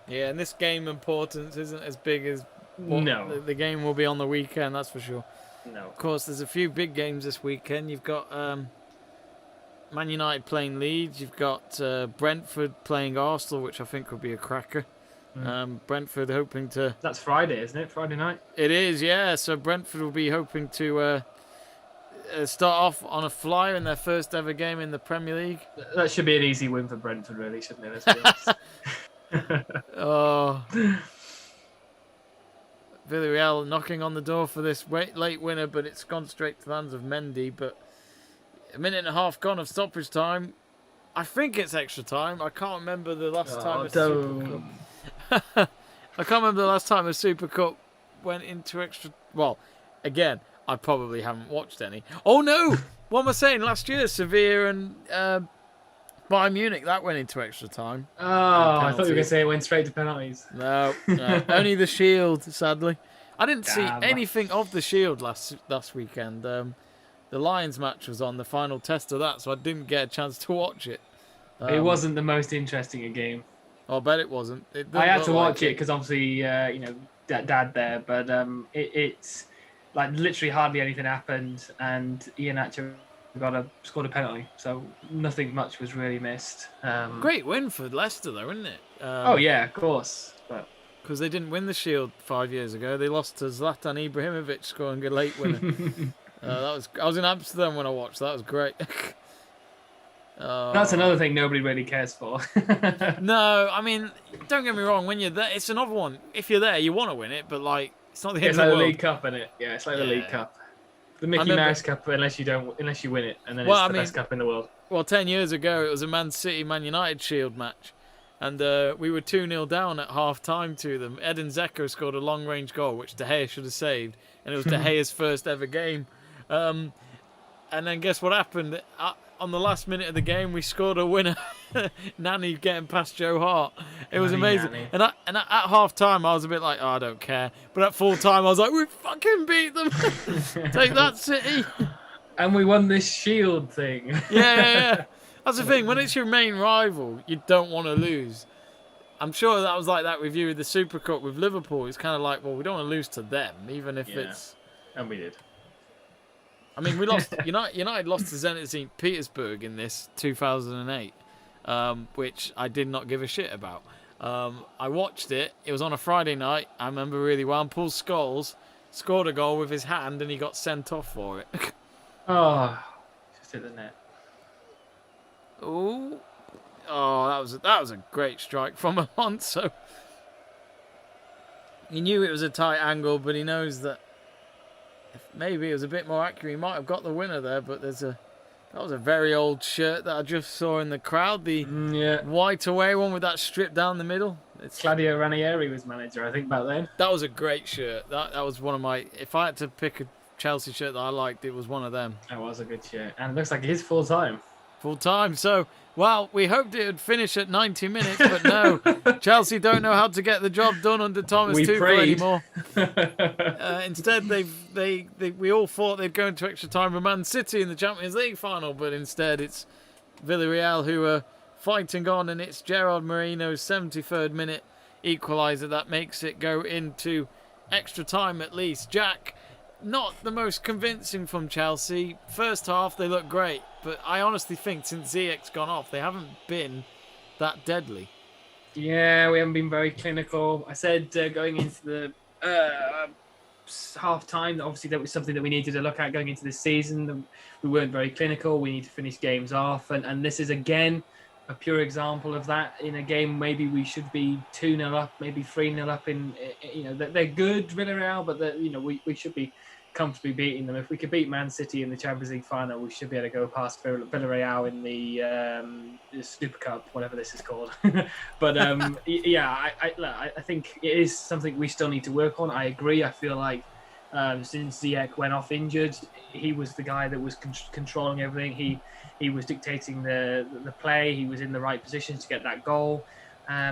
Yeah, and this game importance isn't as big as the game will be on the weekend, that's for sure. No. Of course, there's a few big games this weekend. You've got Man United playing Leeds. You've got Brentford playing Arsenal, which I think would be a cracker. Brentford hoping to... That's Friday, isn't it? Friday night? It is, yeah. So Brentford will be hoping to... start off on a flyer in their first ever game in the Premier League. That should be an easy win for Brentford, really, shouldn't it? Let's be honest. Villarreal knocking on the door for this late winner, but it's gone straight to the hands of Mendy. But a minute and a half gone of stoppage time. I think it's extra time. I can't remember the last time a Super Cup. I can't remember the last time a Super Cup went into extra. Well, again, I probably haven't watched any. Oh no! What am I saying? Last year, Sevilla and Bayern Munich, that went into extra time. Oh, I thought you were going to say it went straight to penalties. No. Only the Shield, sadly. I didn't see anything of the Shield last weekend. The Lions match was on, the final test of that, so I didn't get a chance to watch it. It wasn't the most interesting a game. I bet it wasn't. I had to watch it because obviously, Dad there, but it's like literally hardly anything happened, and Ian actually scored a penalty, so nothing much was really missed. Great win for Leicester, though, isn't it? Oh yeah, of course. Because they didn't win the Shield 5 years ago. They lost to Zlatan Ibrahimovic scoring a late winner. I was in Amsterdam when I watched. That was great. That's another thing nobody really cares for. No, I mean, don't get me wrong. When you're there, it's another one. If you're there, you want to win it, but like, it's not the end of the world. It's like the League Cup, isn't it? Yeah, it's like the League Cup. The Mickey Mouse Cup, unless you win it, and then it's the best cup in the world. Well, 10 years ago, it was a Man United Shield match, and we were 2-0 down at half time to them. Edin Dzeko scored a long range goal, which De Gea should have saved, and it was De Gea's first ever game. And then guess what happened? On the last minute of the game, we scored a winner. Nani getting past Joe Hart. It was amazing. Nani. And at half time, I was a bit like, oh, I don't care. But at full time, I was like, we fucking beat them. Take that, City. And we won this Shield thing. Yeah. That's the thing. When it's your main rival, you don't want to lose. I'm sure that was like that with you with the Super Cup with Liverpool. It's kind of like, well, we don't want to lose to them, even if it's... And we did. I mean, we lost. United lost to Zenit St. Petersburg in this 2008, which I did not give a shit about. I watched it. It was on a Friday night. I remember really well. And Paul Scholes scored a goal with his hand, and he got sent off for it. Oh, just hit the net. Oh, that was a great strike from Alonso. He knew it was a tight angle, but he knows that. If maybe it was a bit more accurate, he might have got the winner there, but that was a very old shirt that I just saw in the crowd, the white away one with that strip down the middle. Claudio Ranieri was manager, I think, back then. That was a great shirt. That was one of my... If I had to pick a Chelsea shirt that I liked, it was one of them. That was a good shirt. And it looks like his full time. full time. So, well, we hoped it would finish at 90 minutes, but no. Chelsea don't know how to get the job done under Thomas Tuchel anymore. Instead, we all thought they'd go into extra time with Man City in the Champions League final, but instead it's Villarreal who are fighting on, and it's Gerard Moreno's 73rd minute equaliser that makes it go into extra time at least. Jack, not the most convincing from Chelsea. First half they look great, but I honestly think since Ziyech's gone off they haven't been that deadly. Yeah, we haven't been very clinical. I said going into the half time that obviously that was something that we needed to look at going into this season. We weren't very clinical. We need to finish games off, and this is again a pure example of that. In a game maybe we should be 2-0 up, maybe 3-0 up. They're good Villarreal, but we should be comfortably beating them. If we could beat Man City in the Champions League final, we should be able to go past Villarreal in the Super Cup, whatever this is called. But I think it is something we still need to work on. I agree. I feel like since Ziyech went off injured, he was the guy that was controlling everything. He was dictating the play. He was in the right positions to get that goal.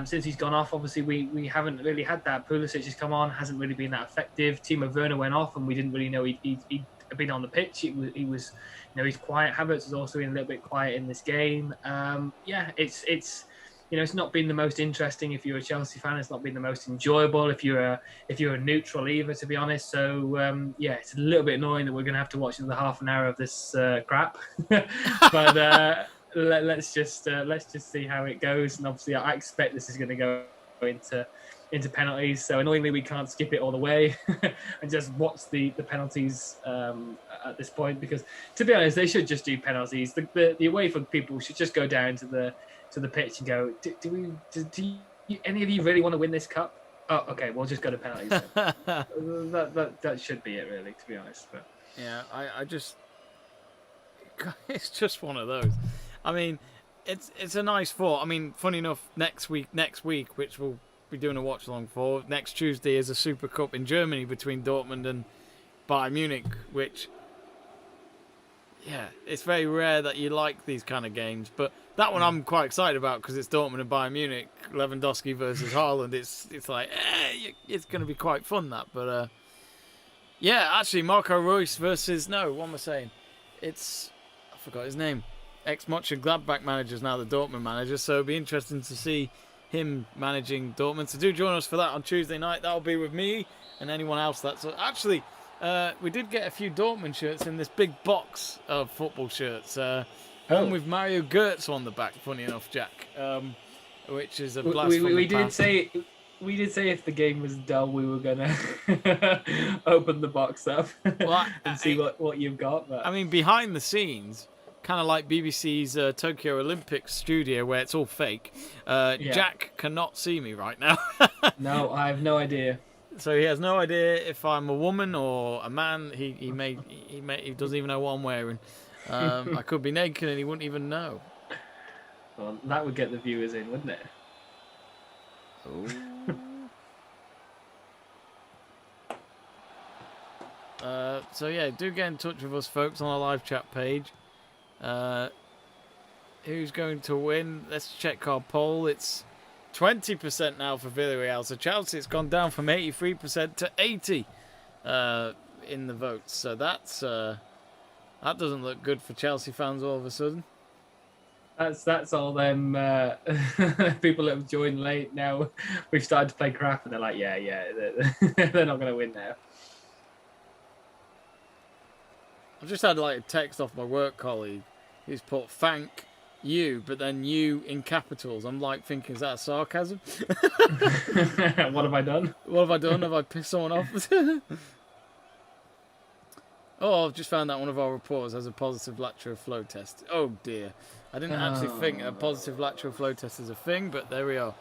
Since he's gone off, obviously we haven't really had that. Pulisic has come on, hasn't really been that effective. Timo Werner went off, and we didn't really know he'd been on the pitch. He was he's quiet. Havertz is also been a little bit quiet in this game. It's not been the most interesting if you're a Chelsea fan. It's not been the most enjoyable if you're a neutral either, to be honest. So it's a little bit annoying that we're going to have to watch another half an hour of this crap. But let's just see how it goes. And obviously, I expect this is going to go into penalties. So annoyingly, we can't skip it all the way and just watch the penalties at this point. Because to be honest, they should just do penalties. The away from people should just go down to the pitch and go, do any of you really want to win this cup? Oh, okay, we'll just go to penalties. that should be it, really, to be honest. But yeah, I just, it's just one of those. I mean, it's a nice thought. I mean, funny enough, next week, which we'll be doing a watch along for, next Tuesday is a Super Cup in Germany between Dortmund and Bayern Munich, which, yeah, it's very rare that you like these kind of games, but that one I'm quite excited about because it's Dortmund and Bayern Munich, Lewandowski versus Haaland. It's like, it's going to be quite fun, that. But, actually, Marco Reus versus, what am I saying? I forgot his name. Ex-Mönchengladbach manager is now the Dortmund manager, so it'll be interesting to see him managing Dortmund. So do join us for that on Tuesday night. That'll be with me and anyone else. Actually, we did get a few Dortmund shirts in this big box of football shirts. One with Mario Götze on the back, funny enough, Jack, which is a blast from the past. We did say if the game was dull, we were going to open the box up and see what you've got. But. I mean, behind the scenes, kind of like BBC's Tokyo Olympics studio where it's all fake, Jack cannot see me right now. No, I have no idea. So he has no idea if I'm a woman or a man. He doesn't even know what I'm wearing. I could be naked and he wouldn't even know. Well, that would get the viewers in, wouldn't it? Do get in touch with us, folks, on our live chat page. Who's going to win? Let's check our poll. It's 20% now for Villarreal. So Chelsea, it's gone down from 83% to 80% in the votes. So that doesn't look good for Chelsea fans all of a sudden. That's all them people that have joined late now. We've started to play crap and they're like, they're not going to win now. I've just had a text off my work colleague who's put thank you, but then you in capitals. I'm thinking, is that a sarcasm? What have I done? What have I done? Have I pissed someone off? I've just found that one of our reporters has a positive lateral flow test. Oh dear. I didn't actually think a positive lateral flow test is a thing, but there we are.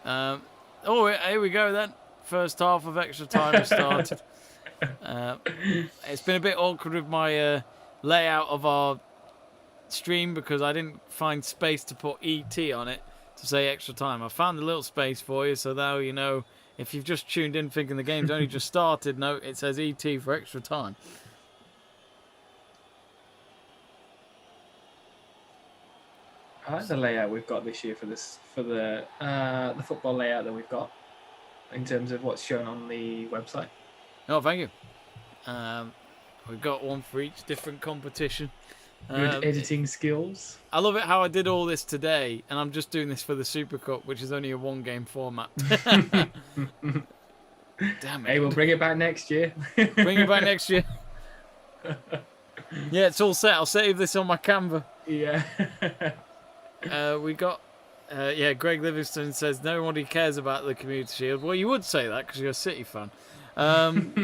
Here we go then. First half of extra time has started. It's been a bit awkward with my layout of our stream because I didn't find space to put ET on it to say extra time. I found a little space for you, so now you know if you've just tuned in thinking the game's only just started, no, it says ET for extra time. I like the layout we've got this year for the football layout that we've got in terms of what's shown on the website. Oh, thank you. We've got one for each different competition. Good editing skills. I love it how I did all this today, and I'm just doing this for the Super Cup, which is only a one-game format. Damn it. Hey, we'll bring it back next year. Bring it back next year. Yeah, it's all set. I'll save this on my Canva. Yeah. We got... Greg Livingston says, nobody cares about the Community Shield. Well, you would say that because you're a City fan.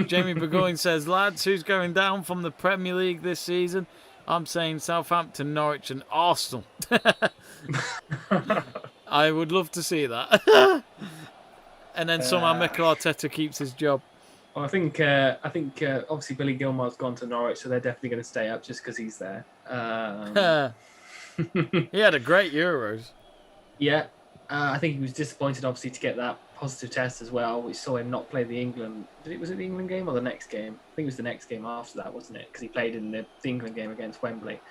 Jamie Burgoyne says, lads, who's going down from the Premier League this season? I'm saying Southampton, Norwich and Arsenal. I would love to see that. And then somehow Mikel Arteta keeps his job. Well, I think obviously Billy Gilmore's gone to Norwich, so they're definitely going to stay up just because he's there. He had a great Euros. Yeah, I think he was disappointed, obviously, to get that positive test as well. We saw him not play the England. Was it the England game or the next game? I think it was the next game after that, wasn't it? Because he played in the England game against Wembley.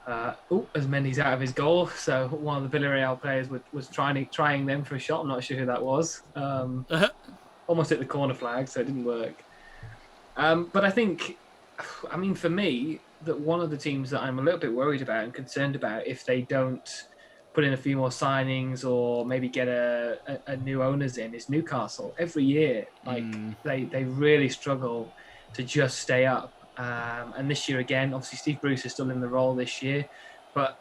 As Mendy's out of his goal, so one of the Villarreal players was trying them for a shot. I'm not sure who that was. Almost hit the corner flag, so it didn't work. But I think, for me, that one of the teams that I'm a little bit worried about and concerned about if they don't put in a few more signings or maybe get a new owners in is Newcastle. Every year, they really struggle to just stay up. And this year again, obviously Steve Bruce is still in the role this year, but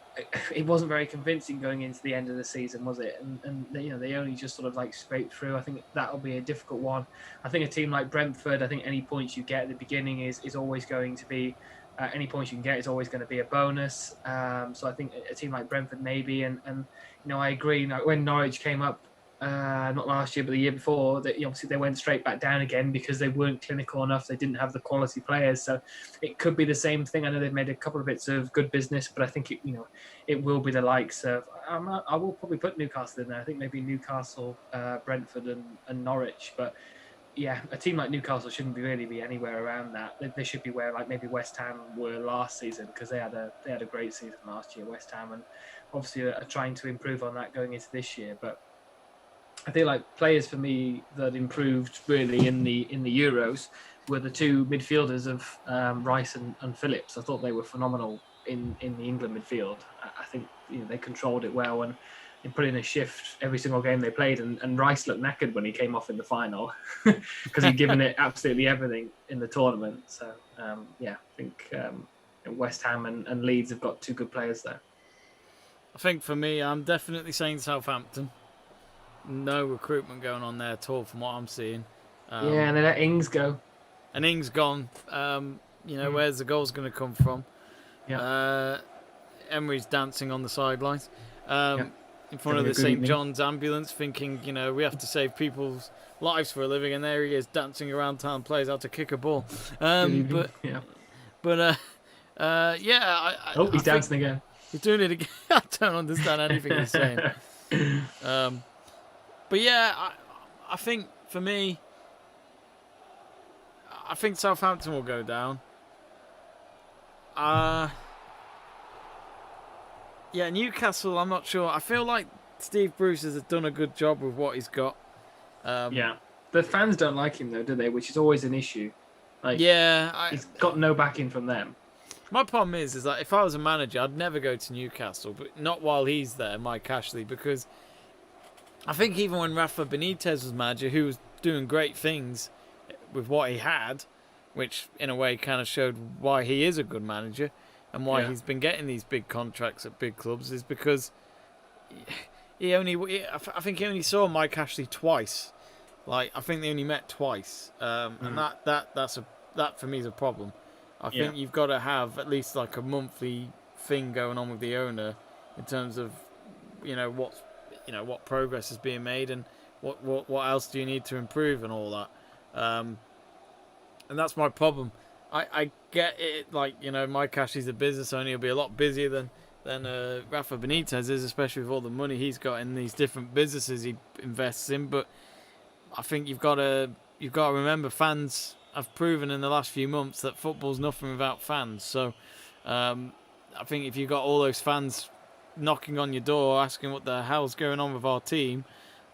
it wasn't very convincing going into the end of the season, was it? And they only just sort of like scraped through. I think that'll be a difficult one. I think a team like Brentford, I think any points you get at the beginning is always going to be any points you can get is always going to be a bonus. So I think a team like Brentford maybe, and I agree. When Norwich came up, not last year but the year before, that obviously they went straight back down again because they weren't clinical enough. They didn't have the quality players. So it could be the same thing. I know they've made a couple of bits of good business, but I think it will be the likes of. I will probably put Newcastle in there. I think maybe Newcastle, Brentford, and Norwich, but. Yeah, a team like Newcastle shouldn't really be anywhere around that. They should be where like maybe West Ham were last season because they had a great season last year, West Ham, and obviously are trying to improve on that going into this year. But I think like players for me that improved really in the Euros were the two midfielders of Rice and Phillips. I thought they were phenomenal in the England midfield. I think they controlled it well and put in a shift every single game they played, and Rice looked knackered when he came off in the final because he'd given it absolutely everything in the tournament. So I think West Ham and Leeds have got two good players there. I think for me, I'm definitely saying Southampton. No recruitment going on there at all from what I'm seeing. And they let Ings go. And Ings gone. Where's the goals going to come from? Yeah. Emery's dancing on the sidelines. In front of the St. John's ambulance thinking, we have to save people's lives for a living, and there he is dancing around town, plays how to kick a ball. He's dancing again. He's doing it again. I don't understand anything he's saying. I think for me, I think Southampton will go down. Newcastle, I'm not sure. I feel like Steve Bruce has done a good job with what he's got. The fans don't like him though, do they? Which is always an issue. He's got no backing from them. My problem is that if I was a manager, I'd never go to Newcastle, but not while he's there, Mike Ashley, because I think even when Rafa Benitez was manager, who was doing great things with what he had, which in a way kind of showed why he is a good manager, and why he's been getting these big contracts at big clubs, is because I think he only saw Mike Ashley twice. I think they only met twice, and that for me is a problem. I think you've got to have at least like a monthly thing going on with the owner in terms of what progress is being made and what else do you need to improve and all that. And that's my problem. I get it, Mike Ashley's a business owner. He'll be a lot busier than Rafa Benitez is, especially with all the money he's got in these different businesses he invests in. But I think you've got to remember, fans have proven in the last few months that football's nothing without fans. So I think if you've got all those fans knocking on your door asking what the hell's going on with our team,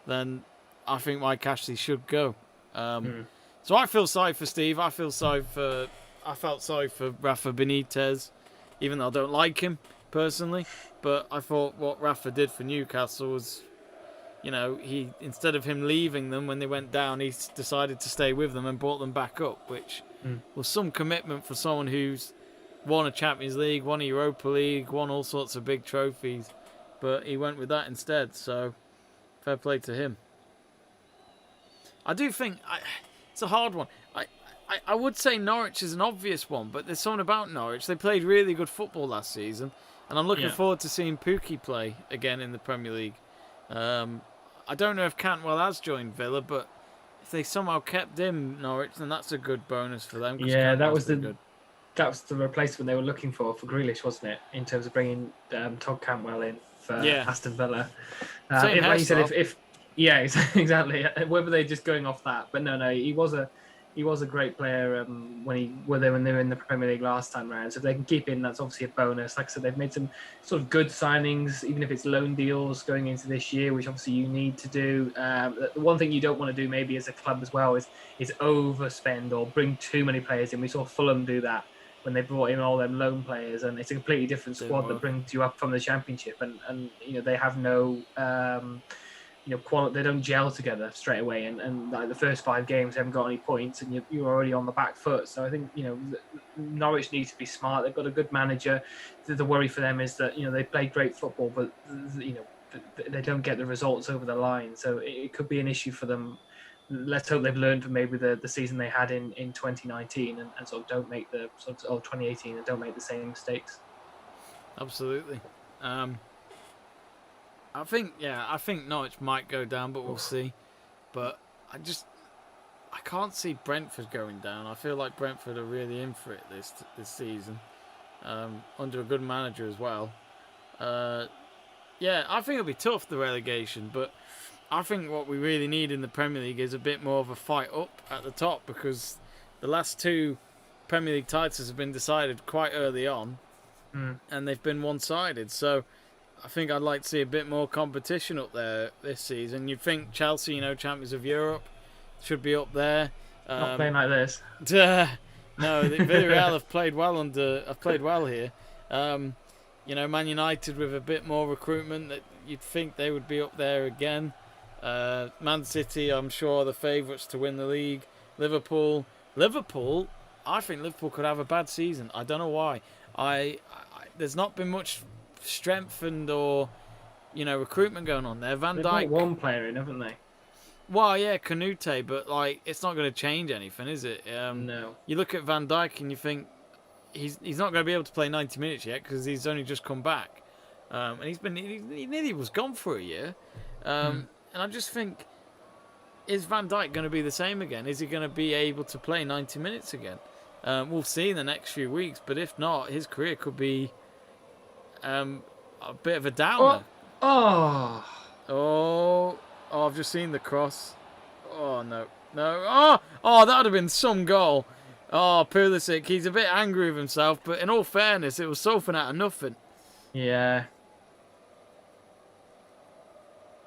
then I think Mike Ashley should go. So I feel sorry for Steve. I felt sorry for Rafa Benitez, even though I don't like him personally. But I thought what Rafa did for Newcastle was, he, instead of him leaving them when they went down, he decided to stay with them and brought them back up, which was some commitment for someone who's won a Champions League, won a Europa League, won all sorts of big trophies. But he went with that instead, so fair play to him. I do think it's a hard one. I would say Norwich is an obvious one, but there's something about Norwich. They played really good football last season, and I'm looking forward to seeing Pukki play again in the Premier League. I don't know if Cantwell has joined Villa, but if they somehow kept him, Norwich, then that's a good bonus for them. Yeah, that was the replacement they were looking for Grealish, wasn't it? In terms of bringing Todd Cantwell in for Aston Villa. Same like you said, if exactly. Whether they're just going off that, but no, he was a great player when they were in the Premier League last time round. So if they can keep in, that's obviously a bonus. Like I said, they've made some sort of good signings, even if it's loan deals going into this year, which obviously you need to do. The one thing you don't want to do maybe as a club as well is overspend or bring too many players in. We saw Fulham do that when they brought in all them loan players, and it's a completely different squad that brings you up from the Championship, and they have no. They don't gel together straight away, and like the first 5 games they haven't got any points, and you're already on the back foot. So I think Norwich needs to be smart. They've got a good manager. The worry for them is that they play great football, but they don't get the results over the line. So it could be an issue for them. Let's hope they've learned from maybe the season they had in 2019 and sort of don't make the sort of 2018 and don't make the same mistakes. Absolutely. I think Norwich might go down, but we'll see. But I can't see Brentford going down. I feel like Brentford are really in for it this season, under a good manager as well. I think it'll be tough, the relegation, but I think what we really need in the Premier League is a bit more of a fight up at the top, because the last 2 Premier League titles have been decided quite early on, and they've been one-sided. So I think I'd like to see a bit more competition up there this season. You'd think Chelsea, champions of Europe, should be up there. Not playing like this. No, the Villarreal have played well here. Man United with a bit more recruitment, that you'd think they would be up there again. Man City, I'm sure, are the favourites to win the league. Liverpool, I think Liverpool could have a bad season. I don't know why. There's not been much strengthened or recruitment going on there. Van They've Dijk, got one player in, haven't they? Well, yeah, Canute, but it's not going to change anything, is it? No. You look at Van Dijk and you think he's not going to be able to play 90 minutes yet because he's only just come back, and he nearly was gone for a year, and I just think, is Van Dijk going to be the same again? Is he going to be able to play 90 minutes again? We'll see in the next few weeks, but if not, his career could be a bit of a downer. Oh, I've just seen the cross. Oh, no. Oh, that would have been some goal. Oh, Pulisic, he's a bit angry with himself, but in all fairness, it was something out of nothing. Yeah.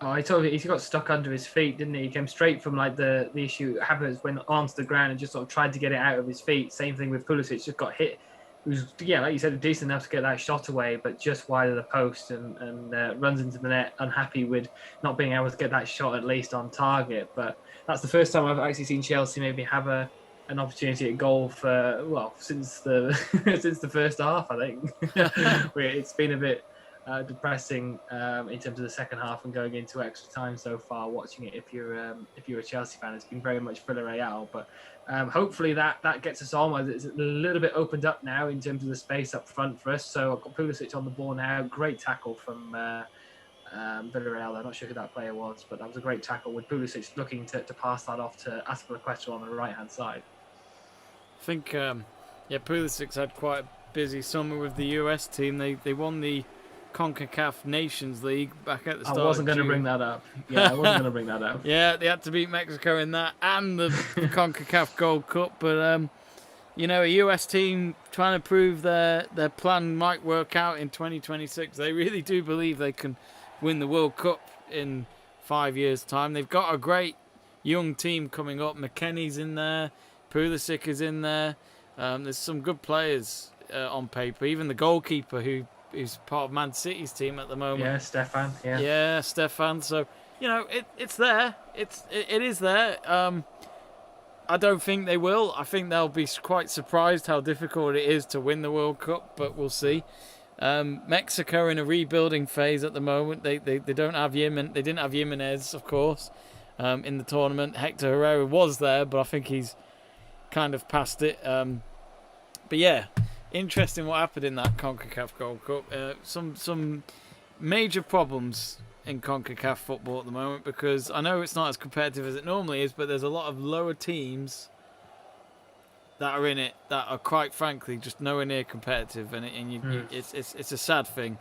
Oh, I told you, he got stuck under his feet, didn't he? He came straight from the issue Havertz went onto the ground and just sort of tried to get it out of his feet. Same thing with Pulisic, just got hit. He was, like you said, decent enough to get that shot away, but just wide of the post and runs into the net, unhappy with not being able to get that shot at least on target. But that's the first time I've actually seen Chelsea maybe have an opportunity at goal since the since the first half, I think. It's been a bit depressing in terms of the second half and going into extra time so far. Watching it, if you're a Chelsea fan, it's been very much Villarreal, but hopefully that gets us on. It's a little bit opened up now in terms of the space up front for us. So I've got Pulisic on the ball now. Great tackle from Villarreal. I'm not sure who that player was, but that was a great tackle with Pulisic looking to pass that off to Azpilicueta on the right hand side. I think Pulisic's had quite a busy summer with the US team. They won the CONCACAF Nations League back at the start. I wasn't going to bring that up. Yeah, I wasn't going to bring that up. Yeah, they had to beat Mexico in that and the CONCACAF Gold Cup. But you know, a US team trying to prove their plan might work out in 2026. They really do believe they can win the World Cup in 5 years' time. They've got a great young team coming up. McKennie's in there, Pulisic is in there. There's some good players on paper. Even the goalkeeper who's part of Man City's team at the moment. Yeah, Stefan. Yeah. Yeah, Stefan. So you know, it's there. It is there. I don't think they will. I think they'll be quite surprised how difficult it is to win the World Cup, but we'll see. Mexico in a rebuilding phase at the moment. They don't have They didn't have Jimenez, of course, in the tournament. Hector Herrera was there, but I think he's kind of past it. But yeah, interesting what happened in that CONCACAF Gold Cup. Some major problems in CONCACAF football at the moment, because I know it's not as competitive as it normally is, but there's a lot of lower teams that are in it that are quite frankly just nowhere near competitive, and it's a sad thing.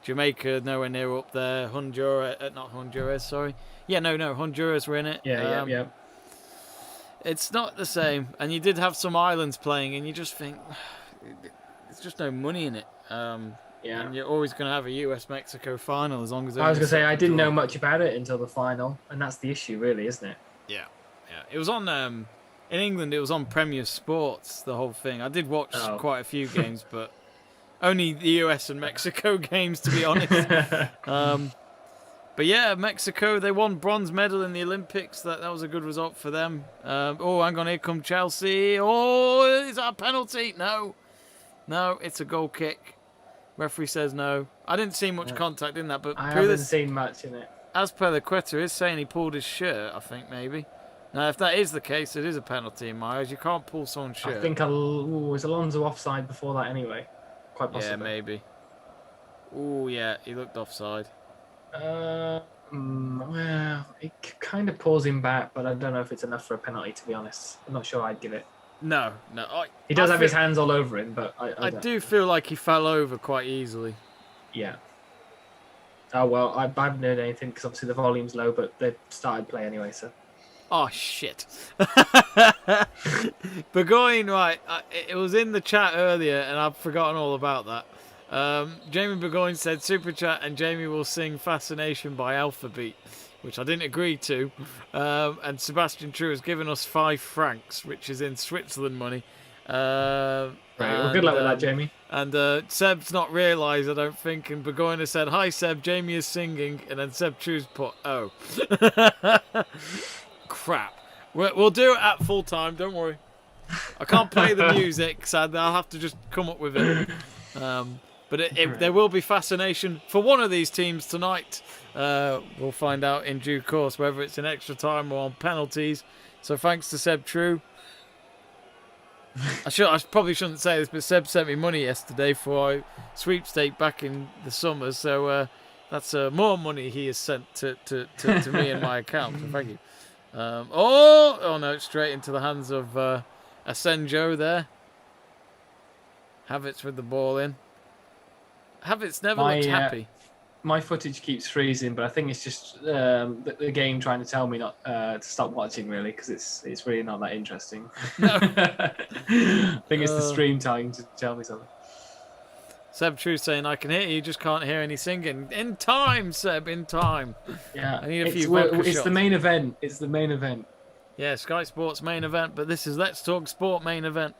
Jamaica nowhere near up there. Honduras, sorry. Honduras were in it. Yeah. It's not the same, and you did have some islands playing, and you just think there's just no money in it. Yeah. And you're always going to have a US-Mexico final as long as... I was going to say, I didn't know much about it until the final, and that's the issue, really, isn't it? Yeah. It was on... in England, it was on Premier Sports, the whole thing. I did watch quite a few games, but only the US and Mexico games, to be honest. But yeah, Mexico, they won bronze medal in the Olympics. That was a good result for them. Hang on, here come Chelsea. Oh, is that a penalty? No, it's a goal kick. Referee says no. I didn't see much contact in that, but I haven't seen much in it. As per the Quetta is saying he pulled his shirt, I think, maybe. Now, if that is the case, it is a penalty in my eyes. You can't pull someone's shirt. I think was Alonso offside before that anyway? Quite possibly. Yeah, maybe. Oh, yeah, he looked offside. Well, it kind of pulls him back, but I don't know if it's enough for a penalty, to be honest. I'm not sure I'd give it. No. He does have his hands all over him, but I do feel like he fell over quite easily. Yeah. Oh, well, I haven't heard anything because obviously the volume's low, but they've started play anyway, so... Oh, shit. Burgoyne, right, it was in the chat earlier, and I've forgotten all about that. Jamie Burgoyne said, Super Chat, and Jamie will sing Fascination by Alphabet, which I didn't agree to. And Sebastian True has given us £5, which is in Switzerland money. Right, well, good luck with that, Jamie. And Seb's not realised, I don't think, and Burgoyne has said, Hi Seb, Jamie is singing, and then Seb True's put, oh. Crap. We'll do it at full time, don't worry. I can't play the music, so I'll have to just come up with it. But there will be fascination for one of these teams tonight. We'll find out in due course whether it's in extra time or on penalties. So thanks to Seb True. I probably shouldn't say this, but Seb sent me money yesterday for a sweepstake back in the summer. So that's more money he has sent to me in my account. So thank you. Oh no, straight into the hands of Asenjo there. Havertz with the ball in. Havertz never looks happy. My footage keeps freezing, but I think it's just the game trying to tell me not to stop watching, really, because it's really not that interesting. No. I think it's the stream trying to tell me something. Seb True saying, I can hear you, just can't hear any singing. In time, Seb, in time. Yeah, I need a few vodka shots. The main event. It's the main event. Yeah, Sky Sports main event, but this is Let's Talk Sport main event.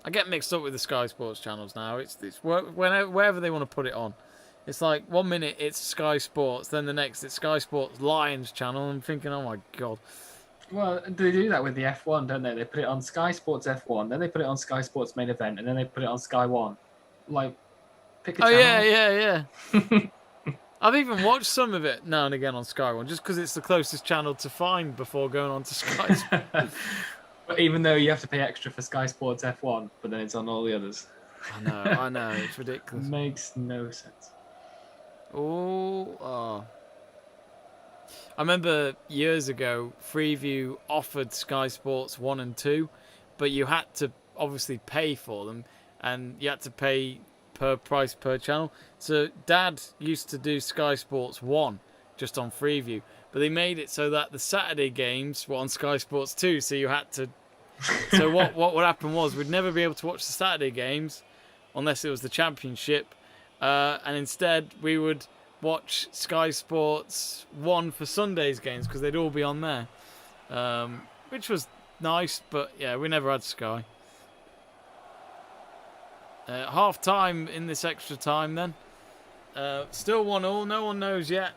I get mixed up with the Sky Sports channels now. It's wherever they want to put it on. It's like 1 minute it's Sky Sports, then the next it's Sky Sports Lions channel. I'm thinking, oh my God. Well, they do that with the F1, don't they? They put it on Sky Sports F1, then they put it on Sky Sports main event, and then they put it on Sky One. Like, pick a channel. Yeah. I've even watched some of it now and again on Sky One, just because it's the closest channel to find before going on to Sky Sports. But even though you have to pay extra for Sky Sports F1, but then it's on all the others. I know, it's ridiculous. Makes no sense. Oh. I remember years ago, Freeview offered Sky Sports 1 and 2, but you had to obviously pay for them, and you had to pay per price per channel. So Dad used to do Sky Sports 1 just on Freeview. But they made it so that the Saturday games were on Sky Sports 2, so you had to... So what would happen was we'd never be able to watch the Saturday games unless it was the Championship. And instead we would watch Sky Sports 1 for Sunday's games because they'd all be on there. Which was nice, but yeah, we never had Sky. Half time in this extra time then. Still 1-1, no one knows yet.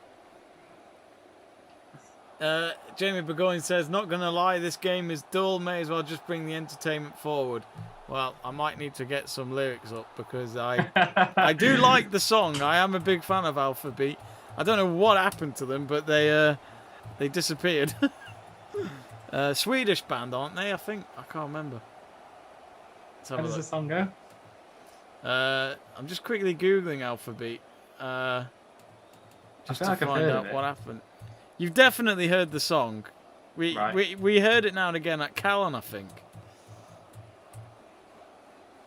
Jamie Burgoyne says, not going to lie, this game is dull, may as well just bring the entertainment forward. Well, I might need to get some lyrics up because I do like the song. I am a big fan of Alpha Beat. I don't know what happened to them, but they disappeared. Swedish band, aren't they? I think. I can't remember. How does the song go? I'm just quickly Googling Alpha Beat. Just to find out what happened. You've definitely heard the song. We heard it now and again at Callan, I think.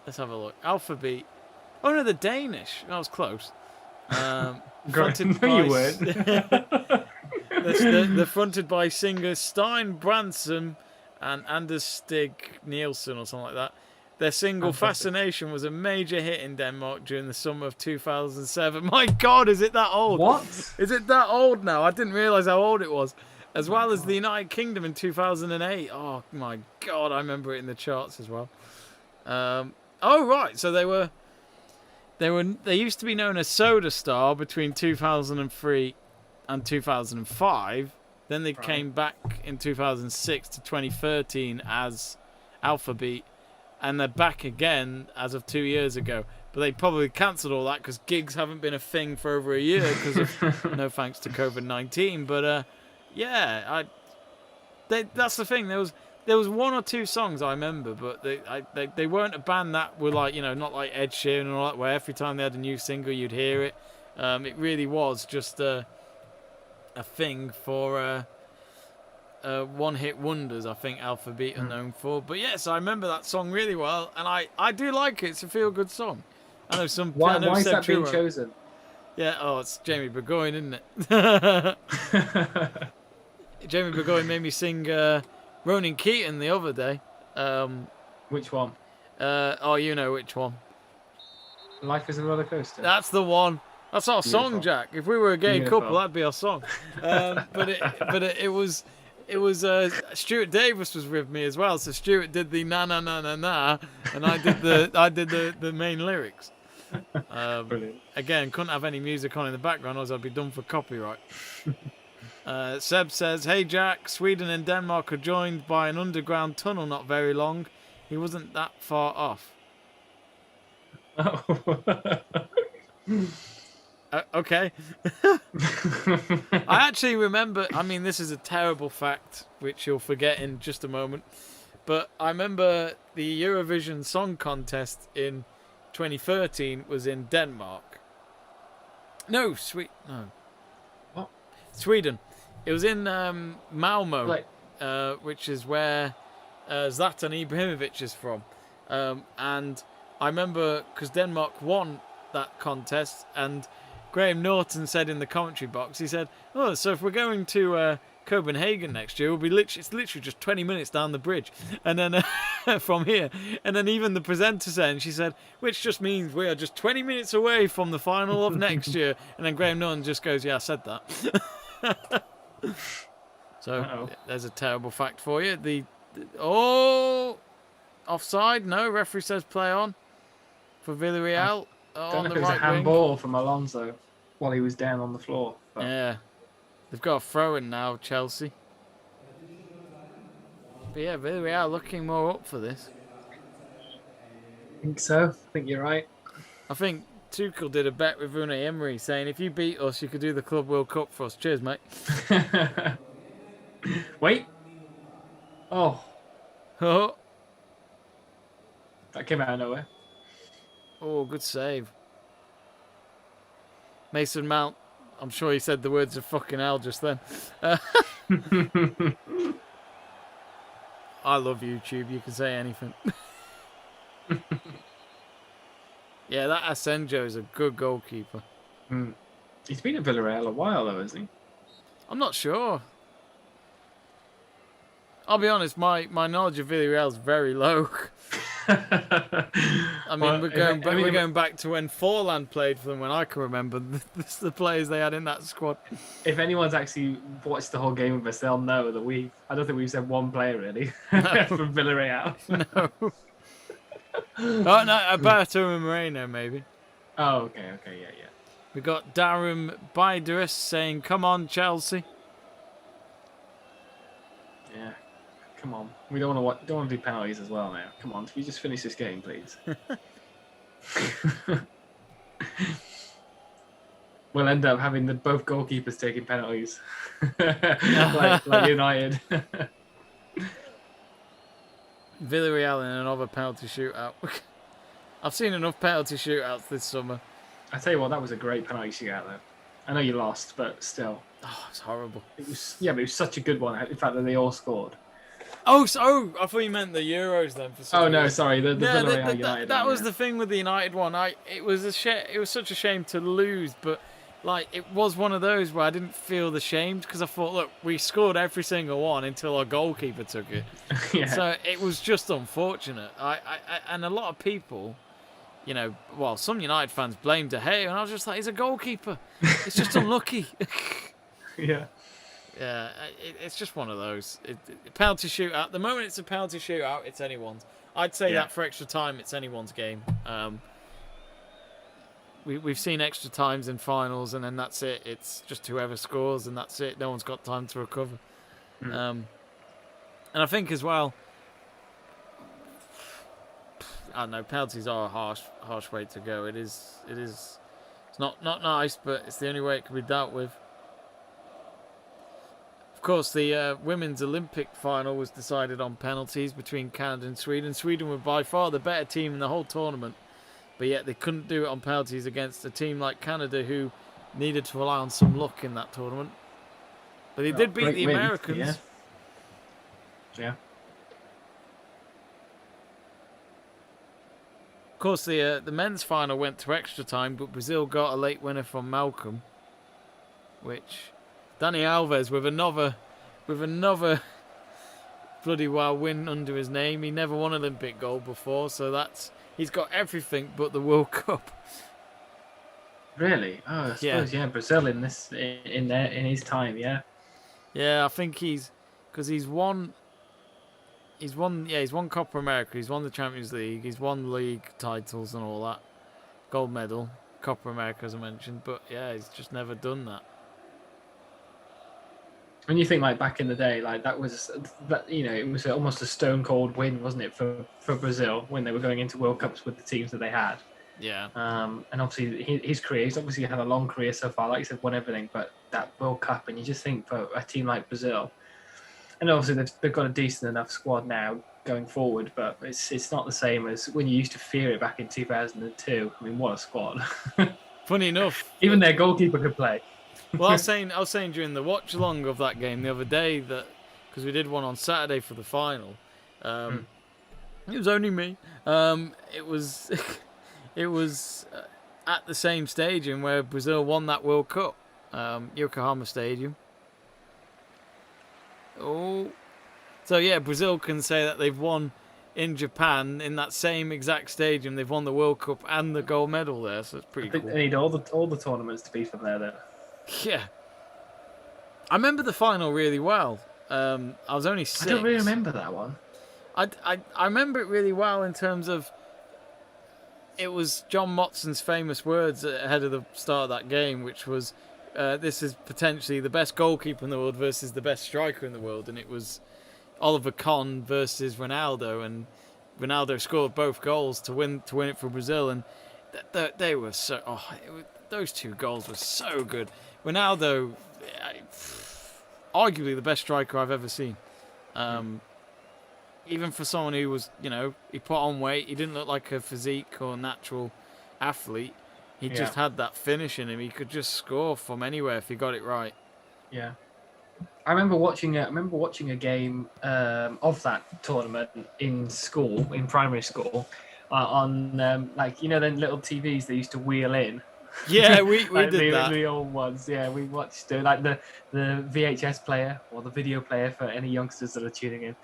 Let's have a look. Alpha Beat. Oh no, they're Danish. That was close. Fronted by, you weren't. They're fronted by singers Stein Branson and Anders Stig Nielsen or something like that. Their single Fascination was a major hit in Denmark during the summer of 2007. My God, is it that old? What? Is it that old now? I didn't realise how old it was. As well as the United Kingdom in 2008. Oh my God, I remember it in the charts as well. Oh right, so they used to be known as Soda Star between 2003 and 2005. Then they came back in 2006 to 2013 as Alpha Beat. And they're back again as of 2 years ago. But they probably cancelled all that because gigs haven't been a thing for over a year because of no thanks to COVID-19. But yeah, that's the thing. There was one or two songs I remember, but they weren't a band that were like, not like Ed Sheeran and all that, where every time they had a new single you'd hear it. It really was just a thing for one-hit wonders, I think Alpha Beat are known for. But yes, I remember that song really well, and I do like it. It's a feel-good song. I know some. Why is that being chosen? Yeah, it's Jamie Burgoyne, isn't it? Jamie Burgoyne made me sing Ronan Keating the other day. Which one? You know which one. Life is a roller coaster. That's the one. That's our song, Jack. If we were a gay couple, that'd be our song. But it was Stuart Davis was with me as well. So Stuart did the na na na na na, and I did the main lyrics. Brilliant. Again, couldn't have any music on in the background, or else I'd be done for copyright. Seb says, "Hey Jack, Sweden and Denmark are joined by an underground tunnel not very long. He wasn't that far off." Oh. Okay. I actually remember, this is a terrible fact, which you'll forget in just a moment, but I remember the Eurovision Song Contest in 2013 was in Denmark. No. What? Sweden. It was in Malmo, which is where Zlatan Ibrahimovic is from. And I remember, because Denmark won that contest, and Graham Norton said in the commentary box, he said, "Oh, so if we're going to Copenhagen next year, it's literally just 20 minutes down the bridge, and then from here." And then even the presenter said, and she said, "Which just means we are just 20 minutes away from the final of next year." And then Graham Norton just goes, "Yeah, I said that." So there's a terrible fact for you. Offside? No, referee says play on for Villarreal. I don't know if it was a handball from Alonso while he was down on the floor. But... Yeah. They've got a throw-in now, Chelsea. But yeah, Villarreal looking more up for this. I think so. I think you're right. I think Tuchel did a bet with Unai Emery saying, if you beat us, you could do the Club World Cup for us. Cheers, mate. Wait. Oh. That came out of nowhere. Oh, good save. Mason Mount. I'm sure he said the words of fucking hell just then. I love YouTube. You can say anything. Yeah, that Asenjo is a good goalkeeper. He's been at Villarreal a while, though, hasn't I'm not sure. I'll be honest, my knowledge of Villarreal is very low. I mean, Well, we're going back to when Forlan played for them. When I can remember, this is the players they had in that squad. If anyone's actually watched the whole game with us, they'll know that I don't think we've said one player really No. from Villarreal. No. Oh no, Alberto and Moreno maybe. Oh, okay, yeah. We got Darum Bideris saying, "Come on, Chelsea." Yeah, come on. We don't want to do penalties as well now. Come on, can we just finish this game, please? We'll end up having both goalkeepers taking penalties, like United. Villarreal in another penalty shootout. I've seen enough penalty shootouts this summer. I tell you what, that was a great penalty shootout though. I know you lost, but still. Oh, it's horrible. It was such a good one. In fact, that they all scored. Oh, I thought you meant the Euros then. For some Oh no, reason. sorry, the Villarreal United. That was the thing with the United one. It was such a shame to lose, but like it was one of those where I didn't feel ashamed because I thought, look, we scored every single one until our goalkeeper took it. Yeah. So it was just unfortunate. And a lot of people, you know, well, some United fans blamed De Gea, and I was just like, he's a goalkeeper. It's just unlucky. Yeah. Yeah, it's just one of those. Penalty shootout. The moment it's a penalty shootout, it's anyone's. I'd say that for extra time, it's anyone's game. We've seen extra times in finals, and then that's it. It's just whoever scores, and that's it. No one's got time to recover. And I think as well, I don't know, penalties are a harsh way to go. It's not nice, but it's the only way it can be dealt with. Of course, the women's Olympic final was decided on penalties between Canada and Sweden. Sweden were by far the better team in the whole tournament, but yet they couldn't do it on penalties against a team like Canada who needed to rely on some luck in that tournament. But they did beat the Americans. Yeah. Of course, the men's final went to extra time, but Brazil got a late winner from Malcolm, which Dani Alves with another bloody well win under his name. He never won an Olympic gold before, so he's got everything but the World Cup. Really? Oh, I suppose Brazil in his time, yeah. Yeah, I think he's won Copa America, he's won the Champions League, he's won league titles and all that, gold medal, Copa America as I mentioned, but yeah, he's just never done that. When you think like back in the day, like it was almost a stone cold win, wasn't it, for Brazil when they were going into World Cups with the teams that they had. Yeah. And obviously he's obviously had a long career so far, like you said, won everything, but that World Cup, and you just think for a team like Brazil, and obviously they've got a decent enough squad now going forward, but it's not the same as when you used to fear it back in 2002. I mean, what a squad! Funny enough, even their goalkeeper could play. Well, I was saying during the watch along of that game the other day that because we did one on Saturday for the final, it was only me. It was at the same stadium where Brazil won that World Cup, Yokohama Stadium. Oh, so yeah, Brazil can say that they've won in Japan in that same exact stadium. They've won the World Cup and the gold medal there, so it's pretty cool. They need all the tournaments to be from there, though. Yeah, I remember the final really well. I was only 6. I don't really remember that one. I remember it really well in terms of it was John Motson's famous words ahead of the start of that game, which was, "This is potentially the best goalkeeper in the world versus the best striker in the world," and it was Oliver Kahn versus Ronaldo, and Ronaldo scored both goals to win it for Brazil, and they were so. Those 2 goals were so good. Ronaldo, arguably the best striker I've ever seen. Even for someone who was, he put on weight, he didn't look like a physique or natural athlete. He just had that finish in him. He could just score from anywhere if he got it right. Yeah. I remember watching a game of that tournament in school, in primary school, on them little TVs they used to wheel in. Yeah, we Like did that. The old ones. Yeah, we watched like the VHS player or the video player for any youngsters that are tuning in.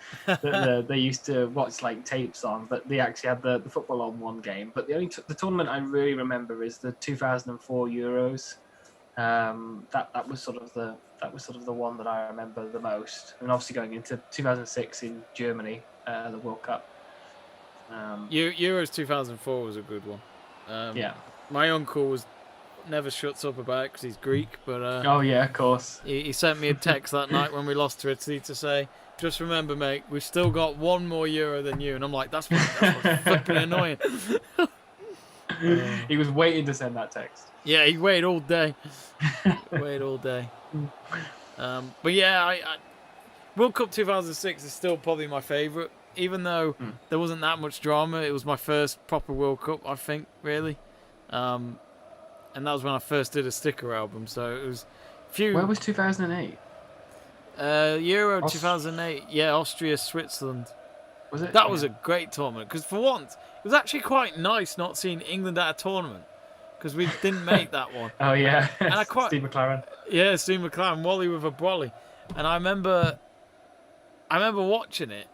They used to watch like tapes on, but they actually had the football on one game. But the tournament I really remember is the 2004 Euros. That was sort of the one that I remember the most. And obviously going into 2006 in Germany, the World Cup. Euros 2004 was a good one. Yeah. My uncle never shuts up about it because he's Greek, but Oh yeah, of course. he sent me a text that night when we lost to Italy to say, "Just remember, mate, we've still got one more Euro than you." And I'm like, "That's what's flipping annoying." He was waiting to send that text. Yeah, he waited all day. But yeah, World Cup 2006 is still probably my favourite, even though there wasn't that much drama. It was my first proper World Cup, I think, really. And that was when I first did a sticker album, so it was few. Where was 2008? Euro 2008, yeah, Austria, Switzerland. Was it? That was a great tournament, because for once, it was actually quite nice not seeing England at a tournament, because we didn't make that one. Oh yeah, And Steve McLaren. Yeah, Steve McLaren, Wally with a brolly. And I remember watching it,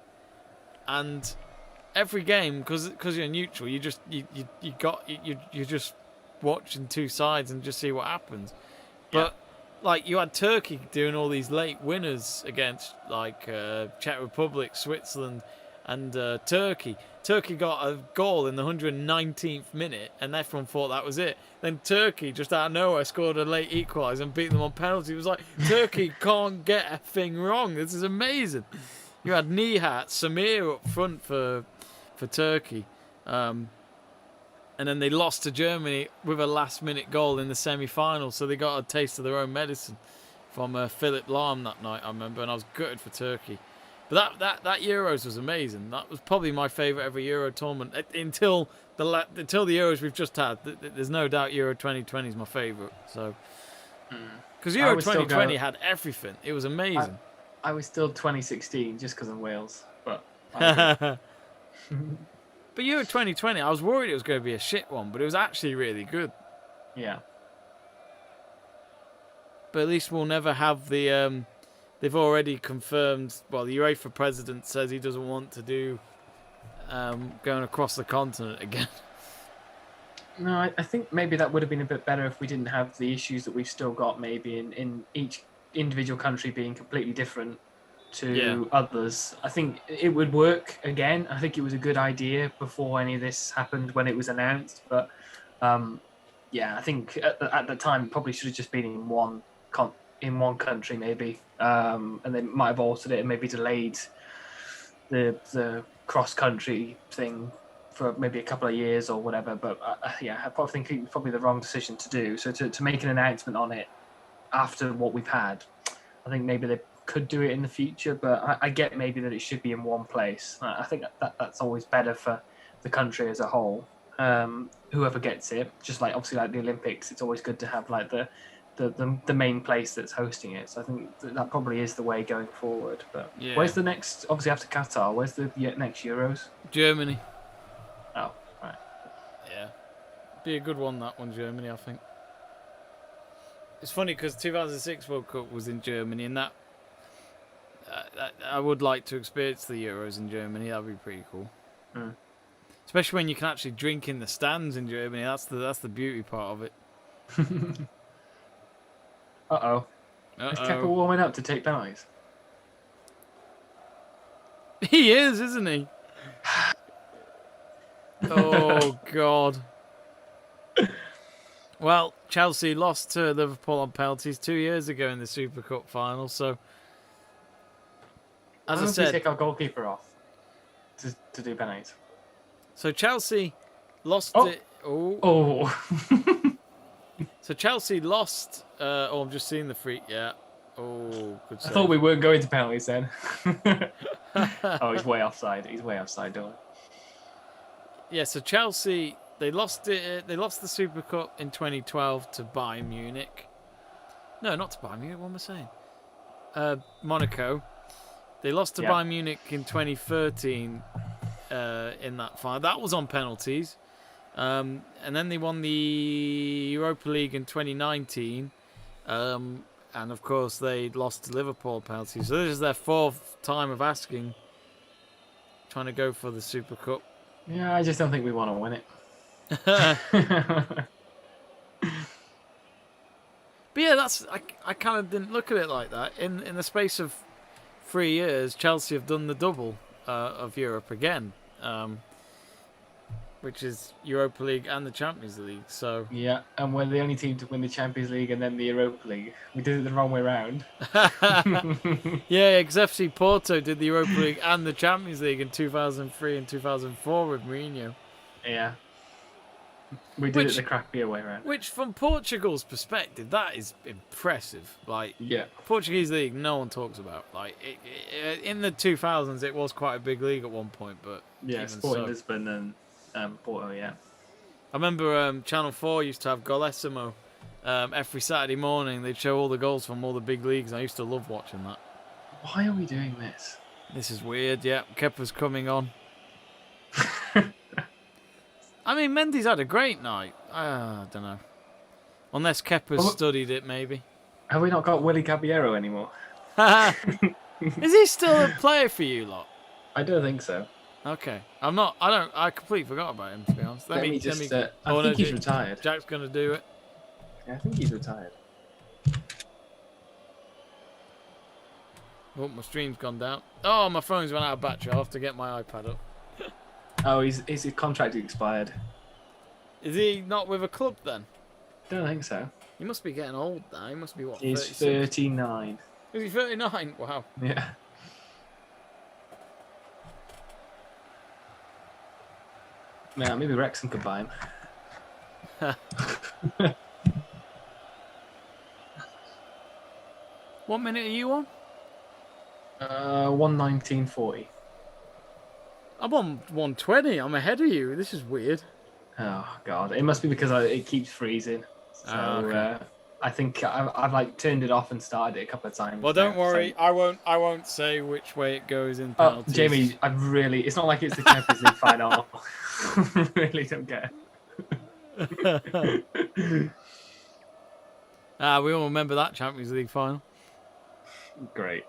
and every game, because you're neutral, you just watching two sides and just see what happens. But like you had Turkey doing all these late winners against like Czech Republic, Switzerland, and Turkey. Turkey got a goal in the 119th minute, and everyone thought that was it. Then Turkey, just out of nowhere, scored a late equaliser and beat them on penalty. It was like, Turkey can't get a thing wrong. This is amazing. You had Nihat, Samir up front for Turkey. And then they lost to Germany with a last-minute goal in the semi-final, so they got a taste of their own medicine from Philip Lahm that night, I remember, and I was gutted for Turkey. But that Euros was amazing. That was probably my favourite ever Euro tournament until the Euros we've just had. There's no doubt Euro 2020 is my favourite. So, because Euro 2020 had everything, it was amazing. I was still 2016 just because of Wales, but. But Euro 2020, I was worried it was going to be a shit one, but it was actually really good. Yeah. But at least we'll never have the. They've already confirmed. Well, the UEFA president says he doesn't want to do going across the continent again. No, I think maybe that would have been a bit better if we didn't have the issues that we've still got. Maybe in each individual country being completely different to others. I think it would work again. I think it was a good idea before any of this happened when it was announced. But I think at the time it probably should have just been in one country maybe, and they might have altered it and maybe delayed the cross country thing for maybe a couple of years or whatever. But I probably think it was probably the wrong decision to do. So to make an announcement on it after what we've had, I think maybe they could do it in the future, but I get maybe that it should be in one place. I think that's always better for the country as a whole. Whoever gets it, just like obviously like the Olympics, it's always good to have like the main place that's hosting it. So I think that probably is the way going forward. But where's the next? Obviously after Qatar, where's the next Euros? Germany. Oh, right. Yeah, be a good one, that one, Germany. I think it's funny because 2006 World Cup was in Germany, and that I would like to experience the Euros in Germany. That'd be pretty cool. Especially when you can actually drink in the stands in Germany. That's the beauty part of it. Uh-oh. Is Kepa warming up to take penalties? He is, isn't he? Oh, God. Well, Chelsea lost to Liverpool on penalties 2 years ago in the Super Cup final, so as I said, we take our goalkeeper off to do penalties. So Chelsea lost it. Oh. So Chelsea lost. I'm just seeing the freak. Yeah. Oh, good save. I thought we weren't going to penalties then. Oh, he's way offside. Don't worry. Yeah. So Chelsea, they lost it. They lost the Super Cup in 2012 to Bayern Munich. No, not to Bayern Munich. What am I saying? Monaco. They lost to Bayern Munich in 2013 in that final. That was on penalties. And then they won the Europa League in 2019. And of course, they lost to Liverpool penalty. So this is their fourth time of asking, trying to go for the Super Cup. Yeah, I just don't think we want to win it. But yeah, I kind of didn't look at it like that. In the space of 3 years, Chelsea have done the double of Europe again, which is Europa League and the Champions League. So yeah, and we're the only team to win the Champions League and then the Europa League. We did it the wrong way round. Yeah, because FC Porto did the Europa League and the Champions League in 2003 and 2004 with Mourinho. Yeah. We did it the crappier way around. Which, from Portugal's perspective, that is impressive. Like, yeah, Portuguese league, no one talks about. Like, in the 2000s, it was quite a big league at one point, but yeah, Sporting Lisbon and Porto. Yeah, I remember Channel 4 used to have Golissimo. Every Saturday morning, they'd show all the goals from all the big leagues. I used to love watching that. Why are we doing this? This is weird. Yeah, Kepa's coming on. I mean, Mendy's had a great night. I don't know. Unless Kepa's studied it, maybe. Have we not got Willie Caballero anymore? Is he still a player for you lot? I don't think so. Okay. I completely forgot about him, to be honest. I think he's retired. Jack's going to do it. Yeah, I think he's retired. Oh, my stream's gone down. Oh, my phone's run out of battery. I'll have to get my iPad up. Oh, his contract expired. Is he not with a club then? Don't think so. He must be getting old now. He must be what? He's 36? 39. Is he 39? Wow. Yeah. Yeah, maybe Wrexham could buy him. What minute are you on? 1:19:40. I'm on 120. I'm ahead of you. This is weird. Oh God! It must be because it keeps freezing. So okay. I think I've like turned it off and started it a couple of times. Well, don't worry. So... I won't say which way it goes in penalties. Jamie, it's not like it's the Champions League final. I really don't get it. We all remember that Champions League final. Great.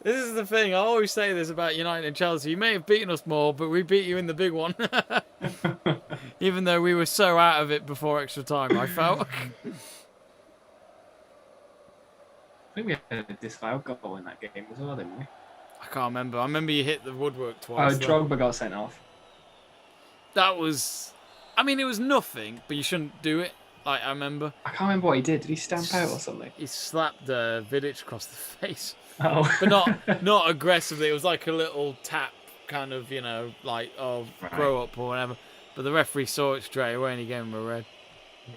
This is the thing. I always say this about United and Chelsea. You may have beaten us more, but we beat you in the big one. Even though we were so out of it before extra time, I felt. I think we had a disallowed goal in that game as well, didn't we? I can't remember. I remember you hit the woodwork twice. Oh, Drogba got sent off. That was... I mean, it was nothing, but you shouldn't do it. Like, I remember. I can't remember what he did. Did he stamp out or something? He slapped Vidic across the face. Oh. But not aggressively. It was like a little tap, kind of, like, grow up or whatever. But the referee saw it straight away and he gave him a red.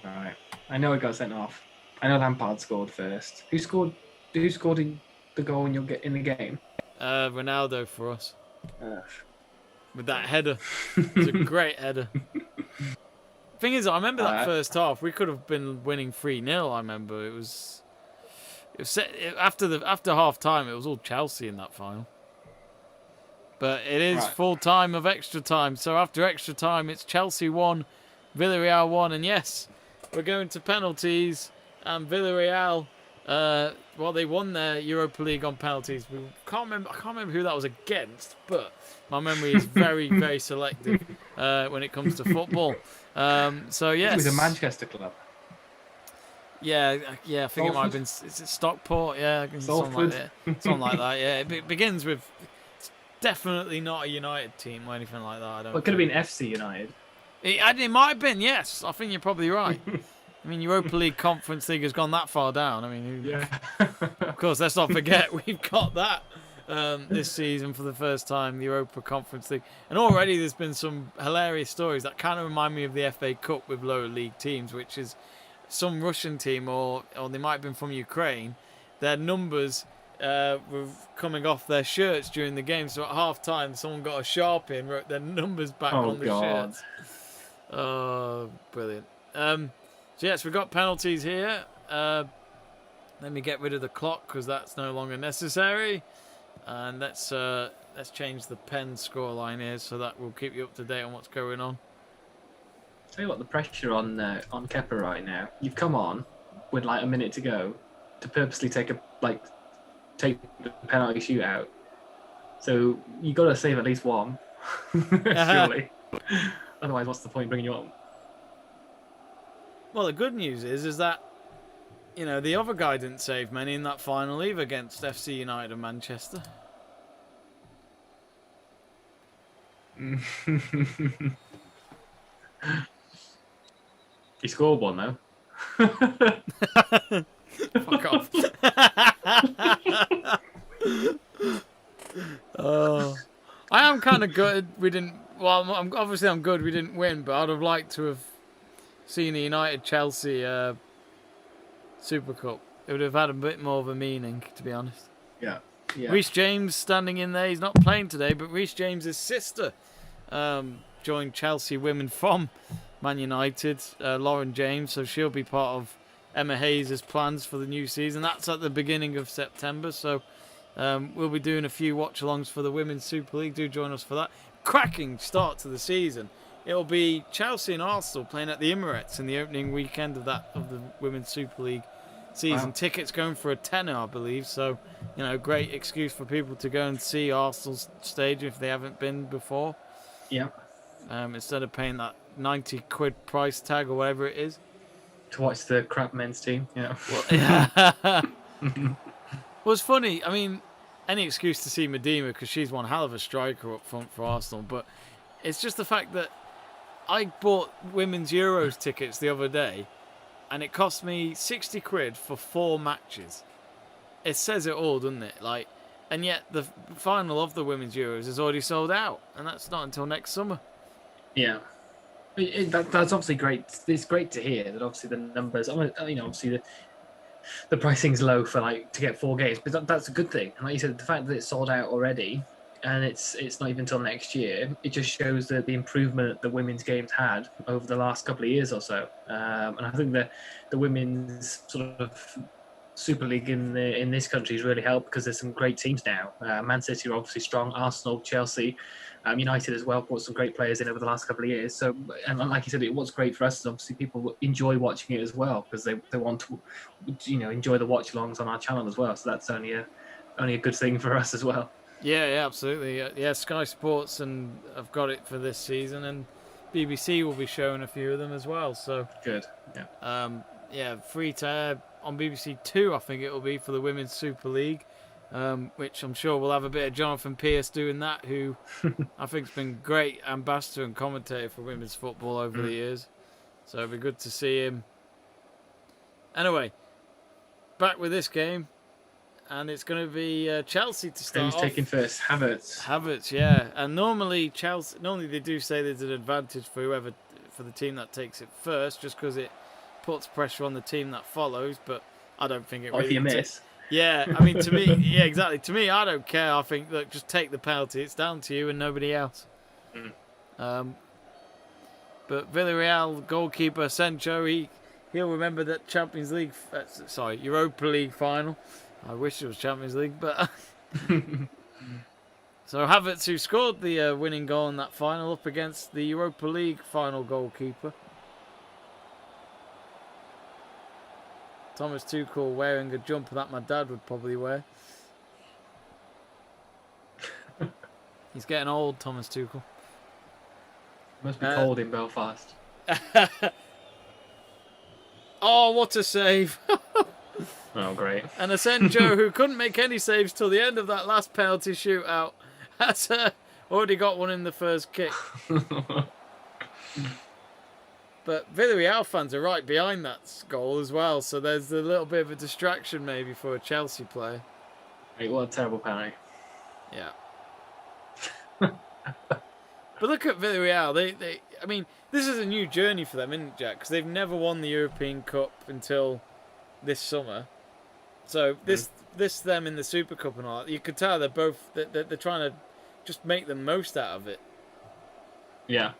Right. I know he got sent off. I know Lampard scored first. Who scored in the goal in the game? Ronaldo for us. With that header. It was a great header. Thing is, I remember that first half. We could have been winning 3-0. I remember it was after half time. It was all Chelsea in that final. But it is full time of extra time. So after extra time, it's Chelsea 1, Villarreal 1, and yes, we're going to penalties. And Villarreal, they won their Europa League on penalties. I can't remember who that was against, but my memory is very, very selective when it comes to football. So yes, it was a Manchester club. Yeah. I think it might have been. Is it Stockport? Yeah, something like that. Yeah, it begins with. It's definitely not a United team or anything like that. I don't. Well, it could have been FC United. It might have been. Yes, I think you're probably right. I mean, Europa League, Conference League has gone that far down. I mean, yeah. Of course, let's not forget we've got that this season for the first time, the Europa Conference League. And already there's been some hilarious stories that kind of remind me of the FA Cup with lower league teams, which is some Russian team or they might have been from Ukraine. Their numbers were coming off their shirts during the game. So at half time, someone got a Sharpie and wrote their numbers back on the shirts. Oh, brilliant. So yes, we've got penalties here. Let me get rid of the clock because that's no longer necessary. And let's let's change the pen scoreline here so that we'll keep you up to date on what's going on. Tell you what, the pressure on Kepa right now. You've come on with like a minute to go to purposely take the penalty shootout. So you got to save at least one, surely. Otherwise, what's the point bringing you on? Well, the good news is that the other guy didn't save many in that final either against FC United and Manchester. He scored one though. Fuck off. Oh, I am kind of good. We didn't. Well, I'm good. We didn't win, but I'd have liked to have seen the United Chelsea Super Cup. It would have had a bit more of a meaning, to be honest. Yeah. Reece James standing in there. He's not playing today, but Reece James' sister joined Chelsea women from Man United, Lauren James, so she'll be part of Emma Hayes' plans for the new season. That's at the beginning of September, so we'll be doing a few watch-alongs for the Women's Super League. Do join us for that. Cracking start to the season. It'll be Chelsea and Arsenal playing at the Emirates in the opening weekend of the Women's Super League season. Wow. Tickets going for a tenner, I believe, so great excuse for people to go and see Arsenal's stadium if they haven't been before. Yeah. Instead of paying that 90 quid price tag or whatever it is. To watch the crap men's team, yeah. Well, it's funny. I mean, any excuse to see Medina because she's one hell of a striker up front for Arsenal, but it's just the fact that I bought women's Euros tickets the other day and it cost me 60 quid for 4 matches. It says it all, doesn't it? And yet the final of the women's Euros is already sold out, and that's not until next summer. Yeah. That's obviously great. It's great to hear that obviously the numbers, obviously the pricing's low for to get 4 games, but that's a good thing. And like you said, the fact that it's sold out already and it's not even until next year, it just shows the improvement the women's games had over the last couple of years or so. And I think the women's sort of Super League in this country has really helped because there's some great teams now. Man City are obviously strong, Arsenal, Chelsea, United as well, brought some great players in over the last couple of years. So, and like you said, what's great for us is obviously people enjoy watching it as well because they want to, enjoy the watch-alongs on our channel as well. So that's only a good thing for us as well. Yeah, absolutely. Yeah, Sky Sports and I've got it for this season, and BBC will be showing a few of them as well. So good. Yeah. Free to air on BBC Two, I think it will be for the Women's Super League. Which I'm sure we'll have a bit of Jonathan Pearce doing that, who I think has been great ambassador and commentator for women's football over the years. So it'll be good to see him. Anyway, back with this game, and it's going to be Chelsea to start. Who's taking first? Havertz, yeah. And normally they do say there's an advantage for the team that takes it first, just because it puts pressure on the team that follows. But I don't think it really. If you miss. Yeah, I mean, to me, yeah, exactly. To me, I don't care. I think, look, just take the penalty. It's down to you and nobody else. But Villarreal goalkeeper Sancho, he'll remember that Europa League final. I wish it was Champions League, but so Havertz, who scored the winning goal in that final, up against the Europa League final goalkeeper. Thomas Tuchel wearing a jumper that my dad would probably wear. He's getting old, Thomas Tuchel. Must be cold in Belfast. Oh, what a save! Oh, great. And Asenjo, who couldn't make any saves till the end of that last penalty shootout, has already got one in the first kick. But Villarreal fans are right behind that goal as well, so there's a little bit of a distraction maybe for a Chelsea player. Hey, what a terrible penalty. Yeah. But look at Villarreal. I mean, this is a new journey for them, isn't it, Jack? Because they've never won the European Cup until this summer. So this them in the Super Cup and all that. You could tell they're trying to just make the most out of it. Yeah.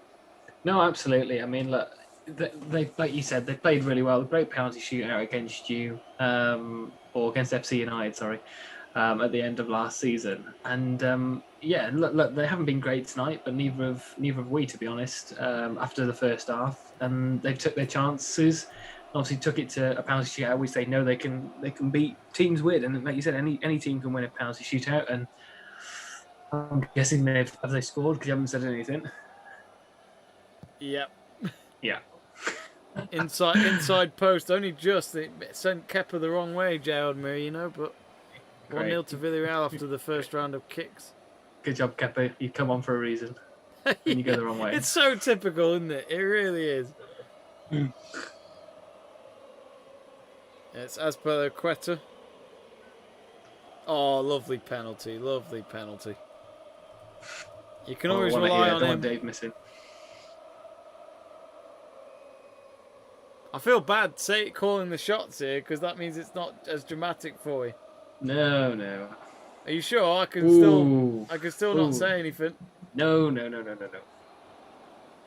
No, absolutely. I mean, look. They, like you said, they played really well. A great penalty shootout against you, or against FC United, sorry. at the end of last season. And yeah, look, they haven't been great tonight, but neither have we, to be honest. After the first half, and they took their chances. Obviously, took it to a penalty shootout, which they know they can beat teams with. And like you said, any team can win a penalty shootout. And I'm guessing have they scored because you haven't said anything. Yep. Yeah. Inside post, only just. It sent Kepa the wrong way, Gerard Marino, but 1-0 to Villarreal after the first round of kicks. Good job, Kepa. You come on for a reason. And you go the wrong way. It's so typical, isn't it? It really is. It's Azpilicueta. Oh, lovely penalty. Lovely penalty. You can always rely on him. Dave missing. I feel bad calling the shots here because that means it's not as dramatic for you. No. Are you sure? I can still not say anything. No.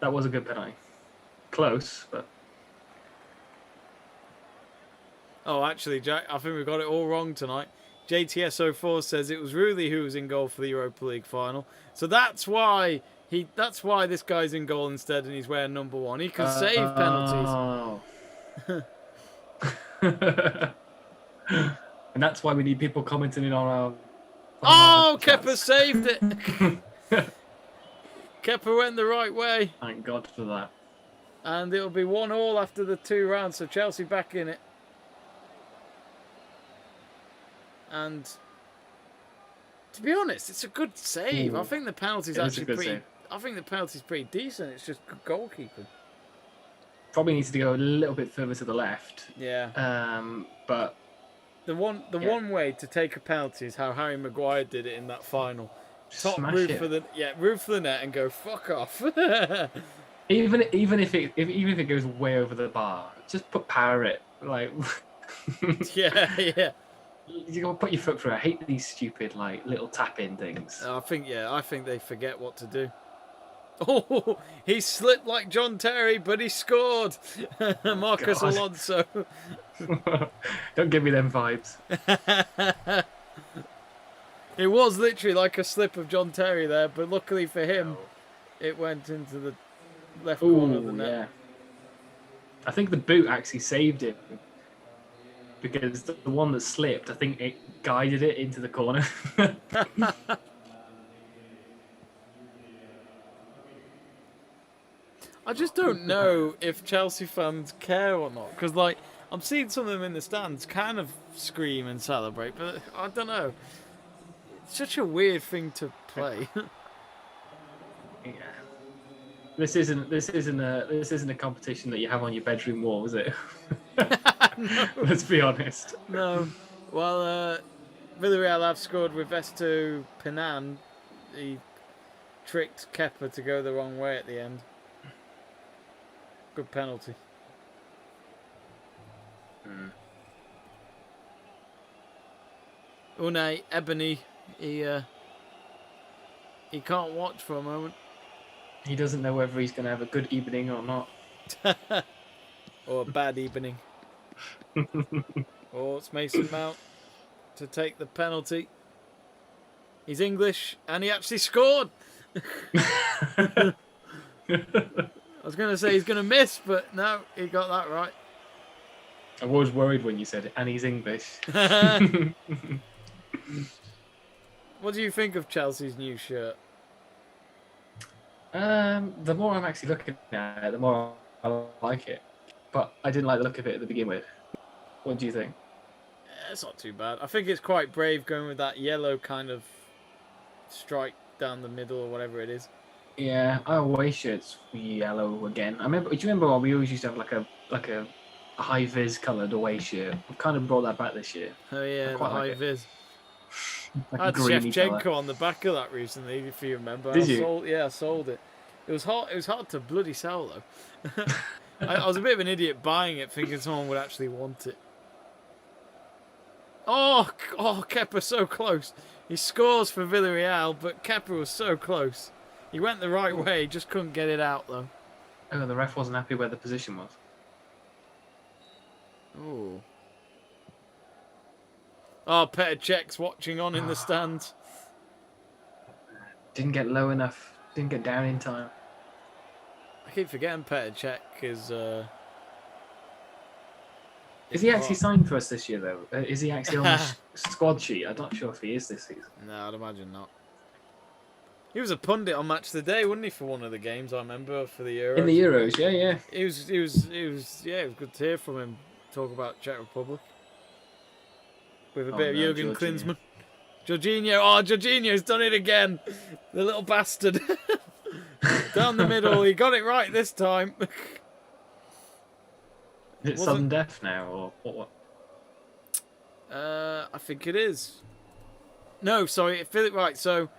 That was a good penalty. Close, but. Oh, actually, Jack, I think we got it all wrong tonight. JTS04 says it was Rulli who was in goal for the Europa League final. So that's why this guy's in goal instead, and he's wearing number 1. He can save penalties. And that's why we need people commenting on our. Oh, Kepa saved it. Kepa went the right way. Thank God for that. And it'll be 1-1 after the 2 rounds, so Chelsea back in it. And to be honest, it's a good save. I think the penalty's actually pretty. Save. I think the penalty's pretty decent. It's just good goalkeeping. Probably needs to go a little bit further to the left. Yeah. But the one way to take a penalty is how Harry Maguire did it in that final. Top roof for the net and go fuck off. even if it goes way over the bar, just put power it like. yeah. You gotta put your foot through. I hate these stupid little tap-in things. I think they forget what to do. Oh, he slipped like John Terry, but he scored. Marcus Alonso. Don't give me them vibes. It was literally like a slip of John Terry there, but luckily for him, it went into the left corner of the net. Yeah. I think the boot actually saved him. Because the one that slipped, I think it guided it into the corner. I just don't know if Chelsea fans care or not. Because, I'm seeing some of them in the stands kind of scream and celebrate, but I don't know. It's such a weird thing to play. Yeah. This isn't a competition that you have on your bedroom wall, is it? No. Let's be honest. No. Well, Villarreal have scored with Vestu Pinan. He tricked Kepa to go the wrong way at the end. Good penalty. Unai Ebony, he can't watch for a moment. He doesn't know whether he's going to have a good evening or not. Or a bad evening. Oh, it's Mason Mount to take the penalty. He's English, and he actually scored. I was going to say he's going to miss, but no, he got that right. I was worried when you said it, and he's English. What do you think of Chelsea's new shirt? The more I'm actually looking at it, the more I like it. But I didn't like the look of it to begin with. What do you think? It's not too bad. I think it's quite brave going with that yellow kind of stripe down the middle or whatever it is. Yeah, our away shirt's yellow again. Do you remember when we always used to have like a high vis coloured away shirt? We've kind of brought that back this year. Oh yeah, the high vis. Like I had Shevchenko on the back of that recently, if you remember. Did you? I sold it. It was hard to bloody sell though. I was a bit of an idiot buying it, thinking someone would actually want it. Oh, Kepa so close. He scores for Villarreal, but Kepa was so close. He went the right way, just couldn't get it out though. Oh, the ref wasn't happy where the position was. Oh. Oh, Petr Cech's watching on in the stands. Didn't get low enough. Didn't get down in time. I keep forgetting Petr Cech is. Is he actually signed for us this year, though? Is he actually on the squad sheet? I'm not sure if he is this season. No, I'd imagine not. He was a pundit on Match of the Day, wasn't he, for one of the games? I remember for the Euros. In the Euros, yeah. It was good to hear from him talk about Czech Republic with a bit of Jurgen Klinsmann. Jorginho, Jorginho's done it again, the little bastard. Down the middle, he got it right this time. Is it sudden death now, or what? I think it is. No, sorry, right. So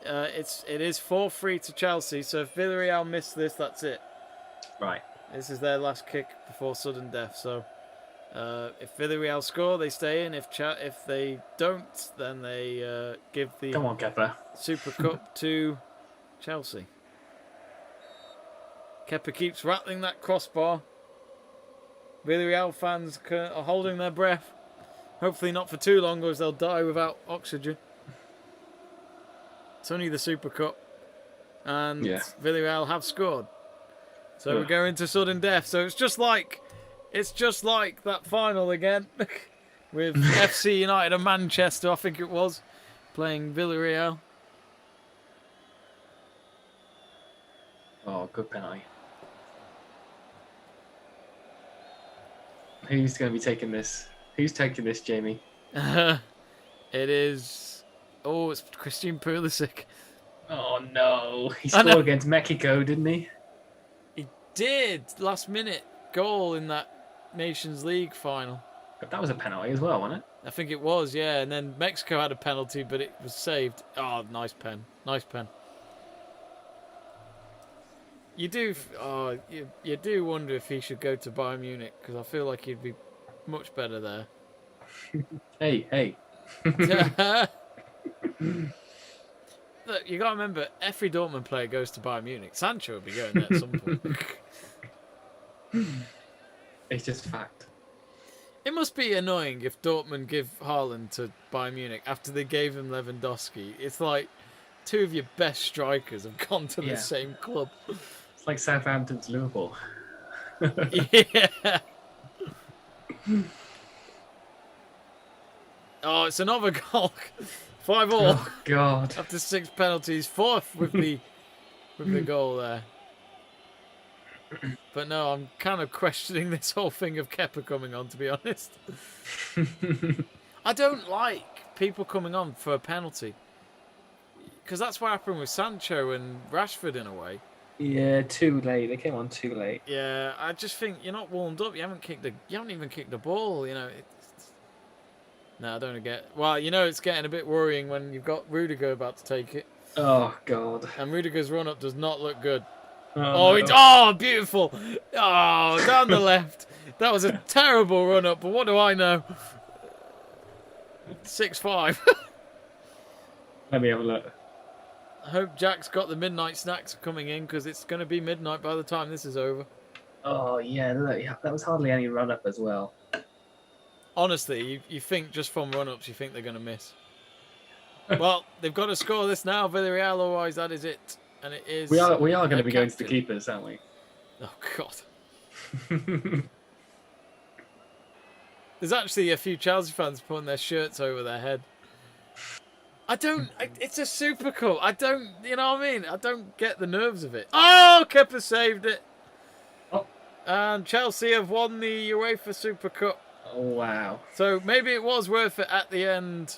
it is 4-3 to Chelsea. So if Villarreal miss this, that's it. Right. This is their last kick before sudden death. So if Villarreal score, they stay in. If they don't, then they give the Come on, Kepa. Super Cup to Chelsea. Kepa keeps rattling that crossbar. Villarreal fans are holding their breath. Hopefully not for too long, or they'll die without oxygen. It's only the Super Cup. And Villarreal have scored. So we're going to sudden death. So it's just like that final again. With FC United of Manchester, I think it was, playing Villarreal. Oh, good penalty. Who's going to be taking this? Who's taking this, Jamie? It is... Oh, it's Christian Pulisic. Oh, no. He scored against Mexico, didn't he? He did. Last minute goal in that Nations League final. But that was a penalty as well, wasn't it? I think it was, yeah. And then Mexico had a penalty, but it was saved. Oh, nice pen. Nice pen. You do wonder if he should go to Bayern Munich, because I feel like he'd be much better there. Hey. Look, you got to remember, every Dortmund player goes to Bayern Munich. Sancho would be going there at some point. It's just fact. It must be annoying if Dortmund give Haaland to Bayern Munich after they gave him Lewandowski. It's like two of your best strikers have gone to the same club. It's like Southampton to Liverpool. Yeah. Oh, it's another goal. 5-5. Oh God! After 6 penalties, 4th with the goal there. But no, I'm kind of questioning this whole thing of Kepa coming on, to be honest. I don't like people coming on for a penalty, because that's what happened with Sancho and Rashford in a way. Yeah, too late. They came on too late. Yeah, I just think you're not warmed up. You haven't even kicked the ball. You know. No, I don't get. Well, you know, it's getting a bit worrying when you've got Rudiger about to take it. Oh God! And Rudiger's run up does not look good. Oh, no. Beautiful! Oh, down the left. That was a terrible run up. But what do I know? 6-5. Let me have a look. I hope Jack's got the midnight snacks coming in, because it's going to be midnight by the time this is over. Oh yeah, look, that was hardly any run up as well. Honestly, you think just from run-ups, you think they're going to miss. Well, they've got to score this now, Villarreal, otherwise that is it. And it is... We are going to be going to the keepers, aren't we? Oh, God. There's actually a few Chelsea fans putting their shirts over their head. It's a Super Cup. You know what I mean? I don't get the nerves of it. Oh, Kepa saved it. Oh. And Chelsea have won the UEFA Super Cup. Oh, wow. So maybe it was worth it at the end.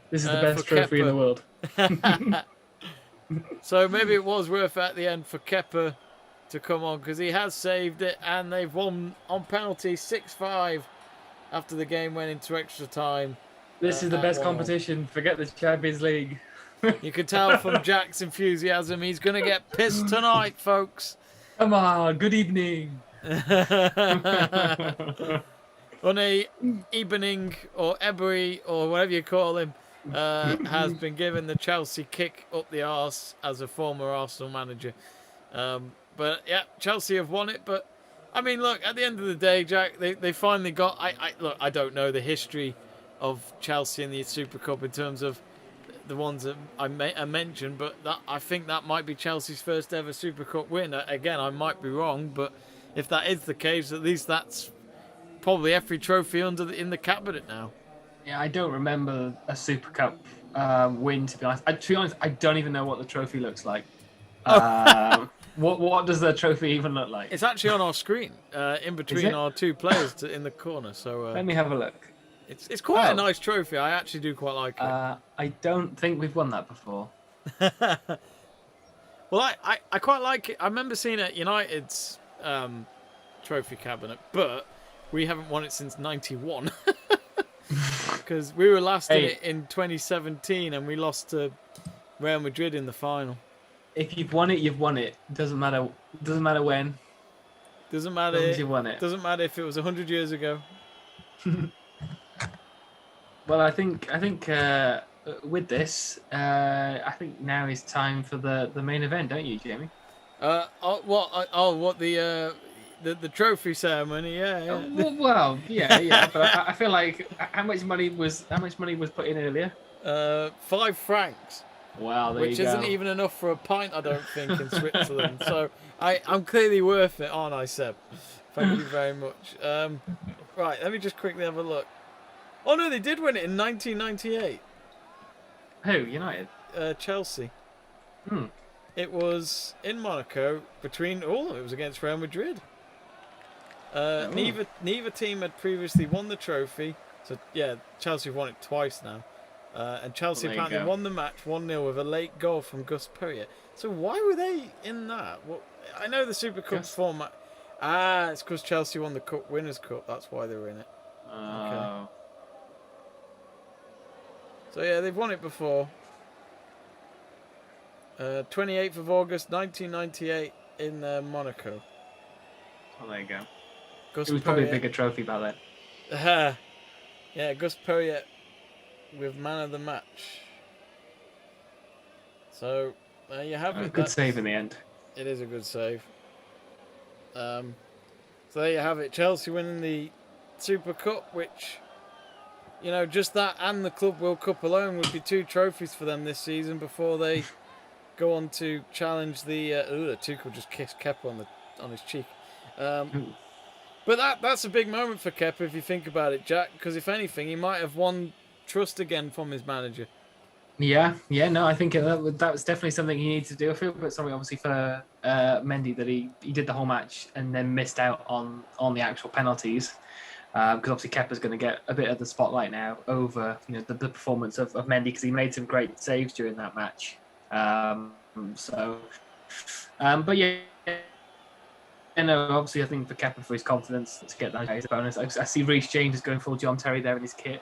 This is the best trophy in the world. So maybe it was worth it at the end for Kepa to come on, because he has saved it, and they've won on penalty 6-5 after the game went into extra time. This is the best competition. Forget the Champions League. You can tell from Jack's enthusiasm, he's going to get pissed tonight, folks. Come on, good evening. Unai Ebening, or Ebery, or whatever you call him, has been given the Chelsea kick up the arse as a former Arsenal manager. But yeah, Chelsea have won it. But I mean, look, at the end of the day, Jack, they finally got. Look, I don't know the history of Chelsea in the Super Cup in terms of the ones that I mentioned, but I think that might be Chelsea's first ever Super Cup win. Again, I might be wrong, but if that is the case, at least that's probably every trophy in the cabinet now. Yeah, I don't remember a Super Cup win, to be honest. To be honest, I don't even know what the trophy looks like. What does the trophy even look like? It's actually on our screen, in between our two players in the corner. So let me have a look. It's quite a nice trophy. I actually do quite like it. I don't think we've won that before. Well, I quite like it. I remember seeing it at United's trophy cabinet, but we haven't won it since '91 because we were last in it in 2017 and we lost to Real Madrid in the final. If you've won it, you've won it. Doesn't matter. Doesn't matter when. Doesn't matter. As you won it. Doesn't matter if it was 100 years ago. Well, I think with this, I think now is time for the main event, don't you, Jamie? What the trophy ceremony? Yeah. Well, yeah. But I feel like how much money was put in earlier? 5 francs. Wow, which isn't even enough for a pint, I don't think, in Switzerland. So I'm clearly worth it, aren't I, Seb? Thank you very much. Right, let me just quickly have a look. Oh no, they did win it in 1998. Who? United? Chelsea. It was in Monaco between all of them. It was against Real Madrid. Neither team had previously won the trophy. So yeah, Chelsea have won it twice now. And Chelsea apparently won the match 1-0 with a late goal from Gus Poyet. So why were they in that? Well, I know the Super Cup format. It's because Chelsea won the Cup Winners' Cup. That's why they were in it. Okay. So yeah, they've won it before. 28th of August 1998 in Monaco. Oh, there you go. Gus it was probably a bigger trophy back then. Yeah, Gus Poyet with man of the match. So there you have it. Good save in the end. It is a good save. So there you have it. Chelsea winning the Super Cup, which, you know, just that and the Club World Cup alone would be 2 trophies for them this season before they go on to challenge the. Tuchel just kissed Kepa on his cheek. But that's a big moment for Kepa if you think about it, Jack. Because if anything, he might have won trust again from his manager. Yeah, no, I think that was definitely something he needs to do. I feel a bit sorry, obviously, for Mendy that he did the whole match and then missed out on the actual penalties. Because obviously Kepa's going to get a bit of the spotlight now over the performance of Mendy, because he made some great saves during that match. But yeah. Obviously, I think for Kepa, for his confidence to get that bonus. I see Reece James is going full John Terry there in his kit,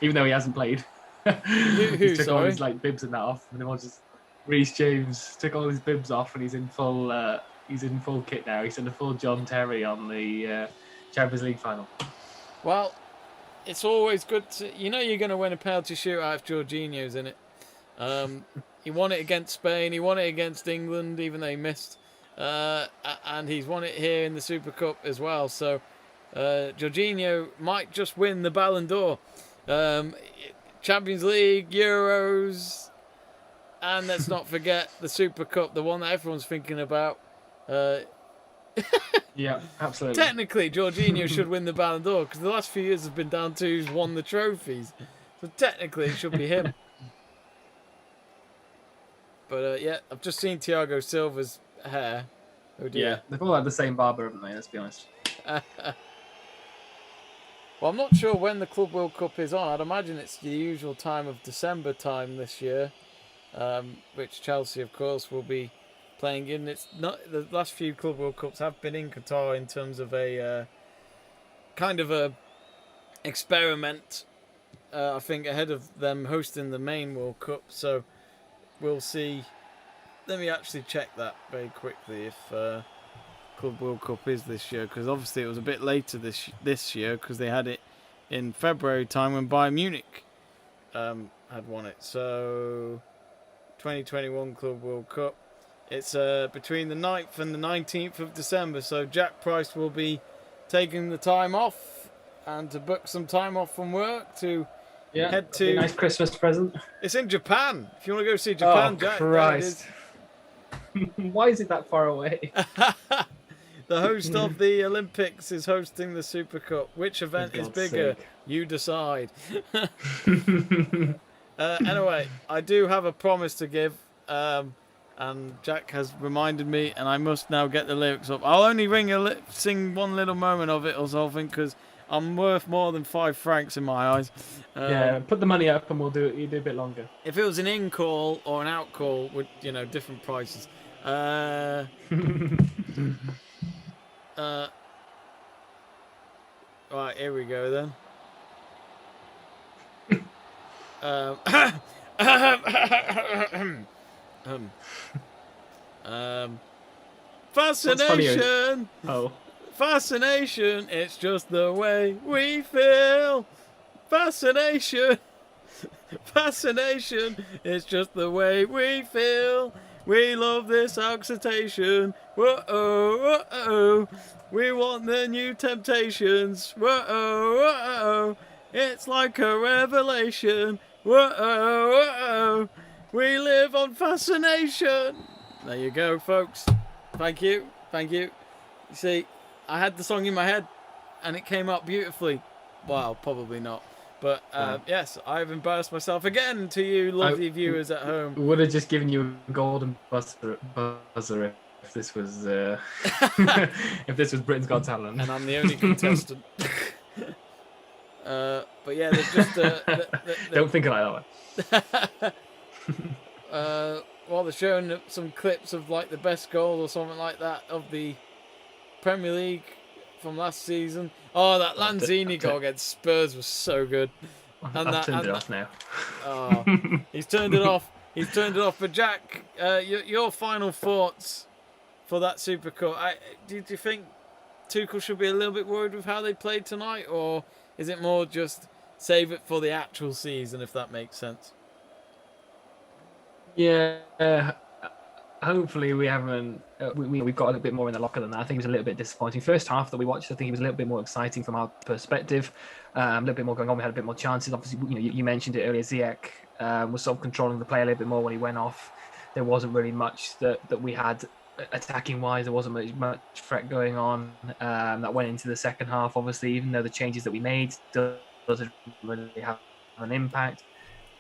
even though he hasn't played. He took all his bibs and that off, and then just Reece James took all his bibs off, and he's in full kit now. He's in the full John Terry on the Champions League final. Well, it's always good to you're going to win a penalty shootout if Jorginho's in it. He won it against Spain. He won it against England, even though he missed. And he's won it here in the Super Cup as well. So Jorginho might just win the Ballon d'Or. Champions League, Euros, and let's not forget the Super Cup, the one that everyone's thinking about. Yeah, absolutely. Technically, Jorginho should win the Ballon d'Or because the last few years have been down to who's won the trophies. So technically, it should be him. But yeah, I've just seen Thiago Silva's hair. Oh dear. Yeah, they've all had the same barber, haven't they? Let's be honest. Well, I'm not sure when the Club World Cup is on. I'd imagine it's the usual time of December time this year, which Chelsea, of course, will be playing in. It's not the last few Club World Cups have been in Qatar in terms of a kind of a experiment. I think ahead of them hosting the main World Cup, so we'll see. Let me actually check that very quickly if Club World Cup is this year, because obviously it was a bit later this year because they had it in February time when Bayern Munich had won it. So 2021 Club World Cup. It's between the 9th and the 19th of December. So Jack Price will be taking the time off and to book some time off from work to Yeah, head be a to. nice Christmas present. It's in Japan. If you want to go see Japan, Jack, there it is. Why is it that far away? The host of the Olympics is hosting the Super Cup. Which event is God's bigger? sake. You decide. Anyway, I do have a promise to give, and Jack has reminded me, and I must now get the lyrics up. I'll only sing one little moment of it or something, because I'm worth more than £5 in my eyes. Yeah, put the money up and we'll do it. You do a bit longer. If it was an in call or an out call, with different prices. Right, here we go then. Fascination. Oh. Fascination. It's just the way we feel. Fascination. Fascination. It's just the way we feel. We love this excitation. Whoa, whoa. We want the new temptations. Whoa, whoa. It's like a revelation. Whoa, whoa. We live on fascination. There you go, folks. Thank you. Thank you. You see, I had the song in my head and it came out beautifully. Well, probably not. But yes, I've embarrassed myself again to you lovely viewers at home. Would have just given you a golden buzzer if this was if this was Britain's Got Talent. And I'm the only contestant. But yeah, there's just don't think like that one. Well, they're showing some clips of like the best goal or something like that of the Premier League from last season. Oh, that Lanzini goal against Spurs was so good. And I've turned it off now. Oh, he's turned it off. He's turned it off. But Jack, your final thoughts for that Super Cup? Do you think Tuchel should be a little bit worried with how they played tonight, or is it more just save it for the actual season, if that makes sense? Yeah. Hopefully we haven't. We've got a little bit more in the locker than that. I think it was a little bit disappointing. First half that we watched, I think it was a little bit more exciting from our perspective. A little bit more going on. We had a bit more chances. Obviously, you mentioned it earlier. Ziyech was sort of controlling the play a little bit more when he went off. There wasn't really much that we had attacking wise. There wasn't much threat going on that went into the second half. Obviously, even though the changes that we made still doesn't really have an impact.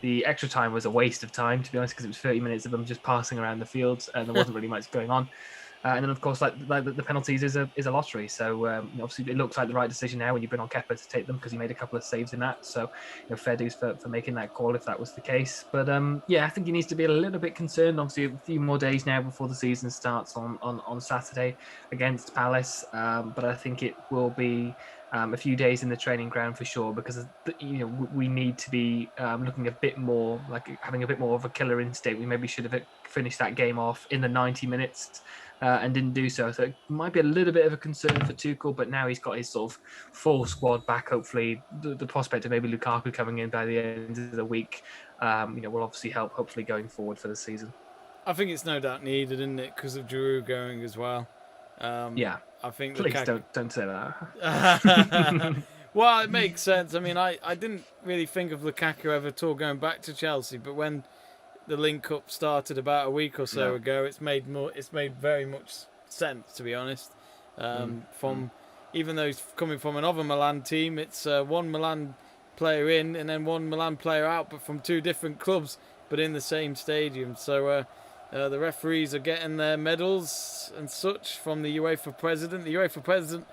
The extra time was a waste of time, to be honest, because it was 30 minutes of them just passing around the fields and there wasn't really much going on. And then, of course, like the penalties is a lottery. So, obviously, it looks like the right decision now when you bring on Kepa to take them because he made a couple of saves in that. So, fair dues for making that call if that was the case. But, I think he needs to be a little bit concerned. Obviously, a few more days now before the season starts on Saturday against Palace. But I think it will be a few days in the training ground for sure, because we need to be looking a bit more like having a bit more of a killer instinct. We maybe should have finished that game off in the 90 minutes and didn't do so. So it might be a little bit of a concern for Tuchel, but now he's got his sort of full squad back. Hopefully, the prospect of maybe Lukaku coming in by the end of the week, will obviously help. Hopefully, going forward for the season. I think it's no doubt needed, isn't it, because of Giroud going as well. Yeah. I think please don't say that. Well, it makes sense. I mean, I didn't really think of Lukaku ever at all going back to Chelsea, but when the link up started about a week or so ago, it's made very much sense, to be honest. Even though he's coming from another Milan team, it's one Milan player in and then one Milan player out, but from two different clubs, but in the same stadium. So the referees are getting their medals and such from the UEFA president. The UEFA president,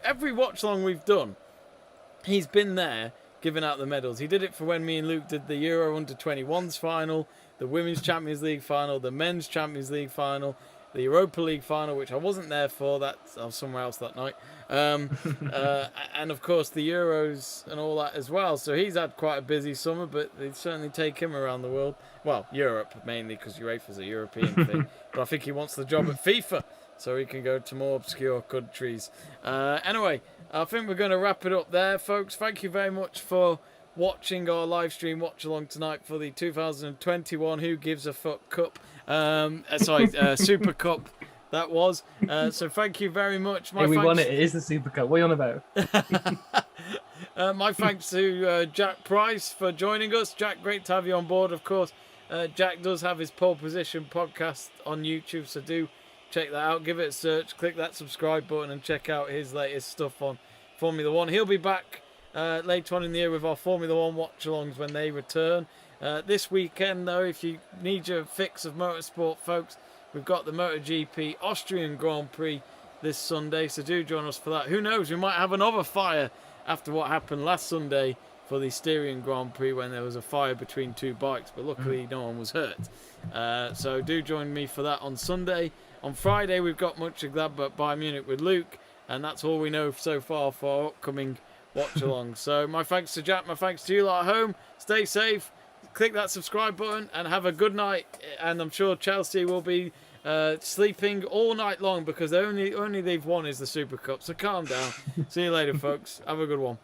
every watch long we've done, he's been there giving out the medals. He did it for when me and Luke did the Euro Under-21s final, the Women's Champions League final, the Men's Champions League final, the Europa League final, which I wasn't there for. I was somewhere else that night. And of course the Euros and all that as well. So he's had quite a busy summer, but they certainly take him around the world. Well, Europe mainly, because UEFA's a European thing. But I think he wants the job at FIFA, so he can go to more obscure countries. Anyway, I think we're going to wrap it up there, folks. Thank you very much for watching our live stream watch along tonight for the 2021 Who Gives a Fuck Cup. Super Cup that was. So thank you very much. Hey, we won it. It is the Super Cup. What are you on about? My thanks to Jack Price for joining us. Jack, great to have you on board, of course. Jack does have his Pole Position podcast on YouTube, so do check that out. Give it a search, click that subscribe button, and check out his latest stuff on Formula One. He'll be back later on in the year with our Formula One watch-alongs when they return. This weekend, though, if you need your fix of motorsport, folks, we've got the MotoGP Austrian Grand Prix this Sunday, so do join us for that. Who knows, we might have another fire after what happened last Sunday for the Styrian Grand Prix when there was a fire between two bikes, but luckily no one was hurt. So do join me for that on Sunday. On Friday, we've got much of that, but Bayern Munich with Luke, and that's all we know so far for our upcoming watch-along. So my thanks to Jack, my thanks to you lot at home. Stay safe, click that subscribe button, and have a good night. And I'm sure Chelsea will be sleeping all night long because the only they've won is the Super Cup. So calm down. See you later, folks. Have a good one.